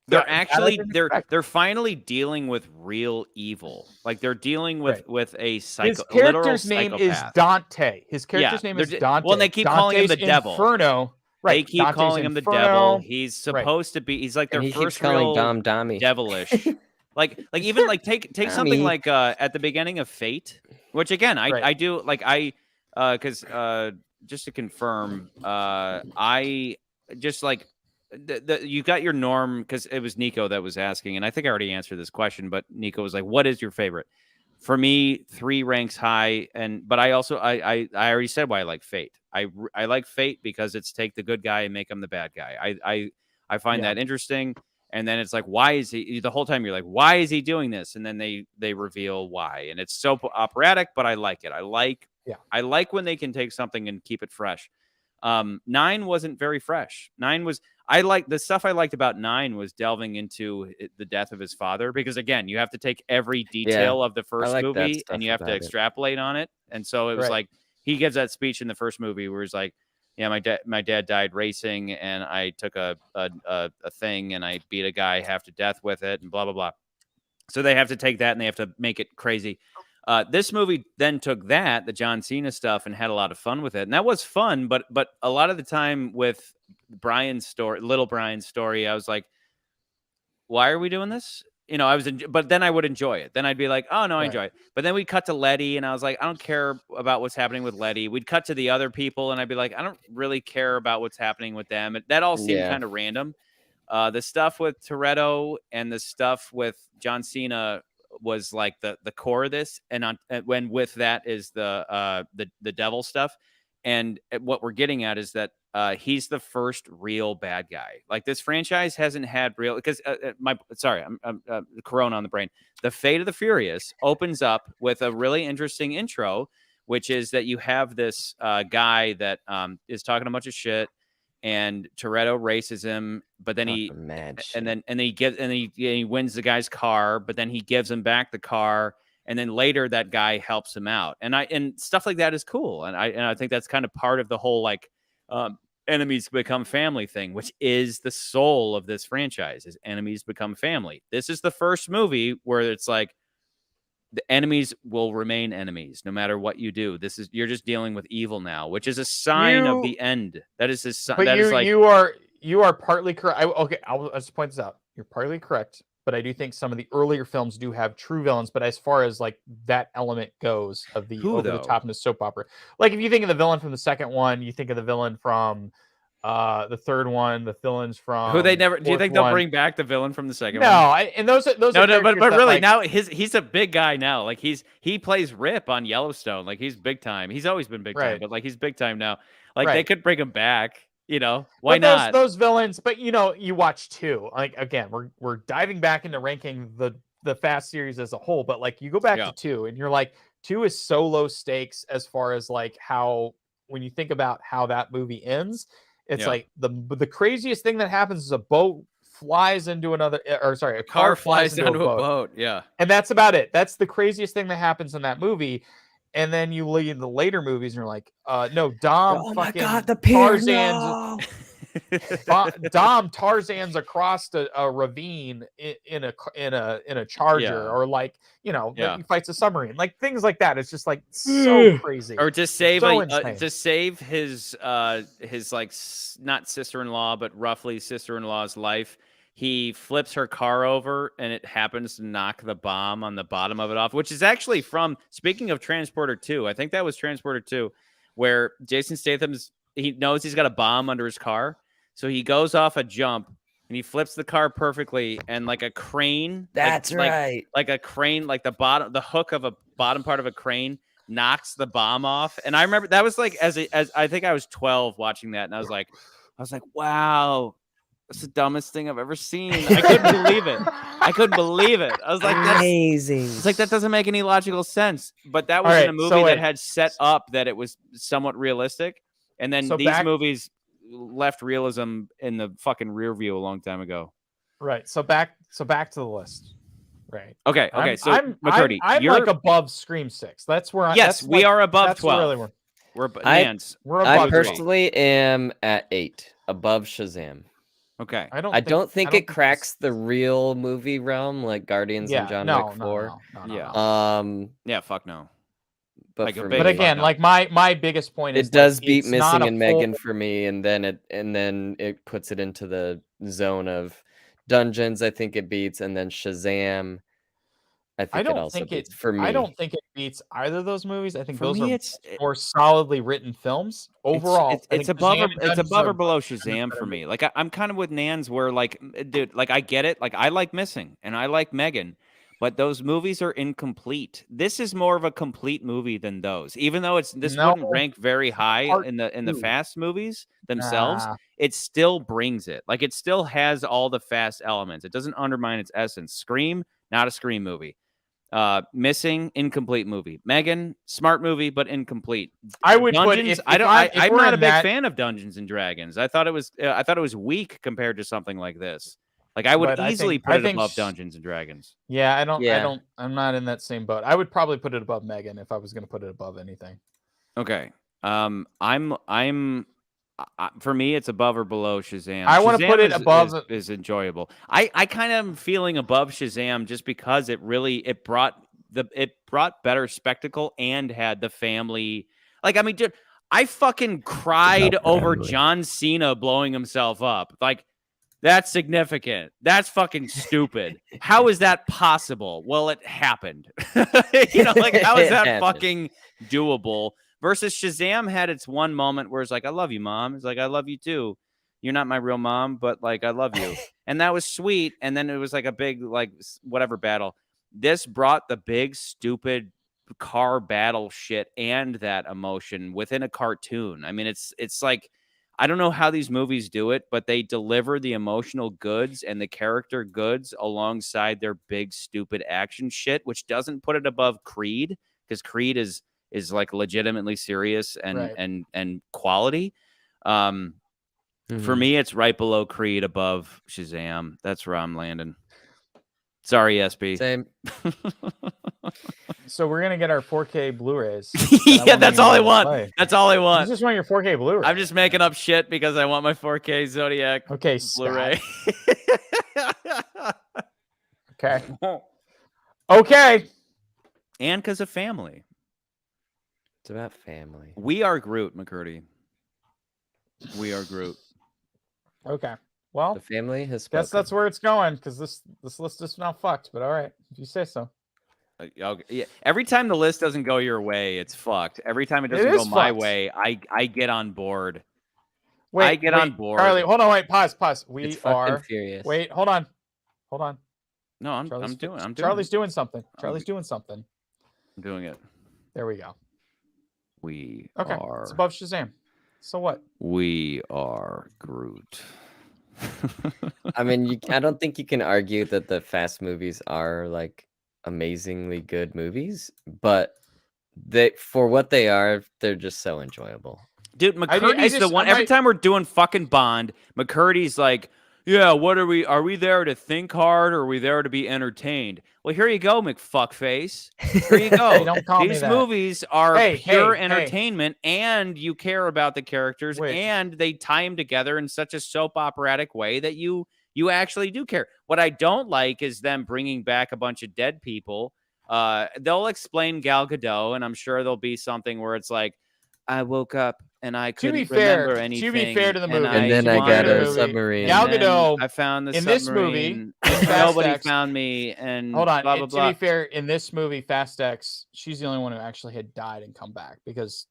they're finally dealing with real evil. Like they're dealing with a His character's name is Dante. His character's name is Dante. Well, and they keep calling him the devil. Inferno. Right. They keep calling him the devil. He's supposed to be. He's like their first real devilish. Like even like take something like at the beginning of Fate, which again I do like because just to confirm I just like you got your norm, because it was Nico that was asking, and I think I already answered this question, but Nico was like, what is your favorite? For me, 3 ranks high, but I also I already said why I like Fate. I like Fate because it's take the good guy and make him the bad guy. I find that interesting. And then it's like, why is he? The whole time you're like, why is he doing this? And then they reveal why, and it's so operatic, but I like it. I like when they can take something and keep it fresh. 9 wasn't very fresh. 9 was the stuff I liked about 9 was delving into the death of his father, because again, you have to take every detail of the first movie and you have to extrapolate on it. And so it was like he gives that speech in the first movie where he's like, yeah, my dad died racing, and I took a thing and I beat a guy half to death with it, and blah blah blah. So they have to take that and they have to make it crazy. This movie then took the John Cena stuff, and had a lot of fun with it, and that was fun. But a lot of the time with little Brian's story, I was like, why are we doing this? You know, but then I would enjoy it. Then I'd be like, oh no, I enjoy it. But then we'd cut to Letty, and I was like, I don't care about what's happening with Letty. We'd cut to the other people, and I'd be like, I don't really care about what's happening with them. That all seemed kind of random. The stuff with Toretto and the stuff with John Cena was like the core of this, and when with that is the devil stuff. And what we're getting at is that he's the first real bad guy. Like this franchise hasn't had real, because I'm Corona on the brain. The Fate of the Furious opens up with a really interesting intro, which is that you have this guy that is talking a bunch of shit, and Toretto races him, but then he wins the guy's car, but then he gives him back the car. And then later that guy helps him out. And stuff like that is cool. And I think that's kind of part of the whole, like, enemies become family thing, which is the soul of this franchise, is enemies become family. This is the first movie where it's like the enemies will remain enemies no matter what you do. You're just dealing with evil now, which is a sign of the end. That is a sign. But you are partly correct. I'll just point this out. You're partly correct, but I do think some of the earlier films do have true villains. But as far as like that element goes of the over the topness soap opera, like if you think of the villain from the second one, you think of the villain from the third one, the villains from who they never. Do you think they'll bring back the villain from the second one? No, and those are but really like, now he's a big guy now. Like he plays Rip on Yellowstone. Like he's big time. He's always been big time, but like he's big time now. Like they could bring him back. You know, why not? Those villains, but you know, you watch 2. Like again, we're diving back into ranking the Fast series as a whole, but like you go back to 2 and you're like 2 is so low stakes as far as like how when you think about how that movie ends, it's like the craziest thing that happens is a boat flies into another a car flies into a boat. Yeah. And that's about it. That's the craziest thing that happens in that movie. And then you leave the later movies, and you're like, no, Dom. Oh fucking my God, the pier, no! Dom Tarzan's across a ravine in a charger, or like he fights a submarine, like things like that. It's just like so crazy. Or to save his like not sister-in-law, but roughly sister-in-law's life. He flips her car over, and it happens to knock the bomb on the bottom of it off, which is actually from, speaking of Transporter 2, I think that was Transporter 2, where Jason he knows he's got a bomb under his car, so he goes off a jump, and he flips the car perfectly, and like a crane, like a crane, like the hook of a bottom part of a crane knocks the bomb off. And I remember that was like, as I think I was 12 watching that, and I was like, wow. That's the dumbest thing I've ever seen. I couldn't believe it. I was like, that's amazing. It's like that doesn't make any logical sense. But that was in a movie that had set up that it was somewhat realistic. And then these movies left realism in the fucking rear view a long time ago. Right. So back to the list. Right. Okay. So McCurdy, I'm like above Scream 6. That's where we are above 12. Really we're above. I personally am at 8, above Shazam. Okay. I don't think it cracks the real movie realm like Guardians and John Wick 4. Yeah, fuck no. But again, like my biggest point is it does beat Missing and Megan for me, and then it puts it into the zone of Dungeons. I think it beats, and then Shazam. I think it also beats for me. I don't think it beats either of those movies. I think those are more solidly written films overall. It's above or below Shazam for me. Like I'm kind of with Nans where like, dude, like I get it. Like I like Missing and I like Megan, but those movies are incomplete. This is more of a complete movie than those. Even though wouldn't rank very high in the Fast movies themselves, it still brings it. Like it still has all the Fast elements. It doesn't undermine its essence. Scream, not a Scream movie. Missing, incomplete movie. Megan, smart movie, but incomplete. I would Dungeons, I'm not a big fan of Dungeons and Dragons. I thought it was weak compared to something like this. Like I would easily put it above Dungeons and Dragons. Yeah, I'm not in that same boat. I would probably put it above Megan if I was going to put it above anything. Okay. For me, it's above or below Shazam. I want to put it above. Is enjoyable. I kind of am feeling above Shazam just because it brought better spectacle and had the family. Like I mean, dude, I fucking cried over John Cena blowing himself up. Like that's significant. That's fucking stupid. How is that possible? Well, it happened. Like how is that fucking doable? Versus Shazam had its one moment where it's like, I love you, Mom. It's like, I love you too. You're not my real mom, but like, I love you. And that was sweet. And then it was like a big, like whatever battle. This brought the big, stupid car battle shit and that emotion within a cartoon. I mean, it's like, I don't know how these movies do it, but they deliver the emotional goods and the character goods alongside their big, stupid action shit, which doesn't put it above Creed, because Creed is like legitimately serious and quality. For me, it's right below Creed, above Shazam. That's where I'm landing. Sorry, SB. Same. So we're gonna get our 4K Blu-rays. Yeah, that's all I want. That's all I want. You just want your 4K Blu-ray. I'm just making up shit because I want my 4K Zodiac Blu-ray. Okay. Okay. And because of family. It's about family. We are Groot, McCurdy. We are Groot. Okay. Well, the family has spoken. Guess that's where it's going because this list is now fucked. But all right, if you say so. Yeah. Every time the list doesn't go your way, it's fucked. Every time it doesn't go my way, I get on board. Wait, I get on board. Charlie, hold on, wait, pause. We are furious. Wait, hold on. No, I'm doing. Charlie's doing something. Charlie's doing something. I'm doing it. There we go. We okay. Are. It's above Shazam. So what? We are Groot. I mean, I don't think you can argue that the Fast movies are like amazingly good movies, but for what they are, they're just so enjoyable. Dude, McCurdy's the one. Every time we're doing fucking Bond, McCurdy's like, yeah, what are we? Are we there to think hard or are we there to be entertained? Well, here you go, McFuckface. Here you go. Hey, don't call These me that. movies are pure entertainment, and you care about the characters, and they tie them together in such a soap operatic way that you actually do care. What I don't like is them bringing back a bunch of dead people. They'll explain Gal Gadot, and I'm sure there'll be something where it's like, I woke up and I couldn't remember anything. To be fair to the movie, and then I got a submarine. Gal Gadot, I found the in submarine. This movie, nobody found me. And hold on. Blah, blah, blah. To be fair, in this movie, Fast X, she's the only one who actually had died and come back because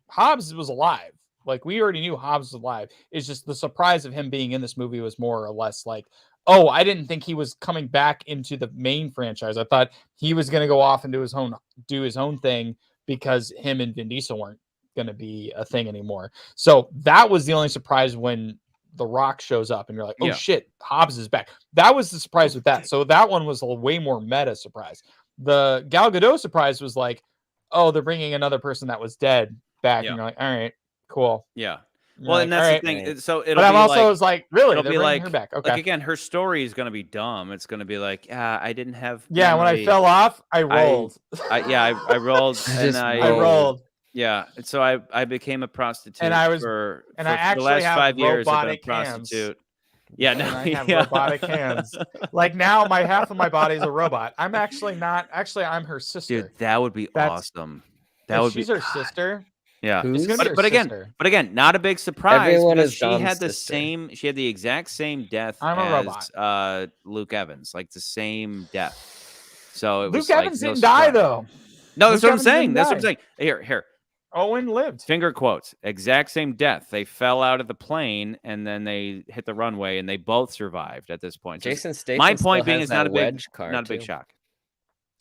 Hobbs was alive. Like we already knew Hobbs was alive. It's just the surprise of him being in this movie was more or less like, oh, I didn't think he was coming back into the main franchise. I thought he was going to go off and do his own thing because him and Vin Diesel weren't going to be a thing anymore. So that was the only surprise when The Rock shows up and you're like, oh shit, Hobbs is back. That was the surprise with that. So that one was a way more meta surprise. The Gal Gadot surprise was like, oh, they're bringing another person that was dead back. And you're like, all right, cool. Yeah. Well, and that's the thing. So it'll but I'm be also like, was like, really? It'll They're be bringing like her back. Okay. Like again, her story is going to be dumb. It's going to be like, I didn't have. Yeah. When I fell off, I rolled. I rolled and I rolled. Yeah, so I became a prostitute, and I was, for I actually the last have 5 years I've been a hands. prostitute. Yeah, no, I have robotic hands. Like now, half of my body is a robot. I'm actually not. Actually, I'm her sister. That would be awesome. That would she's be her sister. Yeah, but again, not a big surprise. Everyone is she had the sister. same. She had the exact same death as Luke Evans, like the same death. So it was Luke Evans didn't die though. No, that's what I'm saying. That's what I'm saying. Here. Owen lived. Finger quotes. Exact same death. They fell out of the plane and then they hit the runway and they both survived at this point. Jason Statham. My point being is not a big shock.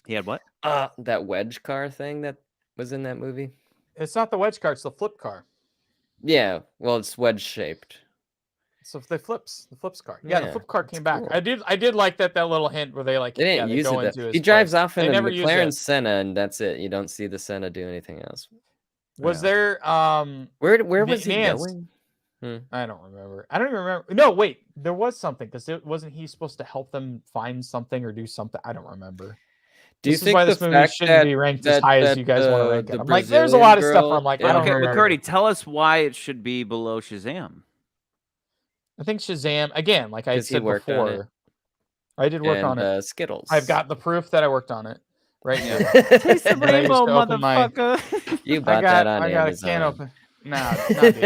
He had what? That wedge car thing that was in that movie. It's not the wedge car. It's the flip car. Yeah. Well, it's wedge shaped. So if the flips car. Yeah, the flip car came back. Cool. I did like that little hint where they didn't use it. He drives off in a McLaren Senna and that's it. You don't see the Senna do anything else. Was there where was he going? I don't remember. I don't even remember. No, wait, there was something because wasn't he supposed to help them find something or do something? I don't remember. Do you think this movie shouldn't be ranked as high as you guys want to rank it? I'm like, there's a lot of stuff where I'm like, I don't remember. McCurdy, tell us why it should be below Shazam. I think Shazam, again, like I said before, I did work on it. Skittles. I've got the proof that I worked on it. Right now. Taste the rainbow, motherfucker. You bought that on Amazon. I got a can open. Nah,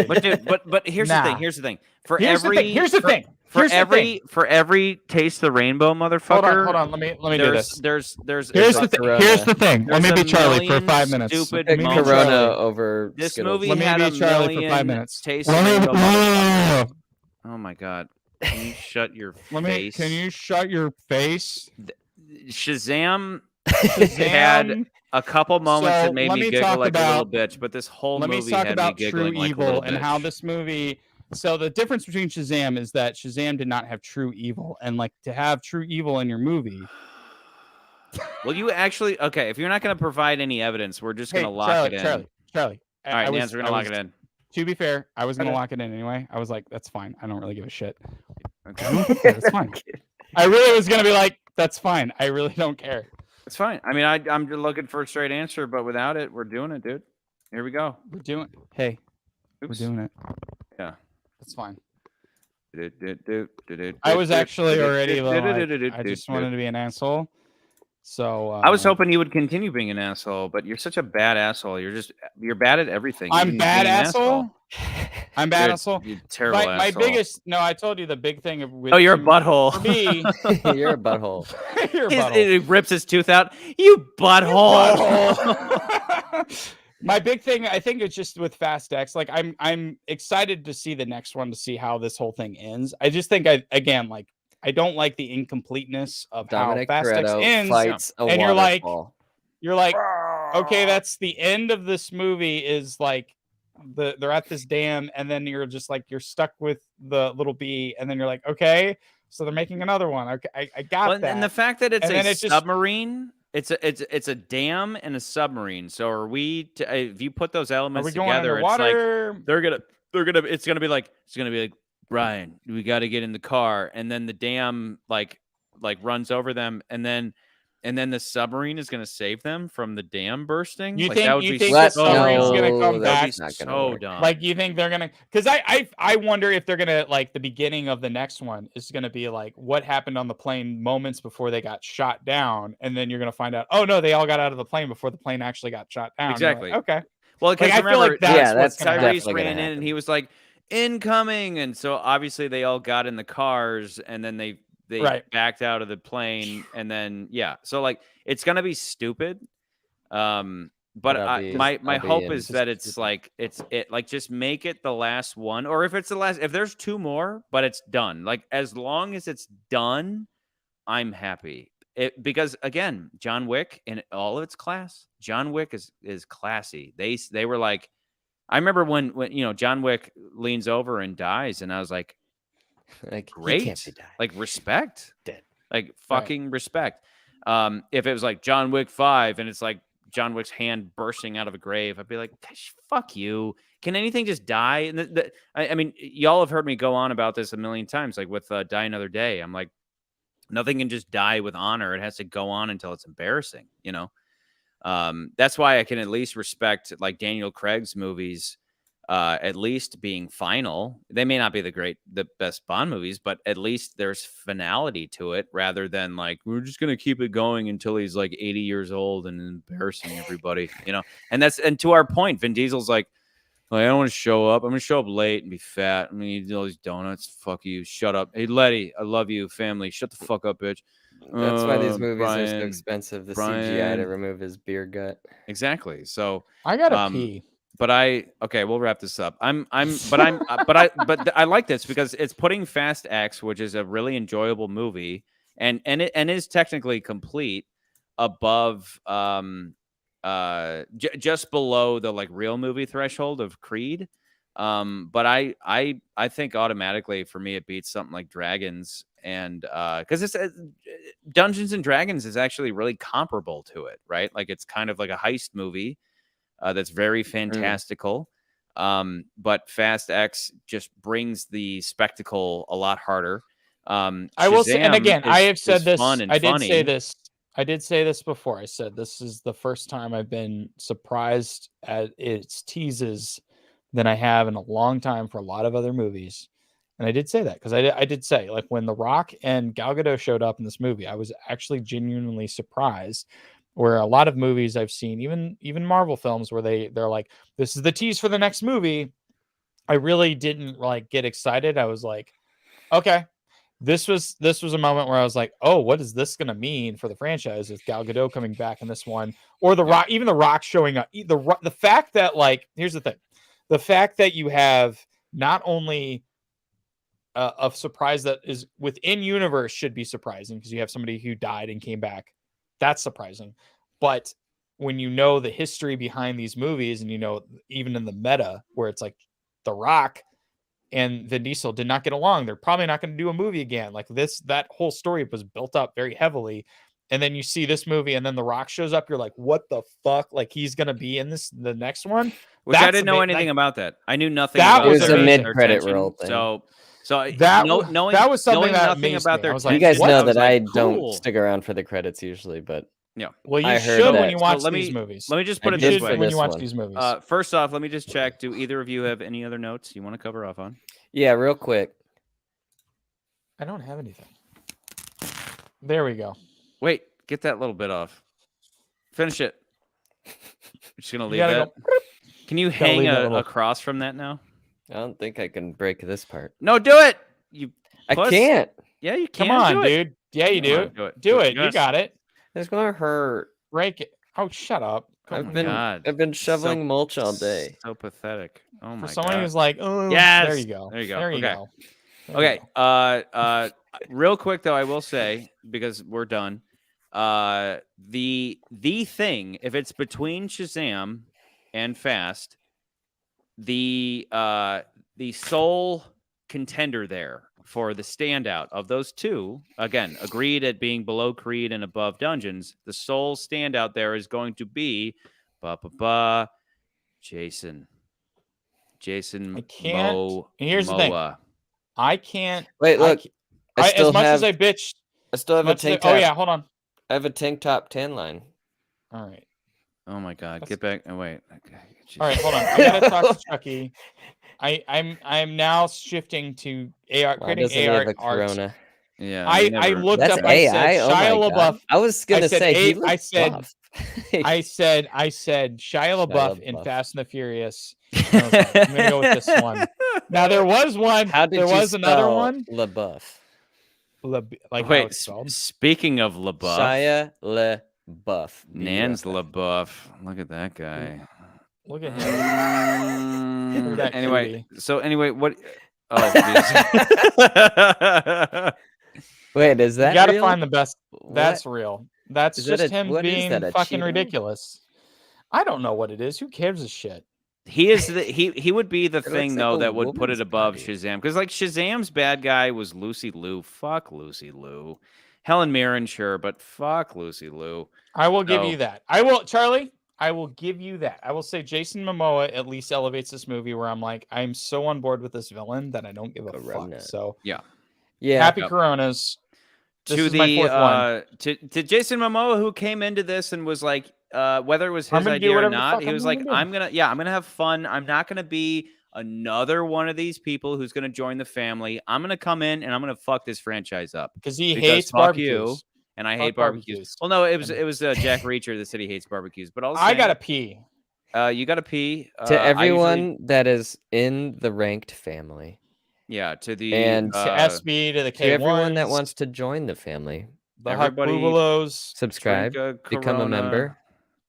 but dude, but here's the thing. Here's the thing. Here's the thing. For every taste the rainbow, motherfucker. Hold on. Let me do this. Here's the thing. Let me be Charlie for 5 minutes. Stupid Corona over this Skittles. movie Let me had be a Charlie million for 5 minutes. Taste the rainbow, motherfucker. Oh my god. Can you shut your face? Can you shut your face? Shazam had a couple moments that made me giggle like a little bitch, but this whole movie had me giggling like a little bitch. And how this movie. So the difference between Shazam is that Shazam did not have true evil, and like to have true evil in your movie. Well, you actually if you're not going to provide any evidence, we're just going to lock it in. Charlie. All right, Nance, we're going to lock it in. To be fair, I was going to lock it in anyway. I was like, that's fine. I don't really give a shit. Okay, that's fine. I really was going to be like, That's fine. I really don't care. It's fine. I mean, I'm looking for a straight answer, but without it, we're doing it, dude. Here we go. We're doing. Hey, Oops. we're doing it. Yeah, that's fine. I I was actually already like, I just wanted to be an asshole. So I was hoping you would continue being an asshole, but you're such a bad asshole. You're bad at everything. I'm bad asshole. I'm bad asshole. You're terrible asshole. My biggest. No, I told you the big thing with. Oh, you're a butthole. For me, you're a butthole. You're a butthole. He rips his tooth out. You butthole. My big thing, I think, is just with Fast X. Like, I'm excited to see the next one to see how this whole thing ends. I just think I don't like the incompleteness of Dominic how Fast X Toretto ends. Fights a and waterfall. you're like, okay, that's the end of this movie. Is like they're at this dam, and then you're just like you're stuck with the little bee, and then you're like, okay, so they're making another one. Okay, I got that. And the fact that it's and a submarine. It's a dam and a submarine. So are we? If you put those elements together, it's like it's gonna be like Ryan, we got to get in the car, and then the dam like runs over them, and then the submarine is gonna save them from the dam bursting. You like, think that would you be think so, the submarine's gonna come back? So dumb. Like, you think they're gonna? Because I wonder if they're gonna, like, the beginning of the next one is gonna be like what happened on the plane moments before they got shot down, and then you're gonna find out, oh no, they all got out of the plane before the plane actually got shot down. Exactly. Like, okay. Well, because I feel like that's Tyrese ran in and he was like incoming, and so obviously they all got in the cars, and then they backed out of the plane, and then so like it's gonna be stupid. But my hope is that it's like just make it the last one, or if it's the last, if there's two more, but it's done. Like, as long as it's done, I'm happy. Because again, John Wick in all of its class, John Wick is classy. They were like, I remember when John Wick leans over and dies, and I was like great, he can't be dying. Like, respect, dead, like fucking respect. If it was like John Wick 5 and it's like John Wick's hand bursting out of a grave, I'd be like, fuck you. Can anything just die? And I mean, y'all have heard me go on about this a million times, like with Die Another Day. I'm like, nothing can just die with honor. It has to go on until it's embarrassing, That's why I can at least respect like Daniel Craig's movies, at least being final. They may not be the best Bond movies, but at least there's finality to it, rather than like, we're just going to keep it going until he's like 80 years old and embarrassing everybody, And to our point, Vin Diesel's like, I don't want to show up. I'm going to show up late and be fat. I'm going to eat all these donuts. Fuck you. Shut up. Hey, Letty, I love you. Family, shut the fuck up, bitch. That's why these movies are so expensive. The CGI to remove his beer gut. Exactly. So I gotta pee. But we'll wrap this up. But I like this because it's putting Fast X, which is a really enjoyable movie, and is technically complete, above just below the like real movie threshold of Creed. But I think automatically for me it beats something like Dragons, and because it's Dungeons and Dragons is actually really comparable to it, right? Like, it's kind of like a heist movie that's very fantastical. But Fast X just brings the spectacle a lot harder. I will say, and again, I have said this. I did funny. say this. I did say this before. I said this is the first time I've been surprised at its teases than I have in a long time for a lot of other movies. And I did say that because I did say, like, when The Rock and Gal Gadot showed up in this movie, I was actually genuinely surprised. Where a lot of movies I've seen, even Marvel films, where they're like, this is the tease for the next movie, I really didn't like get excited. I was like, okay. This was a moment where I was like, oh, what is this going to mean for the franchise with Gal Gadot coming back in this one, or The Rock, even The Rock showing up. The fact that, like, here's the thing, the fact that you have not only a surprise that is within universe should be surprising because you have somebody who died and came back. That's surprising. But when you know the history behind these movies, and even in the meta where it's like The Rock and Vin Diesel did not get along, they're probably not going to do a movie again. Like, that whole story was built up very heavily. And then you see this movie, and then The Rock shows up. You're like, what the fuck? Like, he's going to be in the next one? Which I didn't know anything about that. I knew nothing that about was their a mid-credit role thing. So that was something that nothing about their. I was like, you guys know that I cool. don't stick around for the credits usually, but yeah. Well, you should when you watch these movies. Let me just put it this way: when you watch these movies. First off, let me just check. Do either of you have any other notes you want to cover off on? Yeah, real quick. I don't have anything. There we go. Wait, get that little bit off. Finish it. I'm just gonna leave that. Can you hang across from that now? I don't think I can break this part. No, do it. I can't. Yeah, you can. Come on, dude. Yeah, you do. Do it. You got it. It's gonna hurt. Break it. Oh, shut up. I've been shoveling mulch all day. So pathetic. Oh my god. For someone who's like, oh, yes. There you go. There you go. There you go. Okay. Real quick though, I will say, because we're done. The thing, if it's between Shazam and Fast, the sole contender there for the standout of those two, again, agreed at being below Creed and above Dungeons, the sole standout there is going to be Jason. I can't. Here's the thing. I can't. Wait, look. As much as I bitched. I still have a tank top. Oh, yeah. Hold on. I have a tank top tan line. All right. Oh, my God. Get back. Oh, wait. Okay. All right. Hold on. I got to talk to Chucky. I'm now shifting to AR. Creating AR art. Yeah. I looked That's up. AI? I said Shia LaBeouf. I was going to say, I said Shia LaBeouf in Fast and the Furious. I was like, I'm gonna go with this one. Now there was one. There was another one. LaBeouf. Wait. Speaking of LaBeouf, Shia LaBeouf. Nans LaBeouf. Look at that guy. Look at him. Look at anyway, what? Oh, wait, is that? You gotta real? find the best. That's real. That's just him being fucking ridiculous. I don't know what it is. Who cares a shit? He is he would be the thing though that would put it above Shazam, because like Shazam's bad guy was Lucy Liu. Fuck Lucy Liu. Helen Mirren, sure, but fuck Lucy Liu. I will give you that. I will, Charlie. I will give you that. I will say Jason Momoa at least elevates this movie where I'm like, I'm so on board with this villain that I don't give a fuck. So yeah. Happy Coronas. This is my fourth one. To Jason Momoa, who came into this and was like, whether it was his idea or not, he was like, I'm gonna have fun. I'm not gonna be another one of these people who's gonna join the family. I'm gonna come in and I'm gonna fuck this franchise up because he hates barbecues. And I hate barbecues. Well, no, it was Jack Reacher that said he hates barbecues. But also, I gotta pee. You gotta pee. To everyone that is in the ranked family. Yeah, to the and to SB, to the K1s, to everyone that wants to join the family. The Huck subscribe, become a member,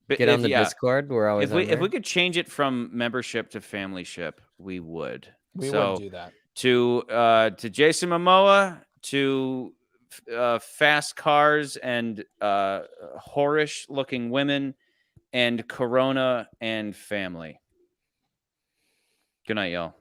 get on the Discord. We're always if we could change it from membership to familyship, we would. We would do that. To Jason Momoa, to fast cars and whorish looking women, and Corona and family. Good night, y'all.